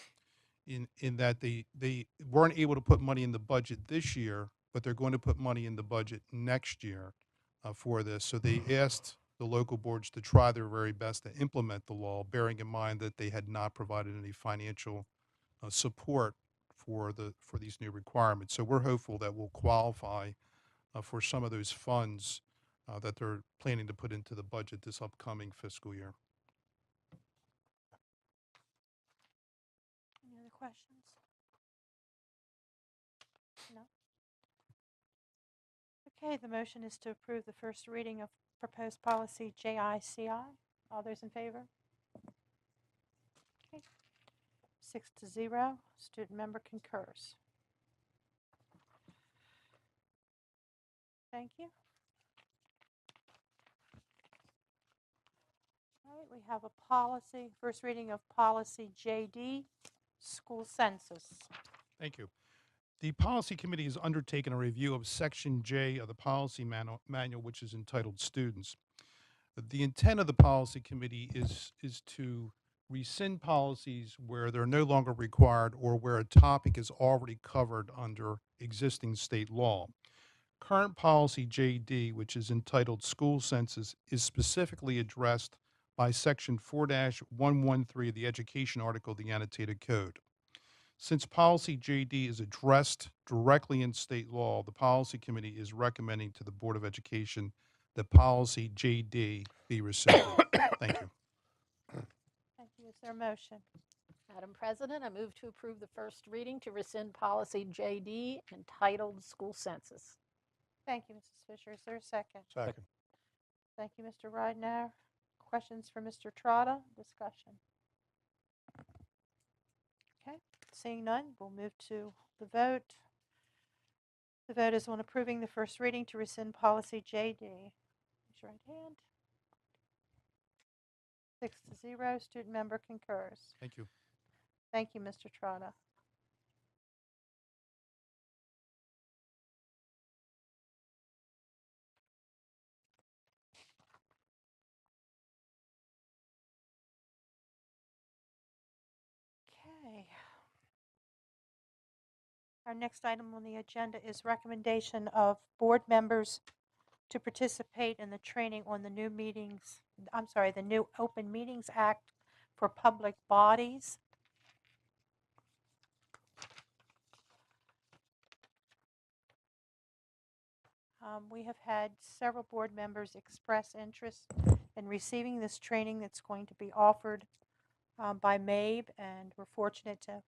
in that they weren't able to put money in the budget this year, but they're going to put money in the budget next year for this. So they asked the local boards to try their very best to implement the law, bearing in mind that they had not provided any financial support for these new requirements. So we're hopeful that we'll qualify for some of those funds that they're planning to put into the budget this upcoming fiscal year. Any other questions? No? Okay, the motion is to approve the first reading of proposed policy JICI. All those in favor? Okay. 6-0, student member concurs. Thank you. All right, we have a policy, first reading of policy JD, school census. Thank you. The policy committee has undertaken a review of section J of the policy manual, which is entitled Students. The intent of the policy committee is to rescind policies where they're no longer required or where a topic is already covered under existing state law. Current policy JD, which is entitled School Census, is specifically addressed by Section 4-113 of the Education article of the Annotated Code. Since policy JD is addressed directly in state law, the Policy Committee is recommending to the Board of Education that policy JD be rescinded. Thank you. Thank you. Is there a motion? Madam President, I move to approve the first reading to rescind policy JD entitled School Census. Thank you, Mrs. Fisher. Is there a second? Second. Thank you, Mr. Ridenour. Questions for Mr. Trotta? Discussion. Okay, seeing none, we'll move to the vote. The vote is on approving the first reading to rescind policy JD. Raise your right hand. 6-0, student member concurs. Thank you. Thank you, Mr. Trotta. Okay. Our next item on the agenda is recommendation of board members to participate in the training on the new meetings, the new Open Meetings Act for public bodies. We have had several board members express interest in receiving this training that's going to be offered by MABE, and we're fortunate to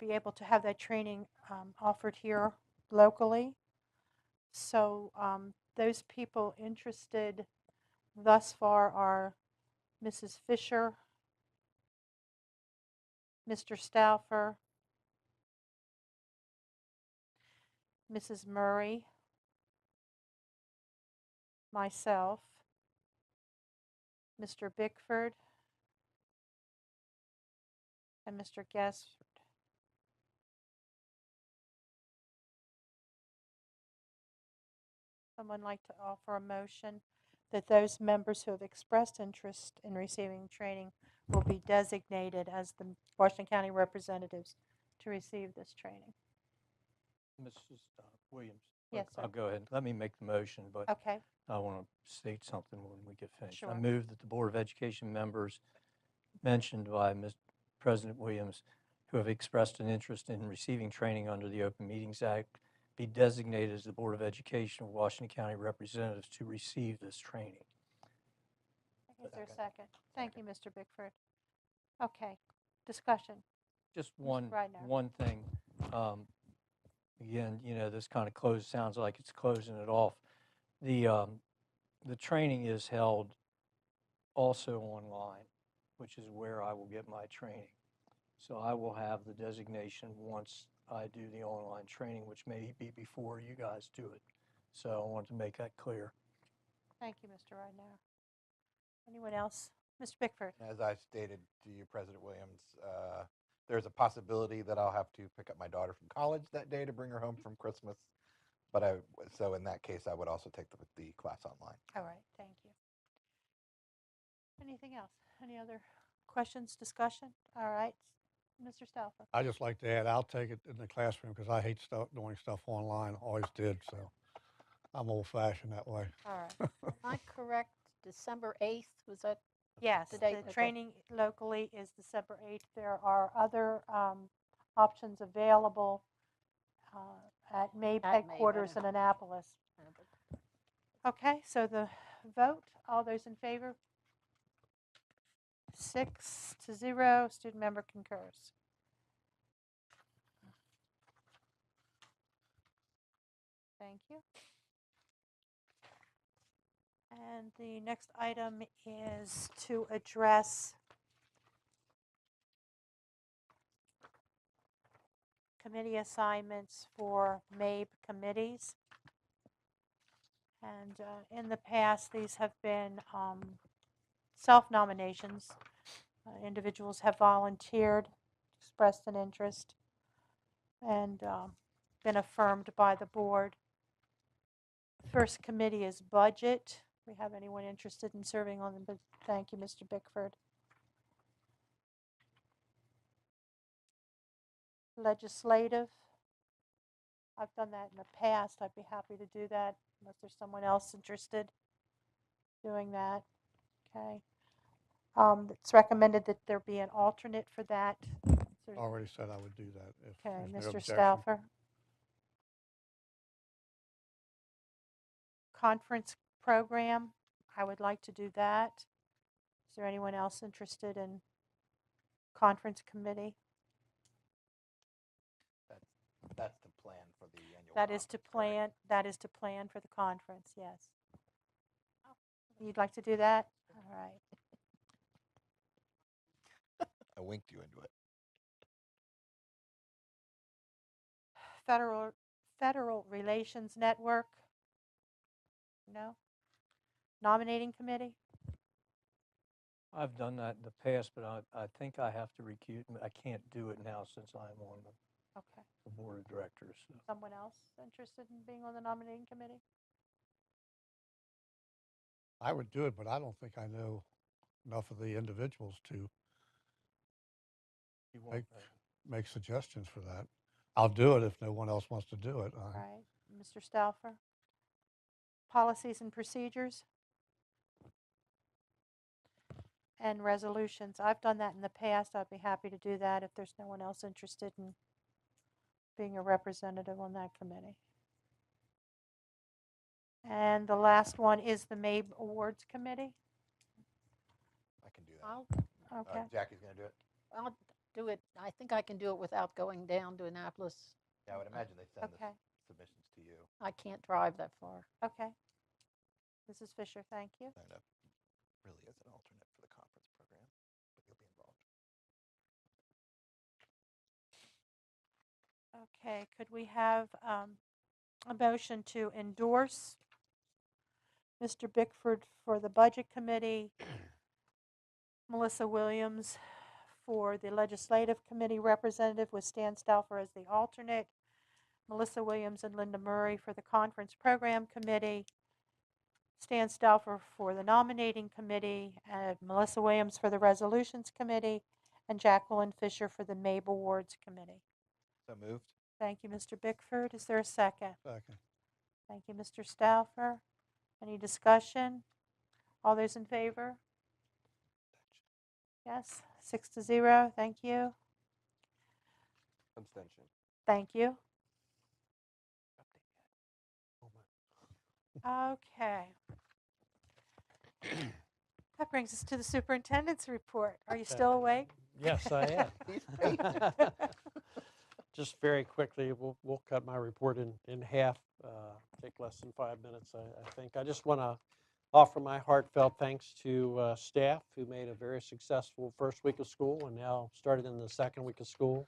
be able to have that training offered here locally. So those people interested thus far are Mrs. Fisher, Mr. Stauffer, Mrs. Murray, myself, Mr. Bickford, and Mr. Guessford. Someone like to offer a motion that those members who have expressed interest in receiving training will be designated as the Washington County representatives to receive this training. Mrs. Williams? Yes, sir. I'll go ahead. Let me make the motion, but Okay. I want to state something when we get finished. I Sure. move that the Board of Education members mentioned by Ms. President Williams who have expressed an interest in receiving training under the Open Meetings Act be designated as the Board of Education of Washington County representatives to receive this training. Is there a second? Thank you, Mr. Bickford. Okay. Discussion. Just Mr. one Ridenour. thing. Again, this kind of sounds like it's closing it off. The training is held also online, which is where I will get my training. So I will have the designation once I do the online training, which may be before you guys do it. So I wanted to make that clear. Thank you, Mr. Ridenour. Anyone else? Mr. Bickford. As I stated to you, President Williams, there's a possibility that I'll have to pick up my daughter from college that day to bring her home from Christmas. But so in that case, I would also take the class online. All right, thank you. Anything else? Any other questions, discussion? All right, Mr. Stauffer. I just like to add, I'll take it in the classroom because I hate doing stuff online, always did, so I'm old-fashioned that way. All right. Am I correct? December 8th, was that? Yes, The date, the okay. training locally is December 8th. There are other options available at MABE At MABE, I headquarters in know. Annapolis. Okay, so the vote, all those in favor? 6-0, student member concurs. Thank you. And the next item is to address committee assignments for MABE committees. And in the past, these have been self-nominations. Individuals have volunteered, expressed an interest, and been affirmed by the board. First committee is budget. Do we have anyone interested in serving on the? Thank you, Mr. Bickford. Legislative. I've done that in the past. I'd be happy to do that unless there's someone else interested doing that. Okay. It's recommended that there be an alternate for that. Already said I would do that if Okay, there's no Mr. objection. Stauffer. Conference program, I would like to do that. Is there anyone else interested in conference committee? That's the plan for the annual. That is to conference, correct? plan, that is to plan for the conference, yes. You'd like to do that? All right. I winked you into it. Federal Relations Network? No? Nominating committee? I've done that in the past, but I think I have to recuse. I can't do it now since I'm on Okay. the board of directors. So. Someone else interested in being on the nominating committee? I would do it, but I don't think I know enough of the individuals to make suggestions for that. I'll do it if no one else wants to do it. All right. Mr. Stauffer? Policies and procedures? And resolutions. I've done that in the past. I'd be happy to do that if there's no one else interested in being a representative on that committee. And the last one is the MABE Awards Committee. I can do that. Okay. Jackie's going to do it. I'll do it. I think I can do it without going down to Annapolis. Yeah, I would imagine they send Okay. the submissions to you. I can't drive that far. Okay. Mrs. Fisher, thank you. Sign up really as an alternate for the conference program, but you'll be involved. Okay, could we have a motion to endorse Mr. Bickford for the Budget Committee, Melissa Williams for the Legislative Committee representative with Stan Stauffer as the alternate, Melissa Williams and Linda Murray for the Conference Program Committee, Stan Stauffer for the Nominating Committee, Melissa Williams for the Resolutions Committee, and Jacqueline Fisher for the MABE Awards Committee. So moved. Thank you, Mr. Bickford. Is there a second? Second. Thank you, Mr. Stauffer. Any discussion? All those in favor? Yes, 6-0. Thank you. Abstention. Thank you. Okay. That brings us to the superintendent's report. Are you still awake? Yes, I am. Just very quickly, we'll cut my report in half, take less than 5 minutes, I think. I just want to offer my heartfelt thanks to staff who made a very successful first week of school and now started in the second week of school.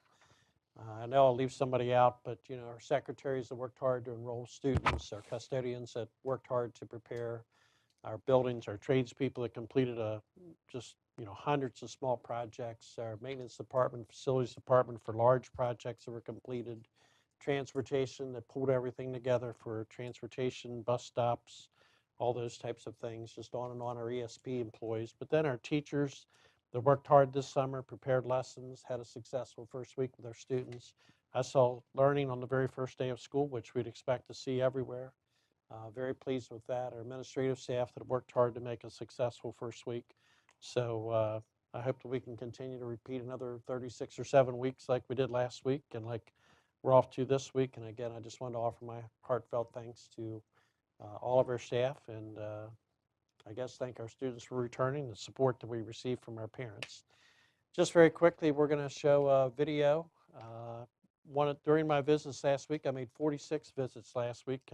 I know I'll leave somebody out, but our secretaries that worked hard to enroll students, our custodians that worked hard to prepare our buildings, our tradespeople that completed just hundreds of small projects, our maintenance department, facilities department for large projects that were completed, transportation that pulled everything together for transportation, bus stops, all those types of things, just on and on, our ESP employees. But then our teachers that worked hard this summer, prepared lessons, had a successful first week with our students. I saw learning on the very first day of school, which we'd expect to see everywhere. Very pleased with that. Our administrative staff that worked hard to make a successful first week. So I hope that we can continue to repeat another 36 or 7 weeks like we did last week and like we're off to this week. And again, I just wanted to offer my heartfelt thanks to all of our staff and I guess thank our students for returning, the support that we received from our parents. Just very quickly, we're going to show a video. During my visits last week, I made 46 visits last week,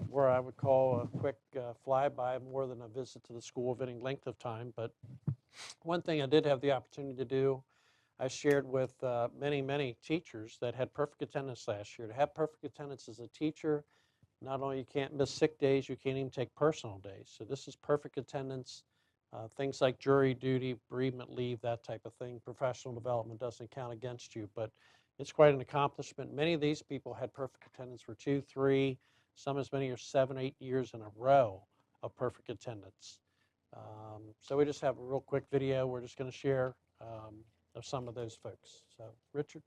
where I would call a quick flyby more than a visit to the school of any length of time. But one thing I did have the opportunity to do, I shared with many, many teachers that had perfect attendance last year. To have perfect attendance as a teacher, not only you can't miss sick days, you can't even take personal days. So this is perfect attendance. Things like jury duty, bereavement leave, that type of thing. Professional development doesn't count against you, but it's quite an accomplishment. Many of these people had perfect attendance for 2, 3, some as many as 7, 8 years in a row of perfect attendance. So we just have a real quick video we're just going to share of some of those folks. So, Richard.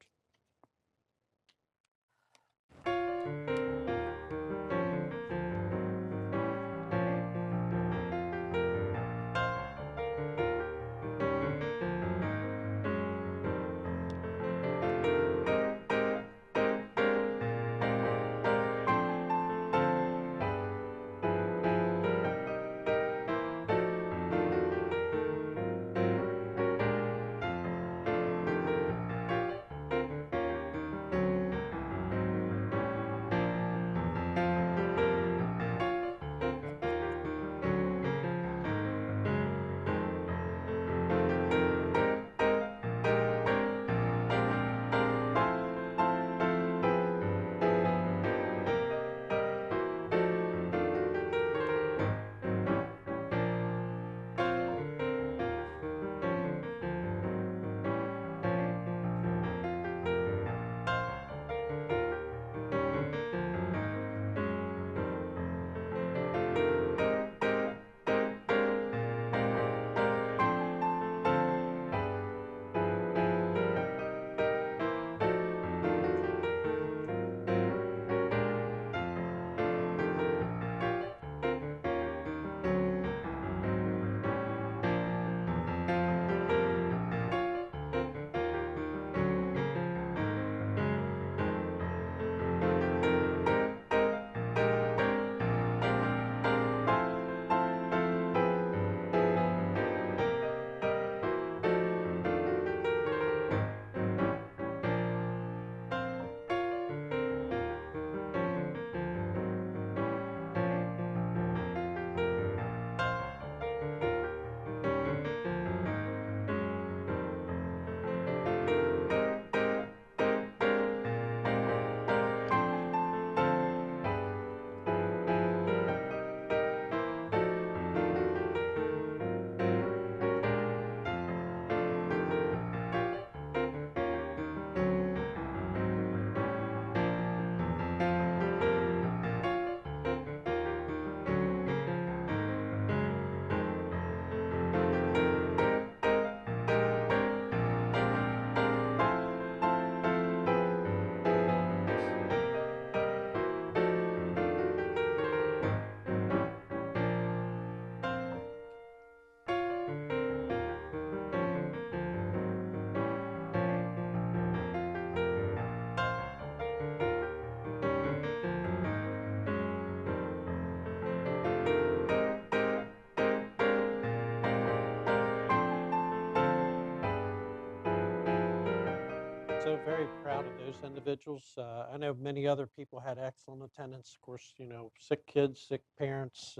So very proud of those individuals. I know many other people had excellent attendance. Of course, sick kids, sick parents,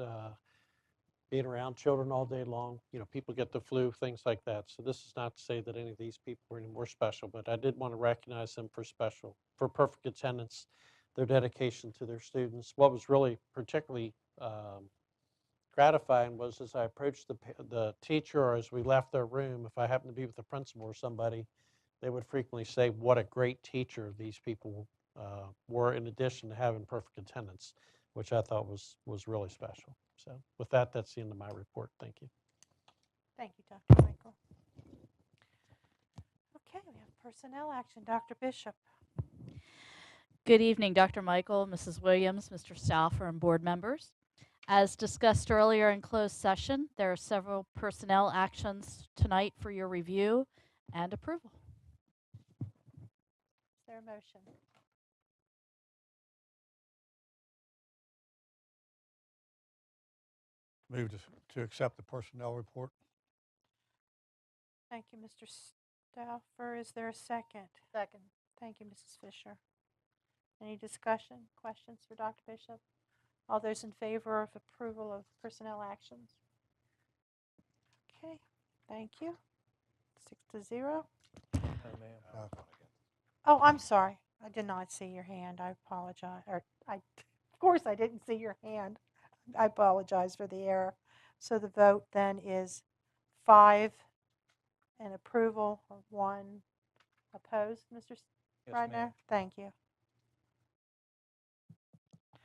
being around children all day long. People get the flu, things like that. So this is not to say that any of these people were any more special, but I did want to recognize them for perfect attendance, their dedication to their students. What was really particularly gratifying was as I approached the teacher or as we left their room, if I happened to be with the principal or somebody, they would frequently say what a great teacher these people were, in addition to having perfect attendance, which I thought was really special. So with that, that's the end of my report. Thank you. Thank you, Dr. Michael. Okay, we have personnel action. Dr. Bishop. Good evening, Dr. Michael, Mrs. Williams, Mr. Stauffer, and board members. As discussed earlier in closed session, there are several personnel actions tonight for your review and approval. Is there a motion? Move to accept the personnel report. Thank you, Mr. Stauffer. Is there a second? Second. Thank you, Mrs. Fisher. Any discussion, questions for Dr. Bishop? All those in favor of approval of personnel actions? Okay, thank you. 6-0. Oh, I'm sorry. I did not see your hand. I apologize. Of course, I didn't see your hand. I apologize for the error. So the vote then is 5 in approval, 1 opposed. Mr. Bradner? Thank you.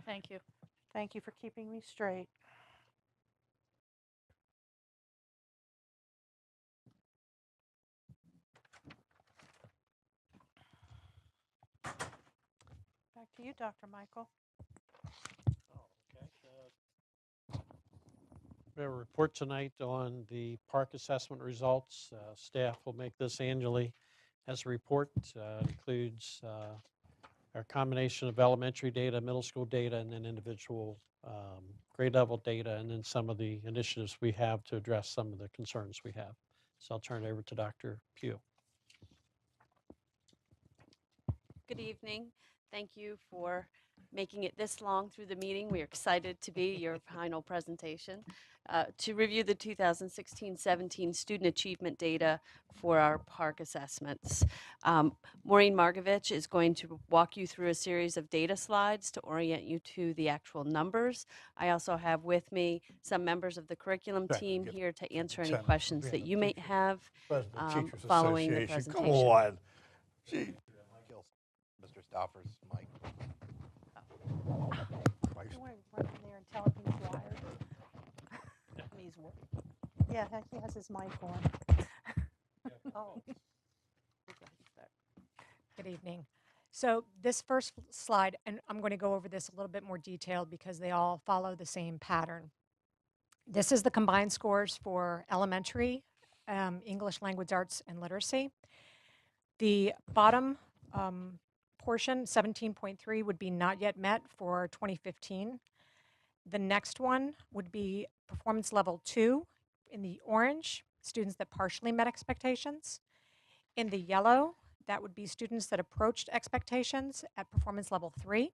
Thank you. Thank you for keeping me straight. Back to you, Dr. Michael. We have a report tonight on the PARCC assessment results. Staff will make this annually as a report. It includes our combination of elementary data, middle school data, and then individual grade level data, and then some of the initiatives we have to address some of the concerns we have. So I'll turn it over to Dr. Pugh. Good evening. Thank you for making it this long through the meeting. We are excited to be your final presentation. To review the 2016-17 student achievement data for our PARCC assessments. Maureen Margovich is going to walk you through a series of data slides to orient you to the actual numbers. I also have with me some members of the curriculum team here to answer any questions that you may have following the presentation. Come on. Gee. Mr. Stauffer's mic. You want to run in there and tell him he's wired? Yeah, he has his mic on. Oh. Good evening. So this first slide, and I'm going to go over this a little bit more detailed because they all follow the same pattern. This is the combined scores for elementary, English, language arts, and literacy. The bottom portion, 17.3, would be not yet met for 2015. The next one would be performance level 2 in the orange, students that partially met expectations. In the yellow, that would be students that approached expectations at performance level 3.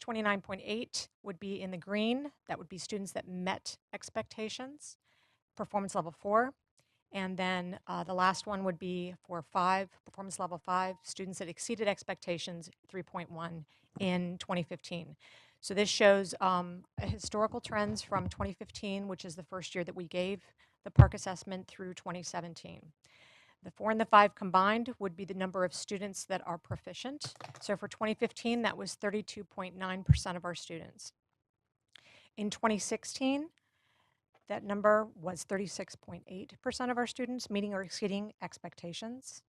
29.8 would be in the green, that would be students that met expectations, performance level 4. And then the last one would be for 5, performance level 5, students that exceeded expectations, 3.1 in 2015. So this shows historical trends from 2015, which is the first year that we gave the PARCC assessment, through 2017. The 4 and the 5 combined would be the number of students that are proficient. So for 2015, that was 32.9% of our students. In 2016, that number was 36.8% of our students meeting or exceeding expectations.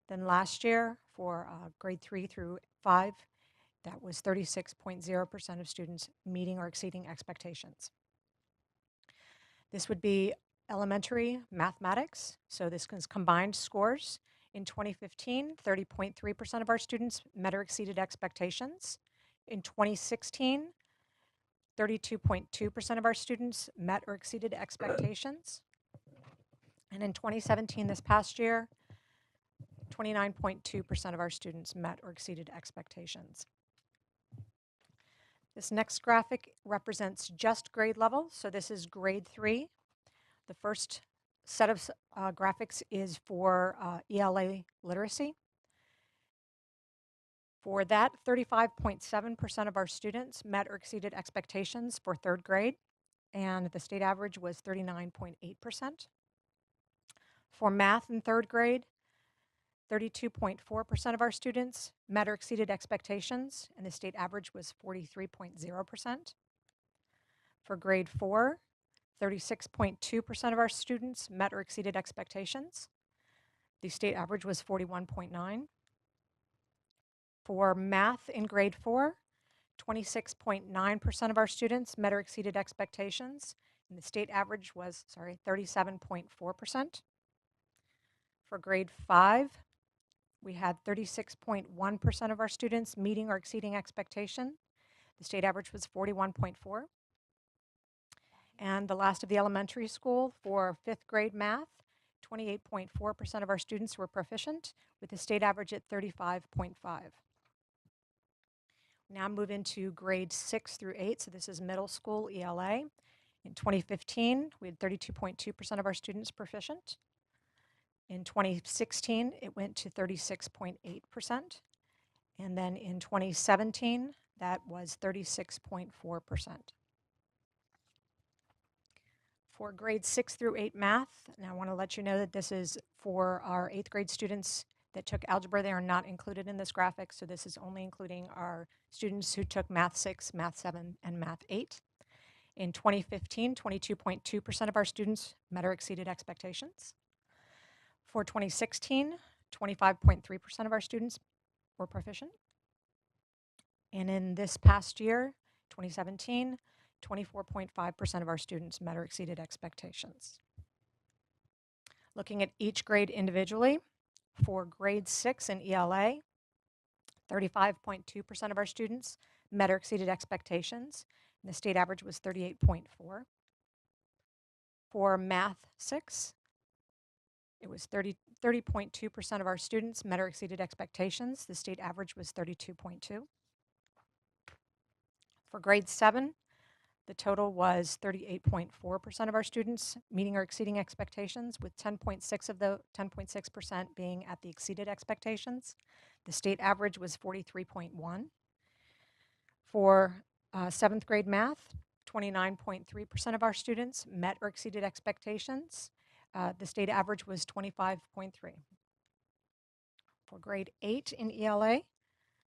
Then last year, for grade 3 through 5, that was 36.0% of students meeting or exceeding expectations. This would be elementary mathematics. So this is combined scores. In 2015, 30.3% of our students met or exceeded expectations. In 2016, 32.2% of our students met or exceeded expectations. And in 2017, this past year, 29.2% of our students met or exceeded expectations. This next graphic represents just grade level. So this is grade 3. The first set of graphics is for ELA literacy. For that, 35.7% of our students met or exceeded expectations for 3rd grade, and the state average was 39.8%. For math in 3rd grade, 32.4% of our students met or exceeded expectations, and the state average was 43.0%. For grade 4, 36.2% of our students met or exceeded expectations. The state average was 41.9%. For math in grade 4, 26.9% of our students met or exceeded expectations, and the state average was, 37.4%. For grade 5, we had 36.1% of our students meeting or exceeding expectation. The state average was 41.4%. And the last of the elementary school, for 5th grade math, 28.4% of our students were proficient, with the state average at 35.5%. Now move into grades 6 through 8, so this is middle school ELA. In 2015, we had 32.2% of our students proficient. In 2016, it went to 36.8%. And then in 2017, that was 36.4%. For grades 6 through 8 math, and I want to let you know that this is for our 8th grade students that took algebra. They are not included in this graphic, so this is only including our students who took Math 6, Math 7, and Math 8. In 2015, 22.2% of our students met or exceeded expectations. For 2016, 25.3% of our students were proficient. And in this past year, 2017, 24.5% of our students met or exceeded expectations. Looking at each grade individually, for grade 6 in ELA, 35.2% of our students met or exceeded expectations, and the state average was 38.4. For Math 6, it was 30.2% of our students met or exceeded expectations. The state average was 32.2. For grade 7, the total was 38.4% of our students meeting or exceeding expectations, with 10.6% being at the exceeded expectations. The state average was 43.1. For 7th grade math, 29.3% of our students met or exceeded expectations. The state average was 25.3. For grade 8 in ELA,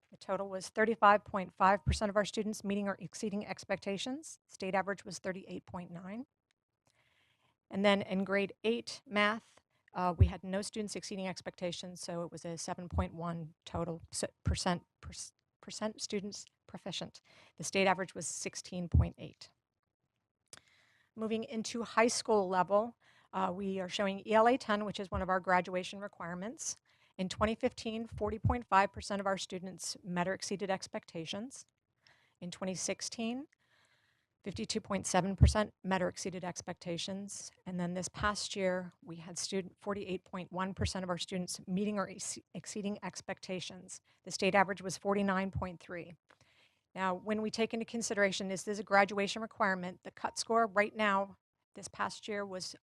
the total was 35.5% of our students meeting or exceeding expectations. State average was 38.9. And then in grade 8 math, we had no students exceeding expectations, so it was a 7.1 total percent students proficient. The state average was 16.8. Moving into high school level, we are showing ELA 10, which is one of our graduation requirements. In 2015, 40.5% of our students met or exceeded expectations. In 2016, 52.7% met or exceeded expectations. And then this past year, we had 48.1% of our students meeting or exceeding expectations. The state average was 49.3. Now, when we take into consideration, is this a graduation requirement? The cut score right now, this past year, was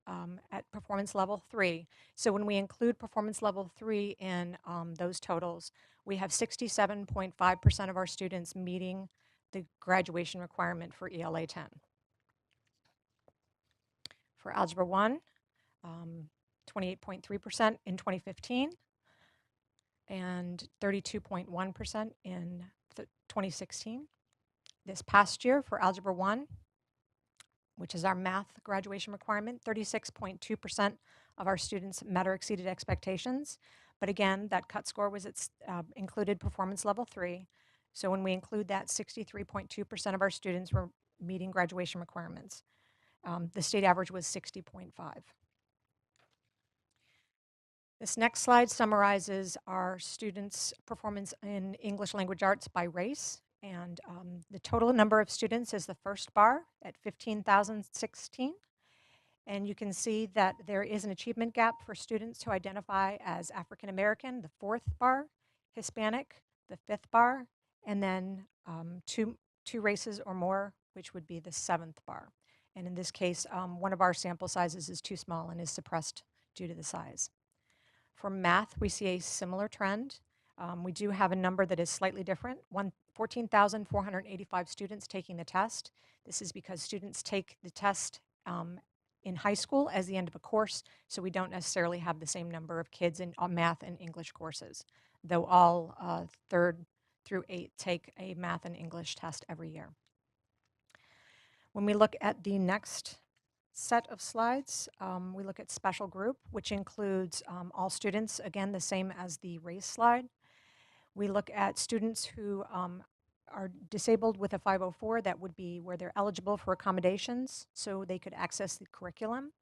at performance level 3. So when we include performance level 3 in those totals, we have 67.5% of our students meeting the graduation requirement for ELA 10. For Algebra 1, 28.3% in 2015 and 32.1% in 2016. This past year for Algebra 1, which is our math graduation requirement, 36.2% of our students met or exceeded expectations. But again, that cut score was included performance level 3. So when we include that, 63.2% of our students were meeting graduation requirements. The state average was 60.5. This next slide summarizes our students' performance in English language arts by race. And the total number of students is the first bar at 15,016. And you can see that there is an achievement gap for students who identify as African American, the 4th bar, Hispanic, the 5th bar, and then two races or more, which would be the 7th bar. And in this case, one of our sample sizes is too small and is suppressed due to the size. For math, we see a similar trend. We do have a number that is slightly different, 14,485 students taking the test. This is because students take the test in high school as the end of a course, so we don't necessarily have the same number of kids in math and English courses, though all 3rd through 8th take a math and English test every year. When we look at the next set of slides, we look at special group, which includes all students, again, the same as the race slide. We look at students who are disabled with a 504, that would be where they're eligible for accommodations so they could access the curriculum.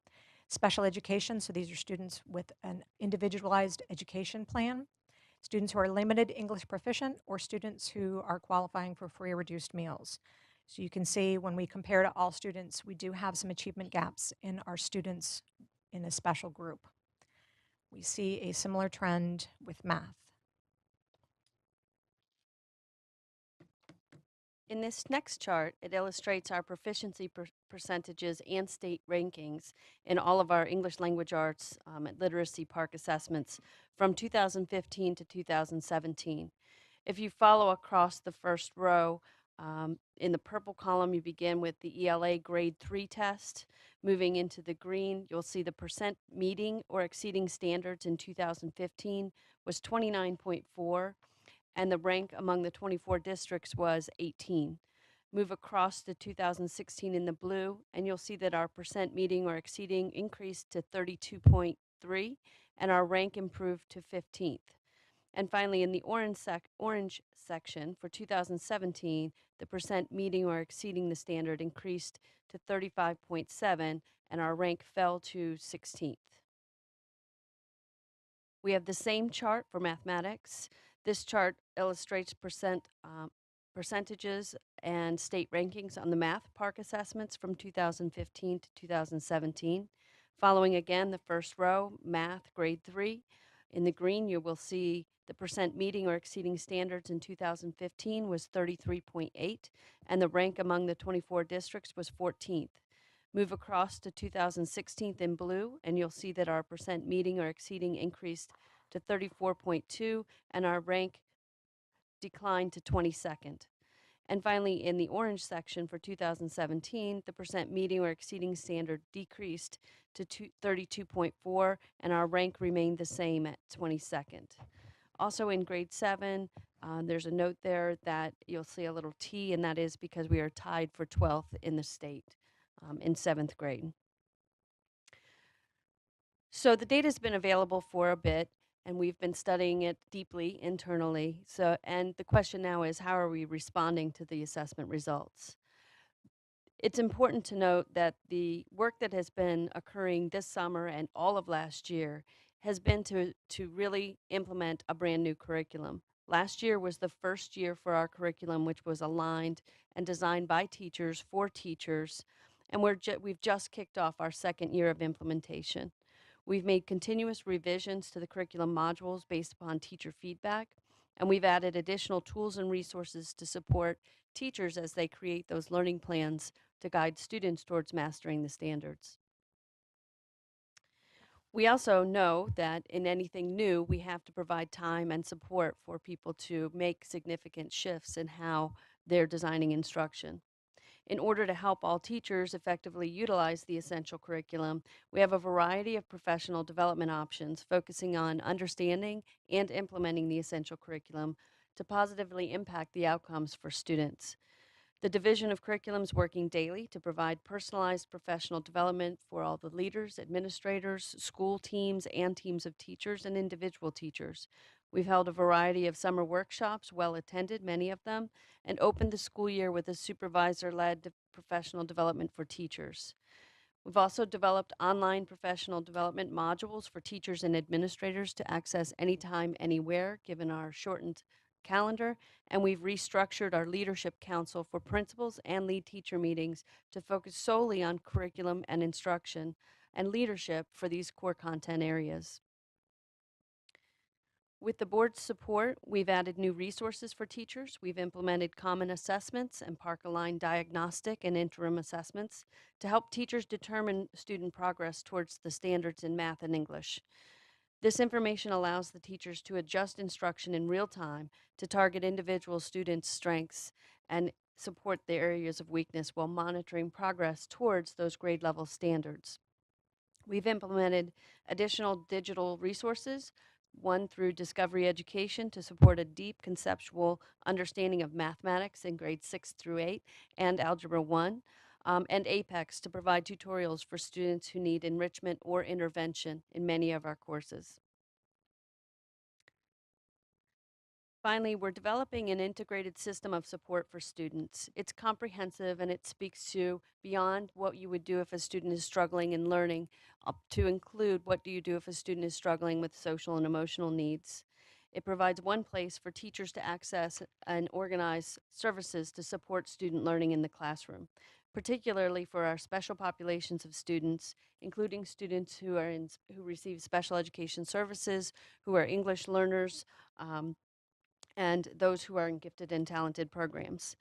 Special education, so these are students with an individualized education plan. Students who are limited English proficient, or students who are qualifying for free or reduced meals. So you can see when we compare to all students, we do have some achievement gaps in our students in a special group. We see a similar trend with math. In this next chart, it illustrates our proficiency percentages and state rankings in all of our English language arts and literacy PARCC assessments from 2015 to 2017. If you follow across the first row, in the purple column, you begin with the ELA grade 3 test. Moving into the green, you'll see the percent meeting or exceeding standards in 2015 was 29.4. and the rank among the 24 districts was 18. Move across to 2016 in the blue, and you'll see that our percent meeting or exceeding increased to 32.3, and our rank improved to 15th. And finally, in the orange section for 2017, the percent meeting or exceeding the standard increased to 35.7, and our rank fell to 16th. We have the same chart for mathematics. This chart illustrates percentages and state rankings on the math PARCC assessments from 2015 to 2017. Following again the first row, math grade 3. In the green, you will see the percent meeting or exceeding standards in 2015 was 33.8, and the rank among the 24 districts was 14th. Move across to 2016 in blue, and you'll see that our percent meeting or exceeding increased to 34.2, and our rank declined to 22nd. And finally, in the orange section for 2017, the percent meeting or exceeding standard decreased to 32.4, and our rank remained the same at 22nd. Also in grade 7, there's a note there that you'll see a little T, and that is because we are tied for 12th in the state in 7th grade. So the data has been available for a bit, and we've been studying it deeply internally. And the question now is, how are we responding to the assessment results? It's important to note that the work that has been occurring this summer and all of last year has been to really implement a brand new curriculum. Last year was the first year for our curriculum, which was aligned and designed by teachers for teachers, and we've just kicked off our second year of implementation. We've made continuous revisions to the curriculum modules based upon teacher feedback, and we've added additional tools and resources to support teachers as they create those learning plans to guide students towards mastering the standards. We also know that in anything new, we have to provide time and support for people to make significant shifts in how they're designing instruction. In order to help all teachers effectively utilize the essential curriculum, we have a variety of professional development options focusing on understanding and implementing the essential curriculum to positively impact the outcomes for students. The Division of Curriculum is working daily to provide personalized professional development for all the leaders, administrators, school teams, and teams of teachers and individual teachers. We've held a variety of summer workshops, well attended, many of them, and opened the school year with a supervisor-led professional development for teachers. We've also developed online professional development modules for teachers and administrators to access anytime, anywhere, given our shortened calendar, and we've restructured our leadership council for principals and lead teacher meetings to focus solely on curriculum and instruction and leadership for these core content areas. With the board's support, we've added new resources for teachers. We've implemented common assessments and PARCC-aligned diagnostic and interim assessments to help teachers determine student progress towards the standards in math and English. This information allows the teachers to adjust instruction in real time to target individual students' strengths and support their areas of weakness while monitoring progress towards those grade level standards. We've implemented additional digital resources, one through Discovery Education to support a deep conceptual understanding of mathematics in grades 6 through 8 and Algebra 1, and Apex to provide tutorials for students who need enrichment or intervention in many of our courses. Finally, we're developing an integrated system of support for students. It's comprehensive and it speaks to beyond what you would do if a student is struggling in learning, up to include what do you do if a student is struggling with social and emotional needs. It provides one place for teachers to access and organize services to support student learning in the classroom, particularly for our special populations of students, including students who receive special education services, who are English learners, and those who are in gifted and talented programs.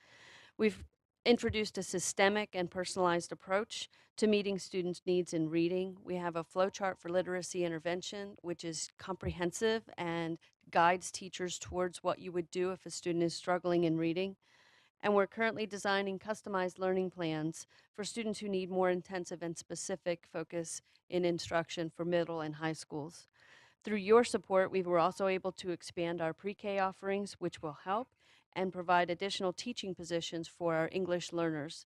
We've introduced a systemic and personalized approach to meeting students' needs in reading. We have a flowchart for literacy intervention, which is comprehensive and guides teachers towards what you would do if a student is struggling in reading. And we're currently designing customized learning plans for students who need more intensive and specific focus in instruction for middle and high schools. Through your support, we were also able to expand our pre-K offerings, which will help, and provide additional teaching positions for our English learners,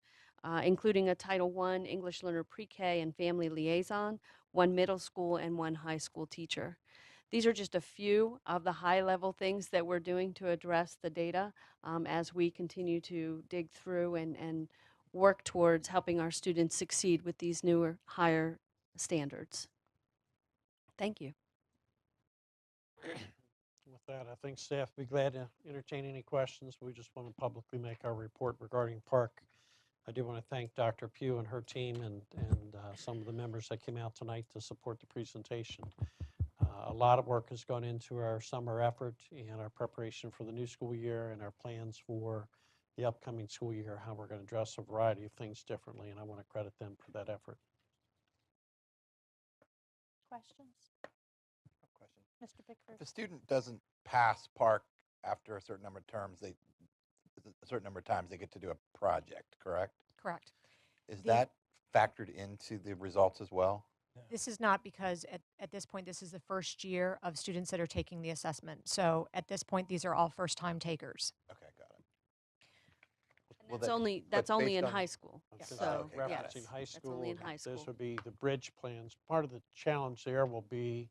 including a Title I English learner pre-K and family liaison, one middle school, and one high school teacher. These are just a few of the high-level things that we're doing to address the data as we continue to dig through and work towards helping our students succeed with these newer, higher standards. Thank you. With that, I think staff will be glad to entertain any questions. We just want to publicly make our report regarding PARCC. I do want to thank Dr. Pugh and her team and some of the members that came out tonight to support the presentation. A lot of work has gone into our summer effort and our preparation for the new school year and our plans for the upcoming school year, how we're going to address a variety of things differently, and I want to credit them for that effort. Questions? Question. Mr. Pickford? If a student doesn't pass PARCC after a certain number of terms, a certain number of times they get to do a project, correct? Correct. Is that factored into the results as well? This is not, because at this point, this is the first year of students that are taking the assessment. So at this point, these are all first-time takers. Okay, got it. And that's only in high school. So, Referencing yes, high that's school, only in high school. this would be the bridge plans. Part of the challenge there will be,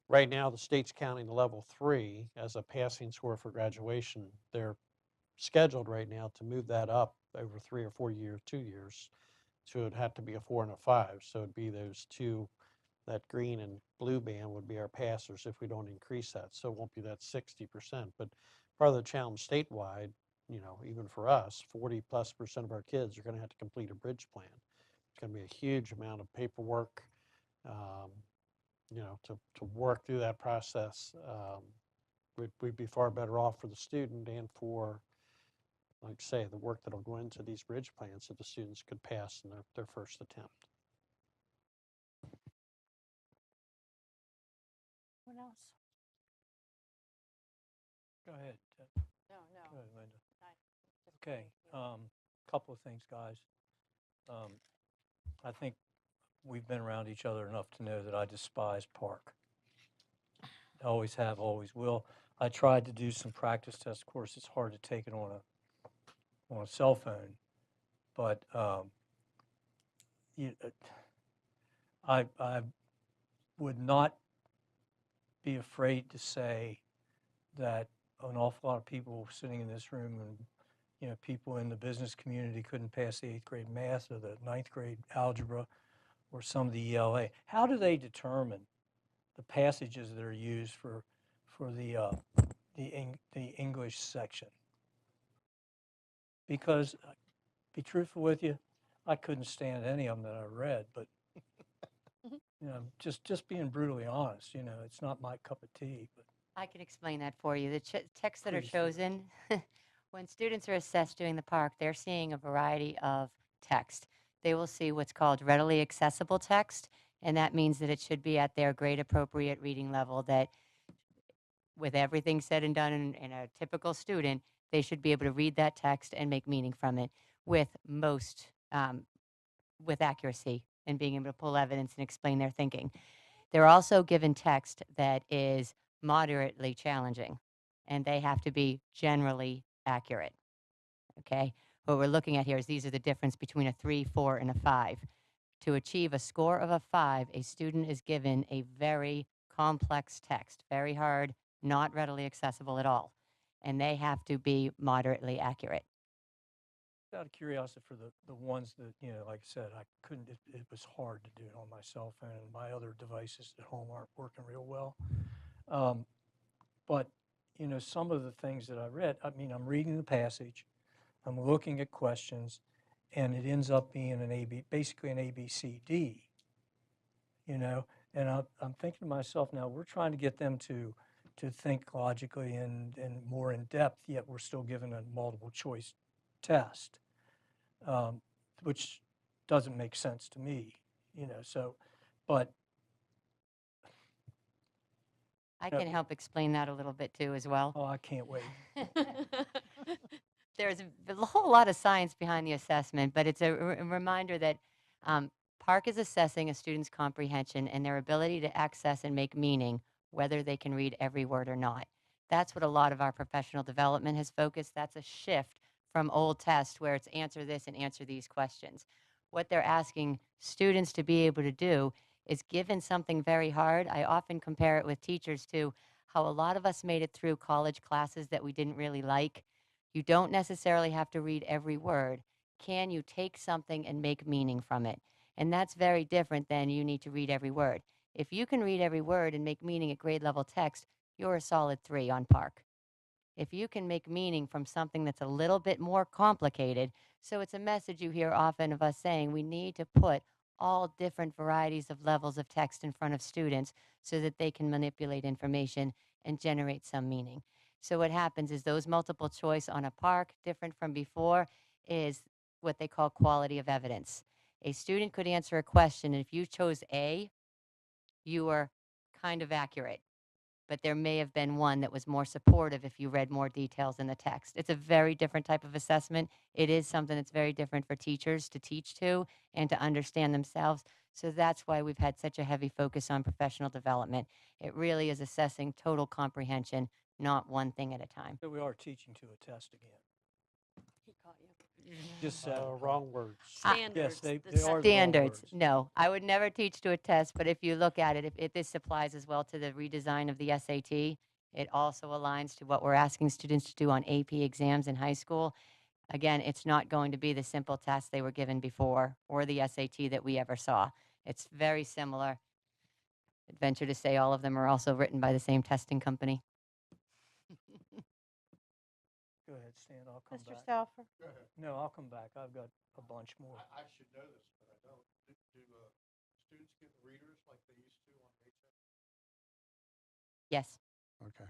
right now, the state's counting the level 3 as a passing score for graduation. They're scheduled right now to move that up over 3 or 4 years, 2 years. So it'd have to be a 4 and a 5. So it'd be those two, that green and blue band would be our passers if we don't increase that. So it won't be that 60%. But part of the challenge statewide, even for us, 40+% of our kids are going to have to complete a bridge plan. It's going to be a huge amount of paperwork, to work through that process. We'd be far better off for the student and for, like I say, the work that'll go into these bridge plans that the students could pass in their first attempt. Anyone else? Go ahead. No. Go ahead, Linda. Okay, couple of things, guys. I think we've been around each other enough to know that I despise PARCC. Always have, always will. I tried to do some practice tests. Of course, it's hard to take it on a cell phone, but I would not be afraid to say that an awful lot of people sitting in this room and people in the business community couldn't pass the 8th grade math or the 9th grade algebra or some of the ELA. How do they determine the passages that are used for the English section? Because, be truthful with you, I couldn't stand any of them that I read, but just being brutally honest, it's not my cup of tea. But I can explain that for you. The texts that are Please do. chosen, when students are assessed doing the PARCC, they're seeing a variety of text. They will see what's called readily accessible text, and that means that it should be at their grade appropriate reading level, that with everything said and done in a typical student, they should be able to read that text and make meaning from it with accuracy and being able to pull evidence and explain their thinking. They're also given text that is moderately challenging, and they have to be generally accurate. Okay? What we're looking at here is these are the difference between a 3, 4, and a 5. To achieve a score of a 5, a student is given a very complex text, very hard, not readily accessible at all, and they have to be moderately accurate. out of curiosity, for the ones that, like I said, I couldn't, it was hard to do it on my cell phone, and my other devices at home aren't working real well. But, some of the things that I read, I'm reading the passage, I'm looking at questions, and it ends up being basically an ABCD, and I'm thinking to myself, now we're trying to get them to think logically and more in depth, yet we're still giving a multiple choice test, which doesn't make sense to me, but I can help explain that a little bit too as well. Oh, I can't wait. There's a whole lot of science behind the assessment, but it's a reminder that PARCC is assessing a student's comprehension and their ability to access and make meaning, whether they can read every word or not. That's what a lot of our professional development has focused. That's a shift from old tests where it's answer this and answer these questions. What they're asking students to be able to do is given something very hard. I often compare it with teachers to how a lot of us made it through college classes that we didn't really like. You don't necessarily have to read every word. Can you take something and make meaning from it? And that's very different than you need to read every word. If you can read every word and make meaning at grade level text, you're a solid 3 on PARCC. If you can make meaning from something that's a little bit more complicated, so it's a message you hear often of us saying we need to put all different varieties of levels of text in front of students so that they can manipulate information and generate some meaning. So what happens is those multiple choice on a PARCC, different from before, is what they call quality of evidence. A student could answer a question, and if you chose A, you were kind of accurate. But there may have been one that was more supportive if you read more details in the text. It's a very different type of assessment. It is something that's very different for teachers to teach to and to understand themselves. So that's why we've had such a heavy focus on professional development. It really is assessing total comprehension, not one thing at a time. So we are teaching to a test again. He caught you. Just said. Wrong words. Yes, Standards. they the are the wrong Standards, words. no. I would never teach to a test, but if you look at it, if this applies as well to the redesign of the SAT, it also aligns to what we're asking students to do on AP exams in high school. Again, it's not going to be the simple test they were given before or the SAT that we ever saw. It's very similar. I'd venture to say all of them are also written by the same testing company. Go ahead, Stan, I'll come Mr. back. Stauffer? No, I'll come back. I've got a bunch more. I should know this, but I don't. Do students get readers like they used to on HF? Yes. Okay.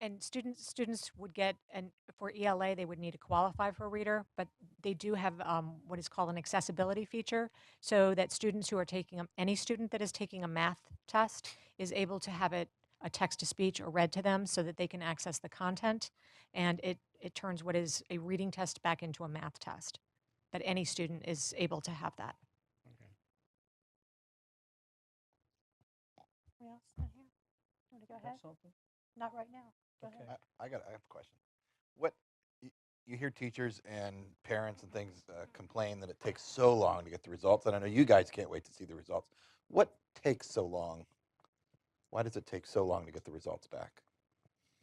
And students would get, and for ELA, they would need to qualify for a reader, but they do have what is called an accessibility feature, so that students who are taking, any student that is taking a math test is able to have it a text-to-speech or read to them so that they can access the content, and it turns what is a reading test back into a math test. But any student is able to have that. Anyone else not here? Want to go ahead? Something? Not right now. Go ahead. I have a question. What you hear teachers and parents and things complain that it takes so long to get the results, and I know you guys can't wait to see the results. What takes so long? Why does it take so long to get the results back?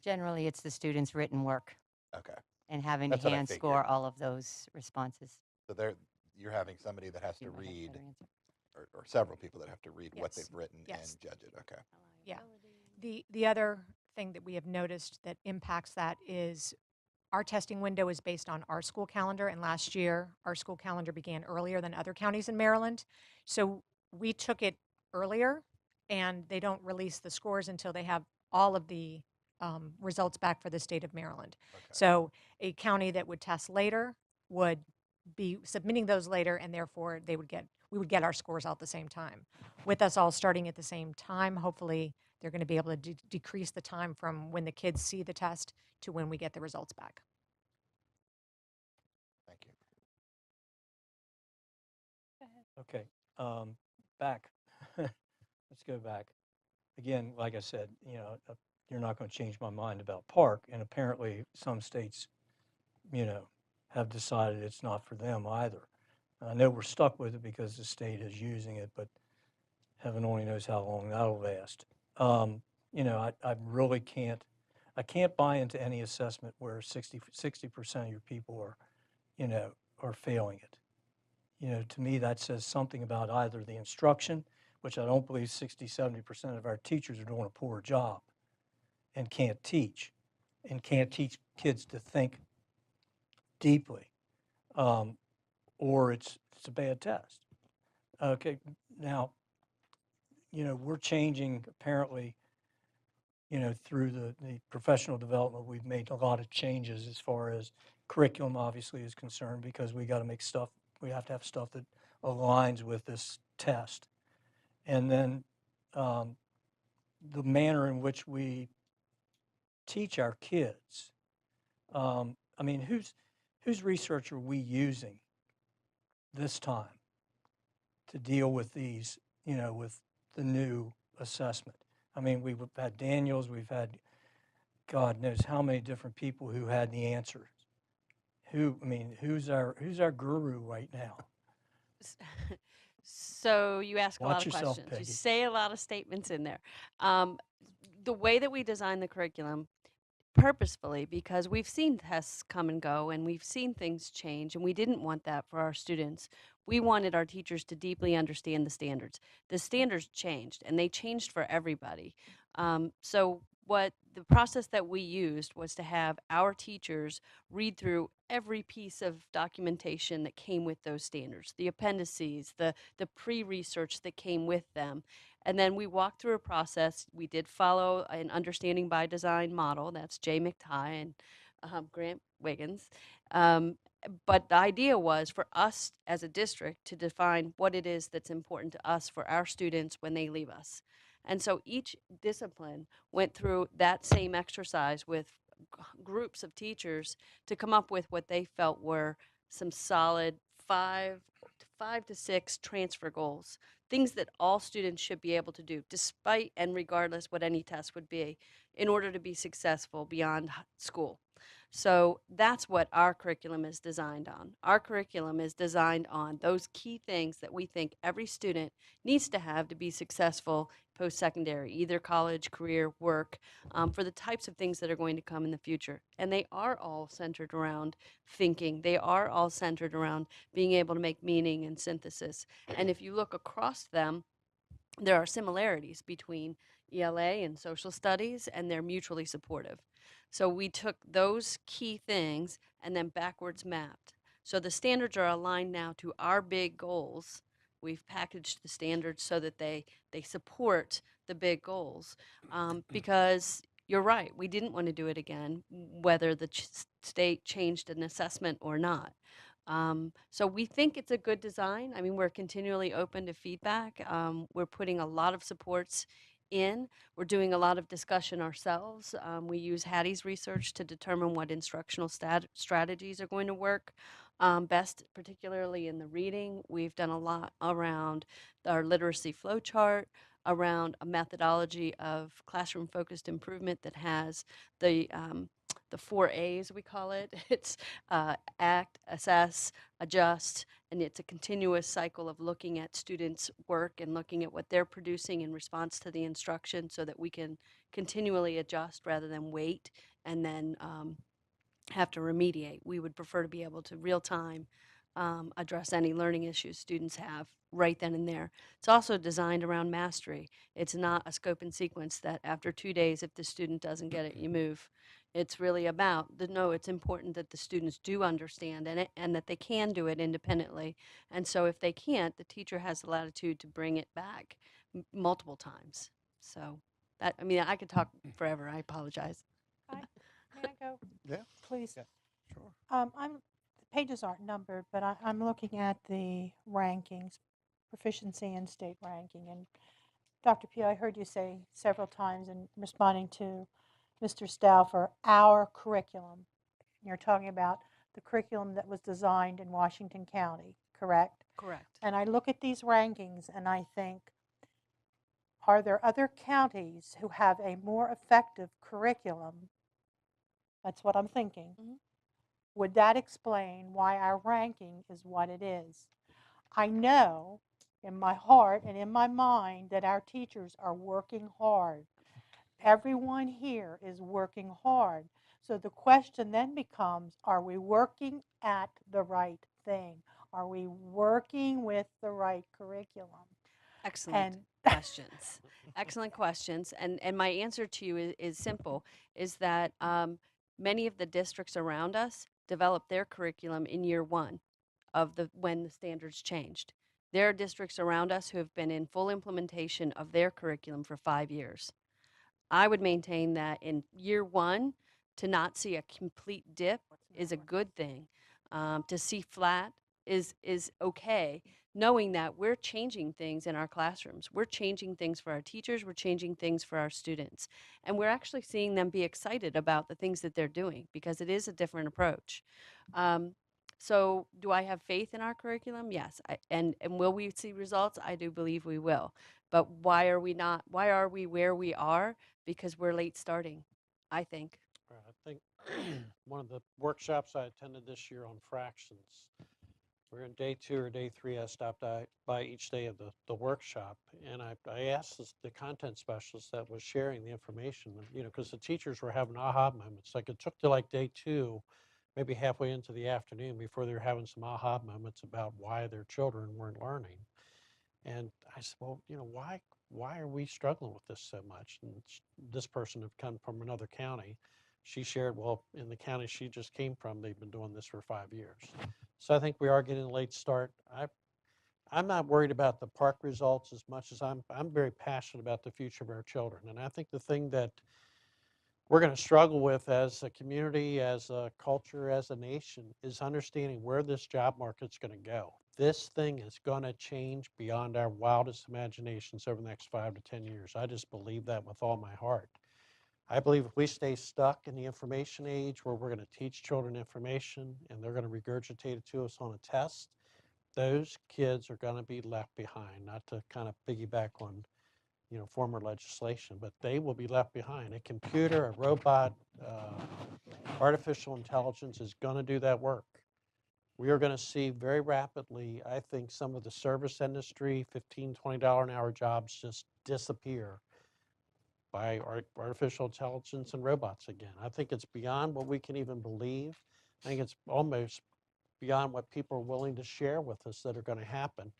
Generally, it's the student's written work Okay. and having That's to what I hand figured. score all of those responses. So you're having somebody that has to You might have a read, better answer. or several people that have to read what Yes. they've written Yes. and judge it. Okay. Yeah. The other thing that we have noticed that impacts that is our testing window is based on our school calendar, and last year our school calendar began earlier than other counties in Maryland. So we took it earlier, and they don't release the scores until they have all of the results back for the state of Maryland. Okay. So a county that would test later would be submitting those later, and therefore we would get our scores out at the same time. With us all starting at the same time, hopefully they're going to be able to decrease the time from when the kids see the test to when we get the results back. Thank you. Okay, back. Let's go back. Again, like I said, you're not going to change my mind about PARCC, and apparently some states, have decided it's not for them either. I know we're stuck with it because the state is using it, but heaven only knows how long that'll last. I really can't buy into any assessment where 60% of your people are failing it. To me, that says something about either the instruction, which I don't believe 60-70% of our teachers are doing a poor job and can't teach kids to think deeply, or it's a bad test. Okay, now, we're changing apparently, through the professional development, we've made a lot of changes as far as curriculum obviously is concerned, because we got to make stuff, we have to have stuff that aligns with this test. And then the manner in which we teach our kids. Whose research are we using this time to deal with these, with the new assessment? We've had Daniels, we've had God knows how many different people who had the answers. Who's our guru right now? So you ask a lot Watch of yourself, questions. You Peggy. say a lot of statements in there. The way that we design the curriculum purposefully, because we've seen tests come and go and we've seen things change, and we didn't want that for our students. We wanted our teachers to deeply understand the standards. The standards changed, and they changed for everybody. So what the process that we used was to have our teachers read through every piece of documentation that came with those standards, the appendices, the pre-research that came with them. And then we walked through a process. We did follow an understanding by design model. That's Jay McTighe and Grant Wiggins. But the idea was for us as a district to define what it is that's important to us for our students when they leave us. And so each discipline went through that same exercise with groups of teachers to come up with what they felt were some solid five to six transfer goals, things that all students should be able to do, despite and regardless what any test would be, in order to be successful beyond school. So that's what our curriculum is designed on. Our curriculum is designed on those key things that we think every student needs to have to be successful post-secondary, either college, career, work, for the types of things that are going to come in the future. And they are all centered around thinking. They are all centered around being able to make meaning and synthesis. And if you look across them, there are similarities between ELA and social studies, and they're mutually supportive. So we took those key things and then backwards mapped. So the standards are aligned now to our big goals. We've packaged the standards so that they support the big goals, because you're right, we didn't want to do it again, whether the state changed an assessment or not. So we think it's a good design. I mean, we're continually open to feedback. We're putting a lot of supports in. We're doing a lot of discussion ourselves. We use Hattie's research to determine what instructional strategies are going to work best, particularly in the reading. We've done a lot around our literacy flow chart, around a methodology of classroom-focused improvement that has the 4 A's, we call it. It's act, assess, adjust, and it's a continuous cycle of looking at students' work and looking at what they're producing in response to the instruction so that we can continually adjust rather than wait and then have to remediate. We would prefer to be able to real time address any learning issues students have right then and there. It's also designed around mastery. It's not a scope and sequence that after 2 days, if the student doesn't get it, you move. It's really about no, it's important that the students do understand it and that they can do it independently. And so if they can't, the teacher has the latitude to bring it back multiple times. So that, I mean, I could talk forever. I apologize. May I go? Yeah. Please. Yeah, sure. The pages aren't numbered, but I'm looking at the rankings, proficiency and state ranking. And Dr. Pugh, I heard you say several times in responding to Mr. Stauffer, our curriculum. You're talking about the curriculum that was designed in Washington County, correct? Correct. And I look at these rankings and I think, are there other counties who have a more effective curriculum? That's what I'm thinking. Would that explain why our ranking is what it is? I know in my heart and in my mind that our teachers are working hard. Everyone here is working hard. So the question then becomes, are we working at the right thing? Are we working with the right curriculum? Excellent questions. Excellent questions. And my answer to you is simple, is that many of the districts around us developed their curriculum in year one of when the standards changed. There are districts around us who have been in full implementation of their curriculum for 5 years. I would maintain that in year one, to not see a complete dip is a good thing. To see flat is okay, knowing that we're changing things in our classrooms. We're changing things for our teachers. We're changing things for our students. And we're actually seeing them be excited about the things that they're doing because it is a different approach. So do I have faith in our curriculum? Yes. And will we see results? I do believe we will. But why are we not? Why are we where we are? Because we're late starting, I think. I think one of the workshops I attended this year on fractions, we're in day 2 or day 3. I stopped by each day of the workshop, and I asked the content specialist that was sharing the information, because the teachers were having aha moments. Like it took to like day 2, maybe halfway into the afternoon, before they were having some aha moments about why their children weren't learning. And I said, well, why are we struggling with this so much? And this person had come from another county. She shared, well, in the county she just came from, they've been doing this for 5 years. So I think we are getting a late start. I'm not worried about the PARCC results as much as I'm very passionate about the future of our children. And I think the thing that we're going to struggle with as a community, as a culture, as a nation, is understanding where this job market's going to go. This thing is going to change beyond our wildest imaginations over the next 5 to 10 years. I just believe that with all my heart. I believe if we stay stuck in the information age where we're going to teach children information and they're going to regurgitate it to us on a test, those kids are going to be left behind. Not to kind of piggyback on former legislation, but they will be left behind. A computer, a robot, artificial intelligence is going to do that work. We are going to see very rapidly, I think, some of the service industry, $15, $20 an hour jobs just disappear by artificial intelligence and robots again. I think it's beyond what we can even believe. I think it's almost beyond what people are willing to share with us that are going to happen.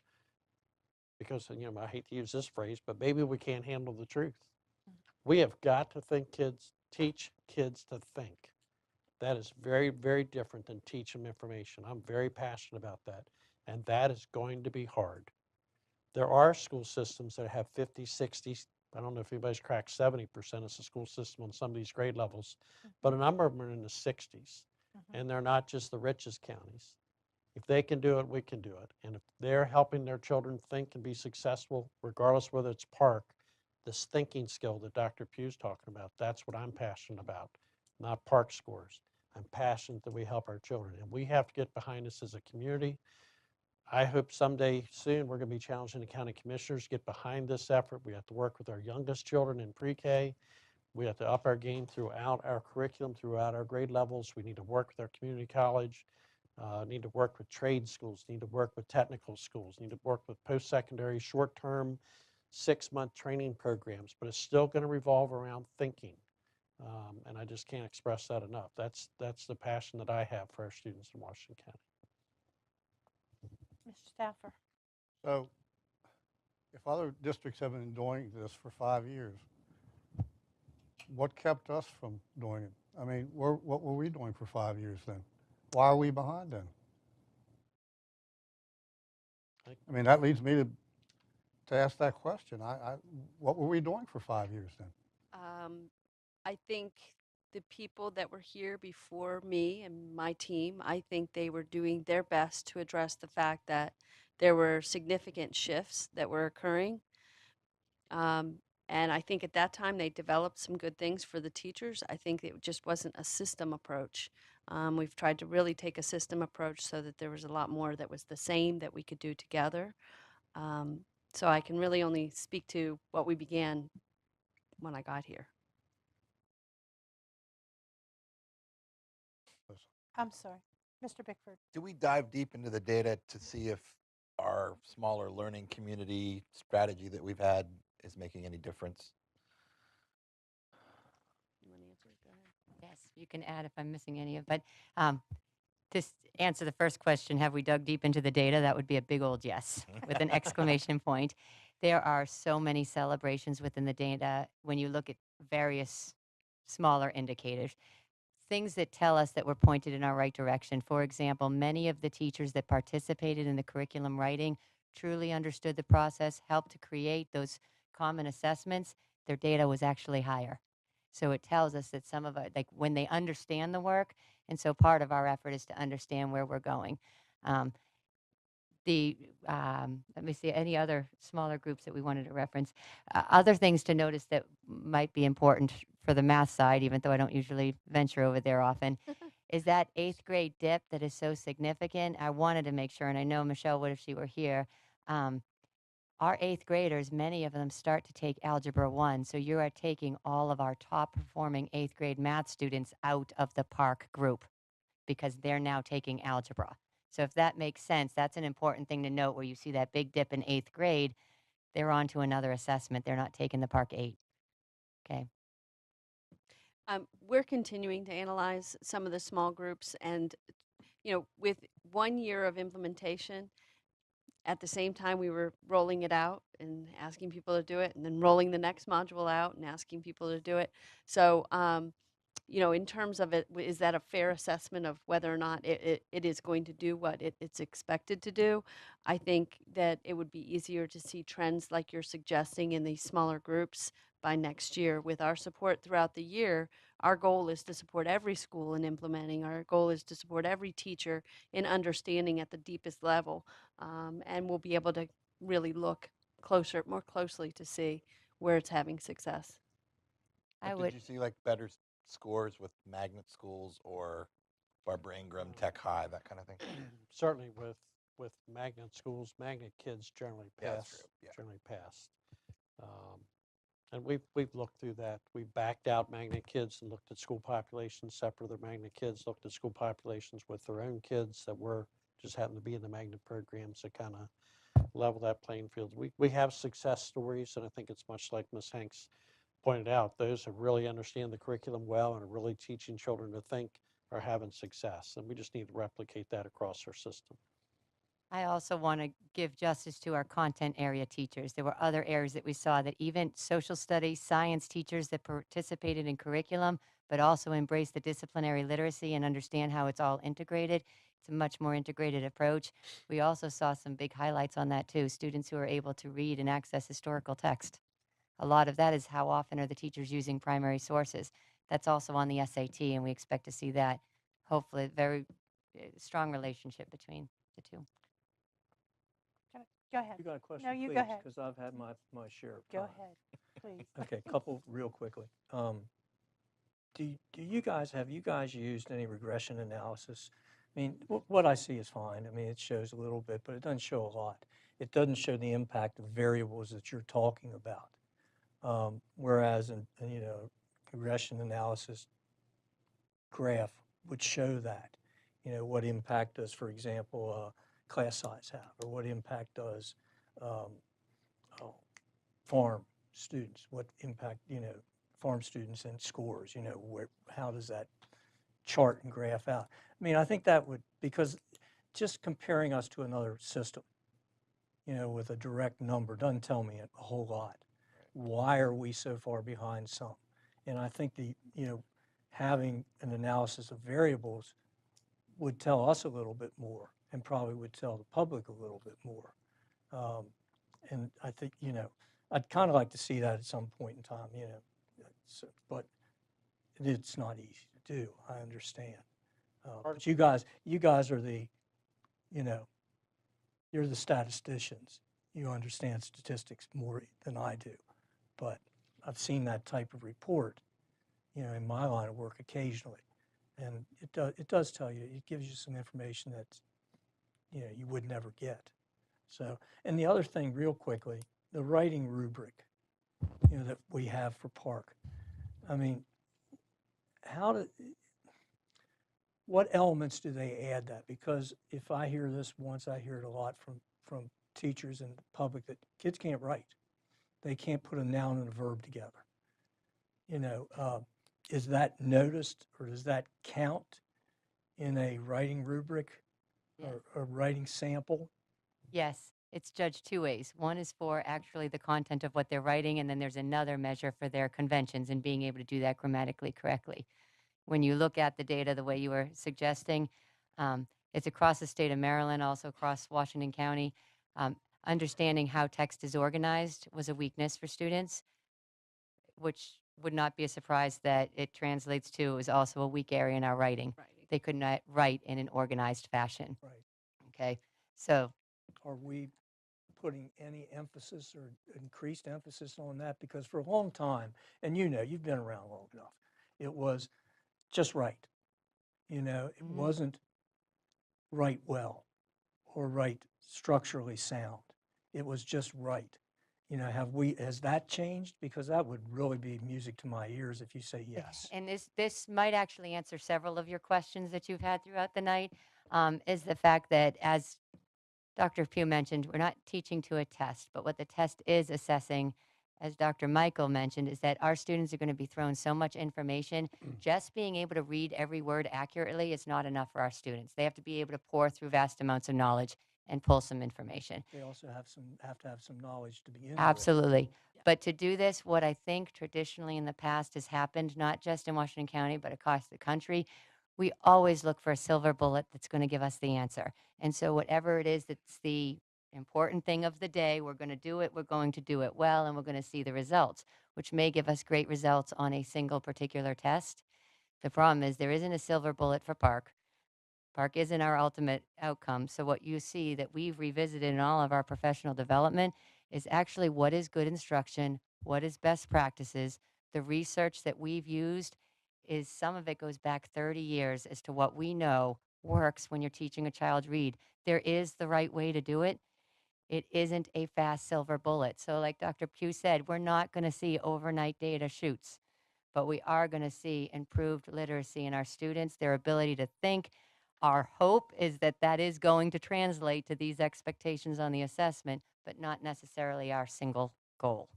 Because, I hate to use this phrase, but maybe we can't handle the truth. We have got to teach kids to think. That is very, very different than teach them information. I'm very passionate about that. And that is going to be hard. There are school systems that have 50, 60, I don't know if anybody's cracked 70% as a school system on some of these grade levels, but a number of them are in the 60s. And they're not just the richest counties. If they can do it, we can do it. And if they're helping their children think and be successful, regardless whether it's PARCC, this thinking skill that Dr. Pugh's talking about, that's what I'm passionate about, not PARCC scores. I'm passionate that we help our children. And we have to get behind this as a community. I hope someday soon we're going to be challenging the county commissioners to get behind this effort. We have to work with our youngest children in pre-K. We have to up our game throughout our curriculum, throughout our grade levels. We need to work with our community college. Need to work with trade schools, need to work with technical schools, need to work with post-secondary, short-term, 6-month training programs, but it's still going to revolve around thinking. And I just can't express that enough. That's the passion that I have for our students in Washington County. Mr. Staffer. So if other districts have been doing this for 5 years, what kept us from doing it? I mean, what were we doing for 5 years then? Why are we behind then? I mean, that leads me to ask that question. What were we doing for 5 years then? I think the people that were here before me and my team, I think they were doing their best to address the fact that there were significant shifts that were occurring. And I think at that time they developed some good things for the teachers. I think it just wasn't a system approach. We've tried to really take a system approach so that there was a lot more that was the same that we could do together. So I can really only speak to what we began when I got here. I'm sorry. Mr. Bickford. Do we dive deep into the data to see if our smaller learning community strategy that we've had is making any difference? You want to answer it? Go ahead. Yes, you can add if I'm missing any of it. But to answer the first question, have we dug deep into the data? That would be a big old yes with an exclamation point. There are so many celebrations within the data when you look at various smaller indicators. Things that tell us that we're pointed in our right direction. For example, many of the teachers that participated in the curriculum writing truly understood the process, helped to create those common assessments. Their data was actually higher. So it tells us that some of it, like when they understand the work, and so part of our effort is to understand where we're going. Let me see, any other smaller groups that we wanted to reference. Other things to notice that might be important for the math side, even though I don't usually venture over there often, is that 8th grade dip that is so significant. I wanted to make sure, and I know Michelle would if she were here, our 8th graders, many of them start to take Algebra 1, so you are taking all of our top performing 8th grade math students out of the PARCC group because they're now taking algebra. So if that makes sense, that's an important thing to note where you see that big dip in 8th grade, they're on to another assessment. They're not taking the PARCC 8. Okay. We're continuing to analyze some of the small groups, and with 1 year of implementation, at the same time we were rolling it out and asking people to do it, and then rolling the next module out and asking people to do it. So in terms of it, is that a fair assessment of whether or not it is going to do what it's expected to do? I think that it would be easier to see trends like you're suggesting in these smaller groups by next year. With our support throughout the year, our goal is to support every school in implementing. Our goal is to support every teacher in understanding at the deepest level, and we'll be able to really look more closely to see where it's having success. Did you see like better scores with magnet schools or Barbara Ingram, Tech High, that kind of thing? Certainly with magnet schools, magnet kids generally Yeah, that's pass, true. Yeah. generally pass. And we've looked through that. We backed out magnet kids and looked at school populations separate of their magnet kids, looked at school populations with their own kids that were just happened to be in the magnet programs to kind of level that playing field. We have success stories, and I think it's much like Ms. Hanks pointed out. Those who really understand the curriculum well and are really teaching children to think are having success, and we just need to replicate that across our system. I also want to give justice to our content area teachers. There were other areas that we saw that even social studies, science teachers that participated in curriculum, but also embrace the disciplinary literacy and understand how it's all integrated. It's a much more integrated approach. We also saw some big highlights on that too. Students who are able to read and access historical text. A lot of that is how often are the teachers using primary sources. That's also on the SAT, and we expect to see that, hopefully, a very strong relationship between the two. Go ahead. You got a question, No, you please, go ahead. because I've had my share of Go time. ahead, please. Okay, couple real quickly. Do you guys, have you guys used any regression analysis? I mean, what I see is fine. I mean, it shows a little bit, but it doesn't show a lot. It doesn't show the impact of variables that you're talking about. Whereas in regression analysis graph would show that, what impact does, for example, class size have, or what impact does farm students, what impact, farm students and scores, how does that chart and graph out? I mean, I think that would, because just comparing us to another system, with a direct number doesn't tell me a whole lot. Why are we so far behind some? And I think having an analysis of variables would tell us a little bit more, and probably would tell the public a little bit more. And I think, I'd kind of like to see that at some point in time, but it's not easy to do, I understand. But you guys are the, you're the statisticians. You understand statistics more than I do. But I've seen that type of report, in my line of work occasionally. And it does tell you, it gives you some information that, you would never get. So, and the other thing real quickly, the writing rubric, that we have for PARCC. I mean, what elements do they add that? Because if I hear this once, I hear it a lot from teachers and the public that kids can't write. They can't put a noun and a verb together. Is that noticed, or does that count in a writing rubric? Yes. Or a writing sample? Yes, it's judged two ways. One is for actually the content of what they're writing, and then there's another measure for their conventions and being able to do that grammatically correctly. When you look at the data the way you were suggesting, it's across the state of Maryland, also across Washington County. Understanding how text is organized was a weakness for students, which would not be a surprise that it translates to is also a weak area in our writing. They could not write in an organized fashion. Right. Okay, so. Are we putting any emphasis or increased emphasis on that? Because for a long time, and you've been around long enough, it was just right. It wasn't write well or write structurally sound. It was just right. Has that changed? Because that would really be music to my ears if you say yes. And this might actually answer several of your questions that you've had throughout the night. is the fact that, as Dr. Pugh mentioned, we're not teaching to a test, but what the test is assessing, as Dr. Michael mentioned, is that our students are going to be thrown so much information. Just being able to read every word accurately is not enough for our students. They have to be able to pour through vast amounts of knowledge and pull some information. They also have to have some knowledge to begin with. Absolutely. But to do this, what I think traditionally in the past has happened, not just in Washington County, but across the country, we always look for a silver bullet that's going to give us the answer. And so whatever it is that's the important thing of the day, we're going to do it, we're going to do it well, and we're going to see the results, which may give us great results on a single particular test. The problem is there isn't a silver bullet for PARCC. PARCC isn't our ultimate outcome. So what you see that we've revisited in all of our professional development is actually what is good instruction, what is best practices. The research that we've used is, some of it goes back 30 years as to what we know works when you're teaching a child to read. There is the right way to do it. It isn't a fast silver bullet. So like Dr. Pugh said, we're not going to see overnight data shoots, but we are going to see improved literacy in our students, their ability to think. Our hope is that that is going to translate to these expectations on the assessment, but not necessarily our single goal.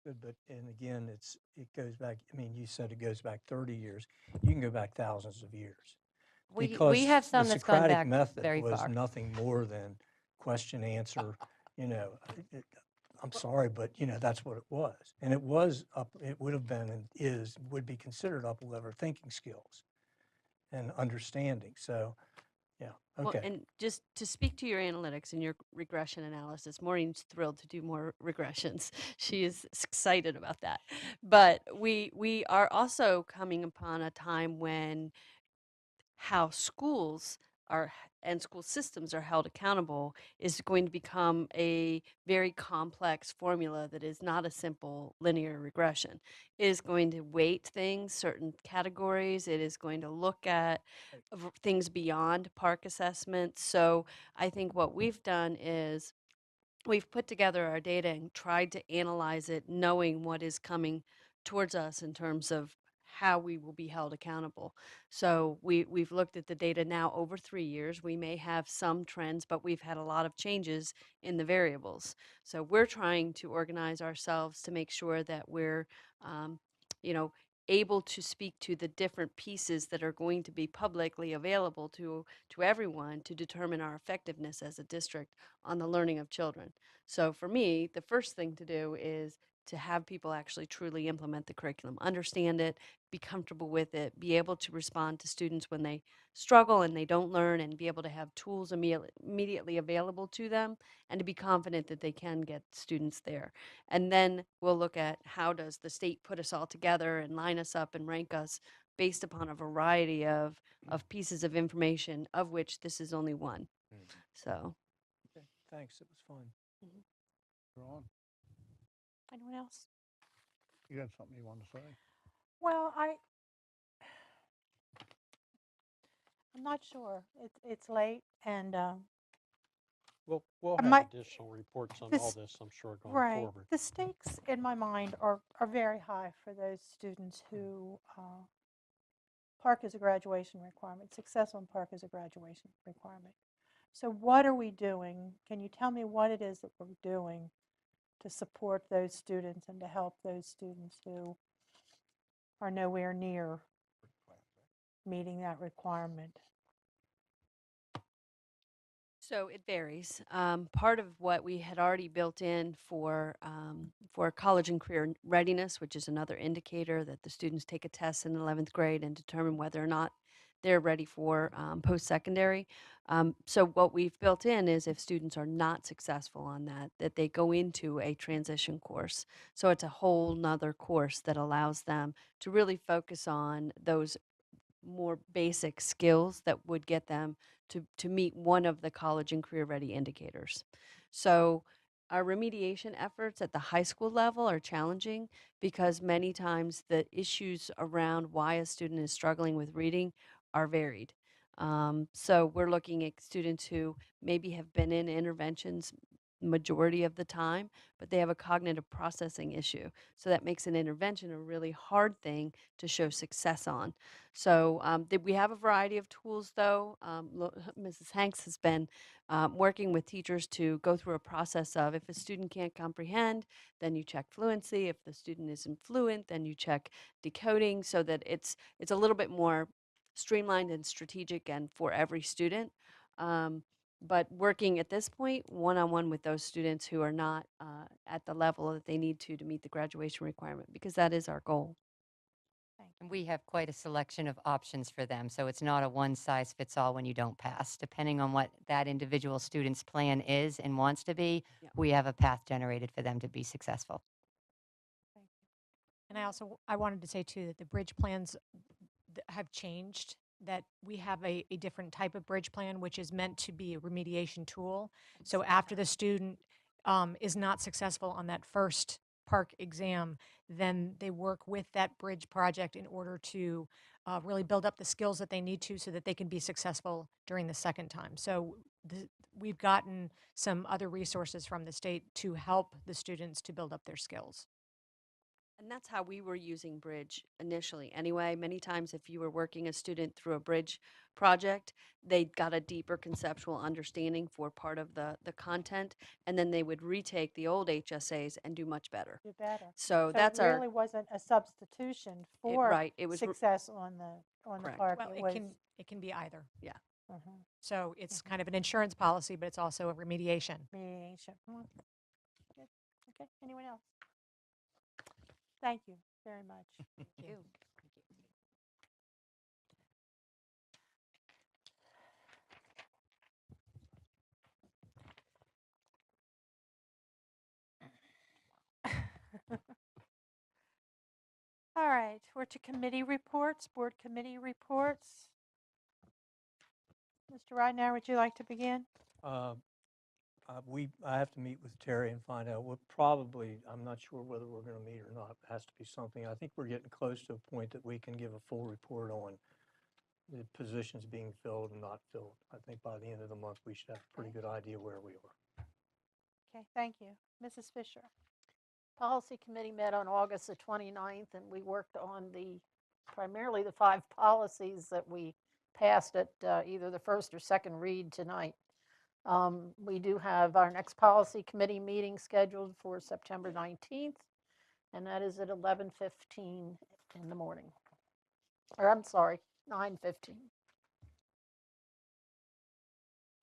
Good, but, and again, it goes back, I mean, you said it goes back 30 years. You can go back thousands of years. We have some the that's gone Socratic back method very was far. nothing more than question, answer, I'm sorry, but, that's what it was. And it would have been and would be considered upper level thinking skills and understanding. So, yeah, Well, okay. and just to speak to your analytics and your regression analysis, Maureen's thrilled to do more regressions. She is excited about that. But we are also coming upon a time when how schools are and school systems are held accountable is going to become a very complex formula that is not a simple linear regression. It is going to weight things, certain categories. It is going to look at things beyond PARCC assessment. So I think what we've done is we've put together our data and tried to analyze it, knowing what is coming towards us in terms of how we will be held accountable. So we've looked at the data now over 3 years. We may have some trends, but we've had a lot of changes in the variables. So we're trying to organize ourselves to make sure that we're, you know, able to speak to the different pieces that are going to be publicly available to everyone to determine our effectiveness as a district on the learning of children. So for me, the first thing to do is to have people actually truly implement the curriculum, understand it, be comfortable with it, be able to respond to students when they struggle and they don't learn, and be able to have tools immediately available to them, and to be confident that they can get students there. And then we'll look at how does the state put us all together and line us up and rank us based upon a variety of pieces of information, of which this is only one. So. Okay, thanks, it was fun. You're on. Anyone else? You had something you wanted to say? Well, I'm not sure. It's late, and We'll have my- additional reports on this- all this, I'm sure, going right. forward. The stakes in my mind are very high for those students who PARCC is a graduation requirement. Success on PARCC is a graduation requirement. So what are we doing? Can you tell me what it is that we're doing to support those students and to help those students who are nowhere near meeting that requirement? So it varies. Part of what we had already built in for college and career readiness, which is another indicator that the students take a test in 11th grade and determine whether or not they're ready for post-secondary. So what we've built in is if students are not successful on that they go into a transition course. So it's a whole nother course that allows them to really focus on those more basic skills that would get them to meet one of the college and career ready indicators. So our remediation efforts at the high school level are challenging because many times the issues around why a student is struggling with reading are varied. So we're looking at students who maybe have been in interventions majority of the time, but they have a cognitive processing issue. So that makes an intervention a really hard thing to show success on. So we have a variety of tools, though. Mrs. Hanks has been working with teachers to go through a process of, if a student can't comprehend, then you check fluency. If the student isn't fluent, then you check decoding, so that it's a little bit more streamlined and strategic and for every student. But working at this point one-on-one with those students who are not at the level that they need to meet the graduation requirement, because that is our goal. And we have quite a selection of options for them, so it's not a one-size-fits-all when you don't pass. Depending on what that individual student's plan is and wants to be, we have a path generated for them to be successful. And I wanted to say too that the bridge plans have changed, that we have a different type of bridge plan, which is meant to be a remediation tool. So after the student is not successful on that first PARCC exam, then they work with that bridge project in order to really build up the skills that they need to, so that they can be successful during the second time. So we've gotten some other resources from the state to help the students to build up their skills. And that's how we were using Bridge initially. Anyway, many times if you were working a student through a Bridge project, they got a deeper conceptual understanding for part of the content, and then they would retake the old HSAs and do much better. Do better. So that's it our really wasn't a substitution for right. It was success on the Correct. park. Well, it can be either. Yeah. So it's kind of an insurance policy, but it's also a remediation. Mediation. Good. Okay. Anyone else? Thank you very much. Thank you. All right, we're to committee reports, board committee reports. Mr. Ridenour, would you like to begin? I have to meet with Terry and find out what probably, I'm not sure whether we're going to meet or not. It has to be something. I think we're getting close to a point that we can give a full report on the positions being filled and not filled. I think by the end of the month, we should have a pretty good idea where we are. Okay, thank you. Mrs. Fisher. Policy Committee met on August the 29th, and we worked on primarily the 5 policies that we passed at either the first or second read tonight. We do have our next Policy Committee meeting scheduled for September 19th, and that is at 11:15 in the morning. Or I'm sorry, 9:15.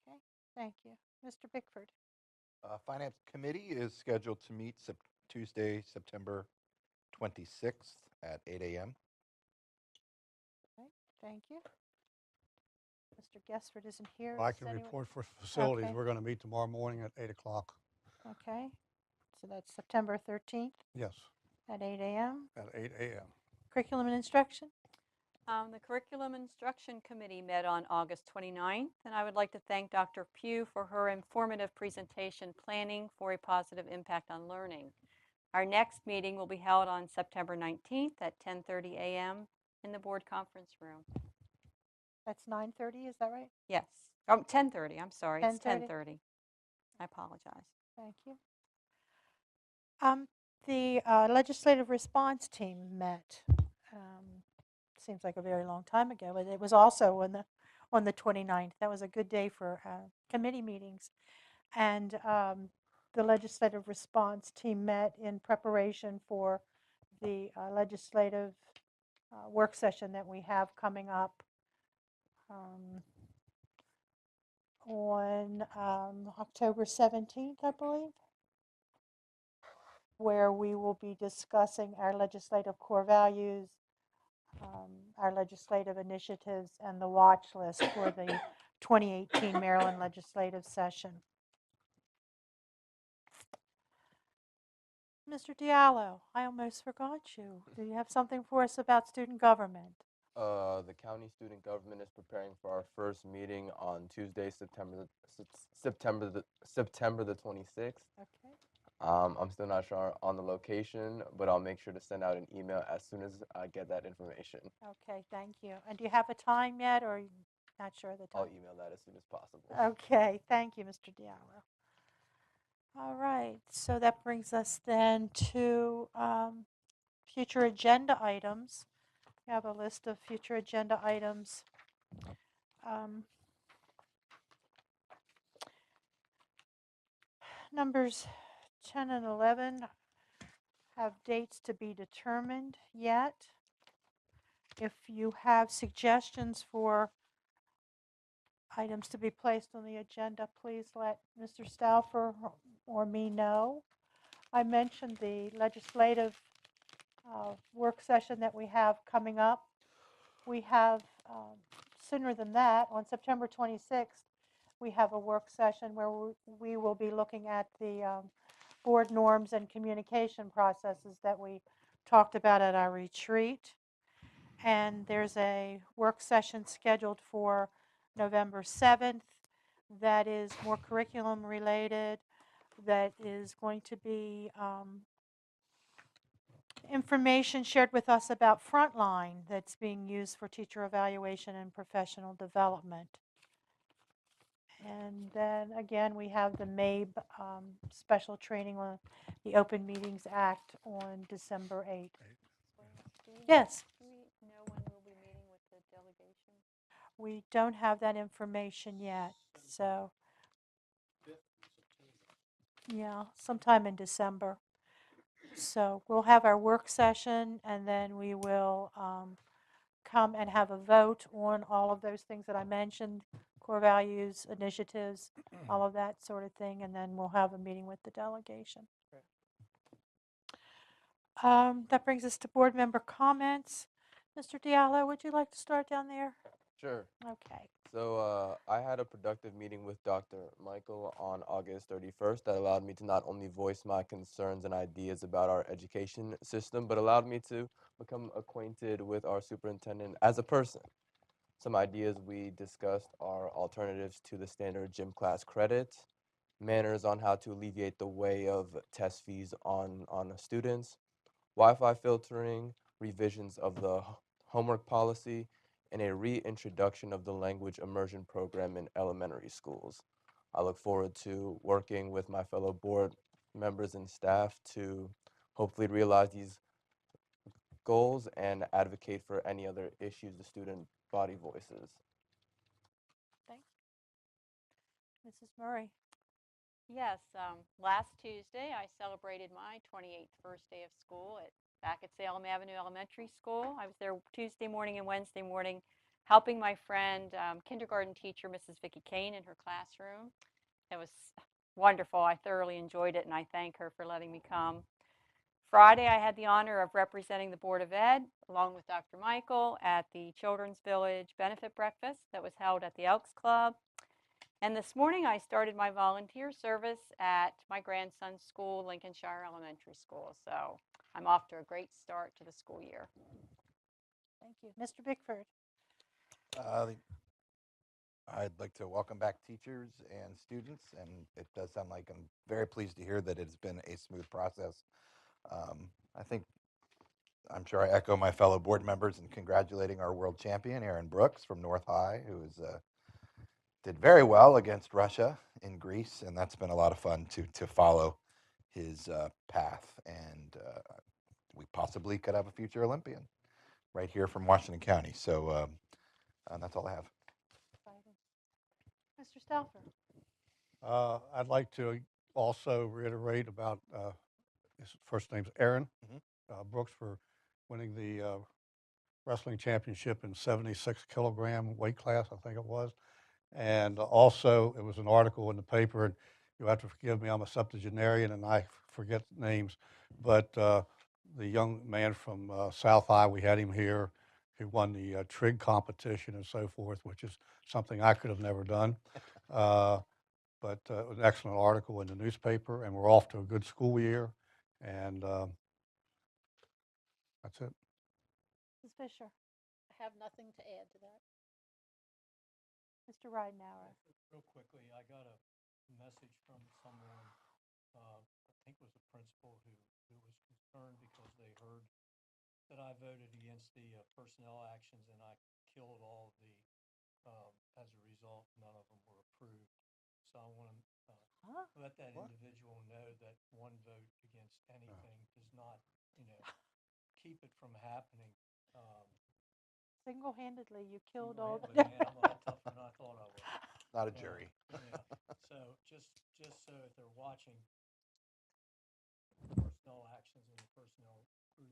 Okay, thank you. Mr. Bickford. Finance Committee is scheduled to meet Tuesday, September 26th at 8 a.m. Okay, thank you. Mr. Guessford isn't here. I Is can anyone- report for facilities. Okay. We're going to meet tomorrow morning at 8 o'clock. Okay, so that's September 13th Yes, at 8 a.m. at 8 a.m. Curriculum and instruction. The Curriculum Instruction Committee met on August 29th, and I would like to thank Dr. Pugh for her informative presentation, Planning for a Positive Impact on Learning. Our next meeting will be held on September 19th at 10:30 a.m. in the board conference room. That's 9:30, is that right? Yes. Oh, 10:30, I'm sorry. It's 10:30. 10:30. I apologize. Thank you. The legislative response team met. Seems like a very long time ago, but it was also on the 29th. That was a good day for committee meetings. And the legislative response team met in preparation for the legislative work session that we have coming up on October 17th, I believe, where we will be discussing our legislative core values, our legislative initiatives, and the watch list for the 2018 Maryland legislative session. Mr. Diallo, I almost forgot you. Do you have something for us about student government? The county student government is preparing for our first meeting on Tuesday, September the 26th. Okay. I'm still not sure on the location, but I'll make sure to send out an email as soon as I get that information. Okay, thank you. And do you have a time yet, or are you not sure of the time? I'll email that as soon as possible. Okay, thank you, Mr. Diallo. All right, so that brings us then to future agenda items. We have a list of future agenda items. Numbers 10 and 11 have dates to be determined yet. If you have suggestions for items to be placed on the agenda, please let Mr. Stauffer or me know. I mentioned the legislative work session that we have coming up. We have, sooner than that, on September 26th, we have a work session where we will be looking at the board norms and communication processes that we talked about at our retreat. And there's a work session scheduled for November 7th that is more curriculum related, that is going to be information shared with us about Frontline that's being used for teacher evaluation and professional development. And then again, we have the MABE special training on the Open Meetings Act on December 8th. Yes? Do we know when we'll be meeting with the delegation? We don't have that information yet, so. Yeah, sometime in December. So we'll have our work session, and then we will come and have a vote on all of those things that I mentioned, core values, initiatives, all of that sort of thing, and then we'll have a meeting with the delegation. That brings us to board member comments. Mr. Diallo, would you like to start down there? Sure. Okay. So I had a productive meeting with Dr. Michael on August 31st that allowed me to not only voice my concerns and ideas about our education system, but allowed me to become acquainted with our superintendent as a person. Some ideas we discussed are alternatives to the standard gym class credit, manners on how to alleviate the weight of test fees on students, Wi-Fi filtering, revisions of the homework policy, and a reintroduction of the language immersion program in elementary schools. I look forward to working with my fellow board members and staff to hopefully realize these goals and advocate for any other issues the student body voices. Thank you. Mrs. Murray. Yes, last Tuesday I celebrated my 28th first day of school back at Salem Avenue Elementary School. I was there Tuesday morning and Wednesday morning helping my friend, kindergarten teacher, Mrs. Vicki Kane, in her classroom. It was wonderful. I thoroughly enjoyed it, and I thank her for letting me come. Friday, I had the honor of representing the Board of Ed, along with Dr. Michael, at the Children's Village Benefit Breakfast that was held at the Elks Club. And this morning, I started my volunteer service at my grandson's school, Lincolnshire Elementary School. So I'm off to a great start to the school year. Thank you. Mr. Bickford. I'd like to welcome back teachers and students, and it does sound like I'm very pleased to hear that it's been a smooth process. I'm sure I echo my fellow board members in congratulating our world champion, Aaron Brooks from North High, who did very well against Russia in Greece, and that's been a lot of fun to follow his path. And we possibly could have a future Olympian right here from Washington County. So that's all I have. Mr. Stauffer. I'd like to also reiterate about his first name's Aaron Brooks for winning the wrestling championship in 76 kilogram weight class, I think it was. And also, it was an article in the paper, and you'll have to forgive me, I'm a septuagenarian and I forget names, but the young man from South High, we had him here, who won the trig competition and so forth, which is something I could have never done. But it was an excellent article in the newspaper, and we're off to a good school year, and that's it. Ms. Fisher. I have nothing to add to that. Mr. Ridenhour. Real quickly, I got a message from someone, I think it was a principal, who was concerned because they heard that I voted against the personnel actions and I killed all of the, as a result, none of them were approved. So I want to let that individual know that one vote against anything does not, keep it from happening. Single-handedly, you killed all the. Single-handedly, man, I'm a lot tougher than I thought I was. Not a Yeah, jury. yeah. So just so if they're watching, personnel actions in the personnel group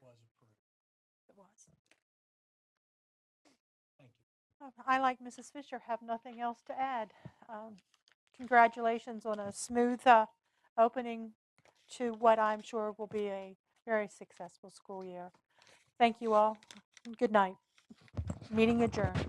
was approved. It was. Thank you. I, like Mrs. Fisher, have nothing else to add. Congratulations on a smooth opening to what I'm sure will be a very successful school year. Thank you all. Good night. Meeting adjourned.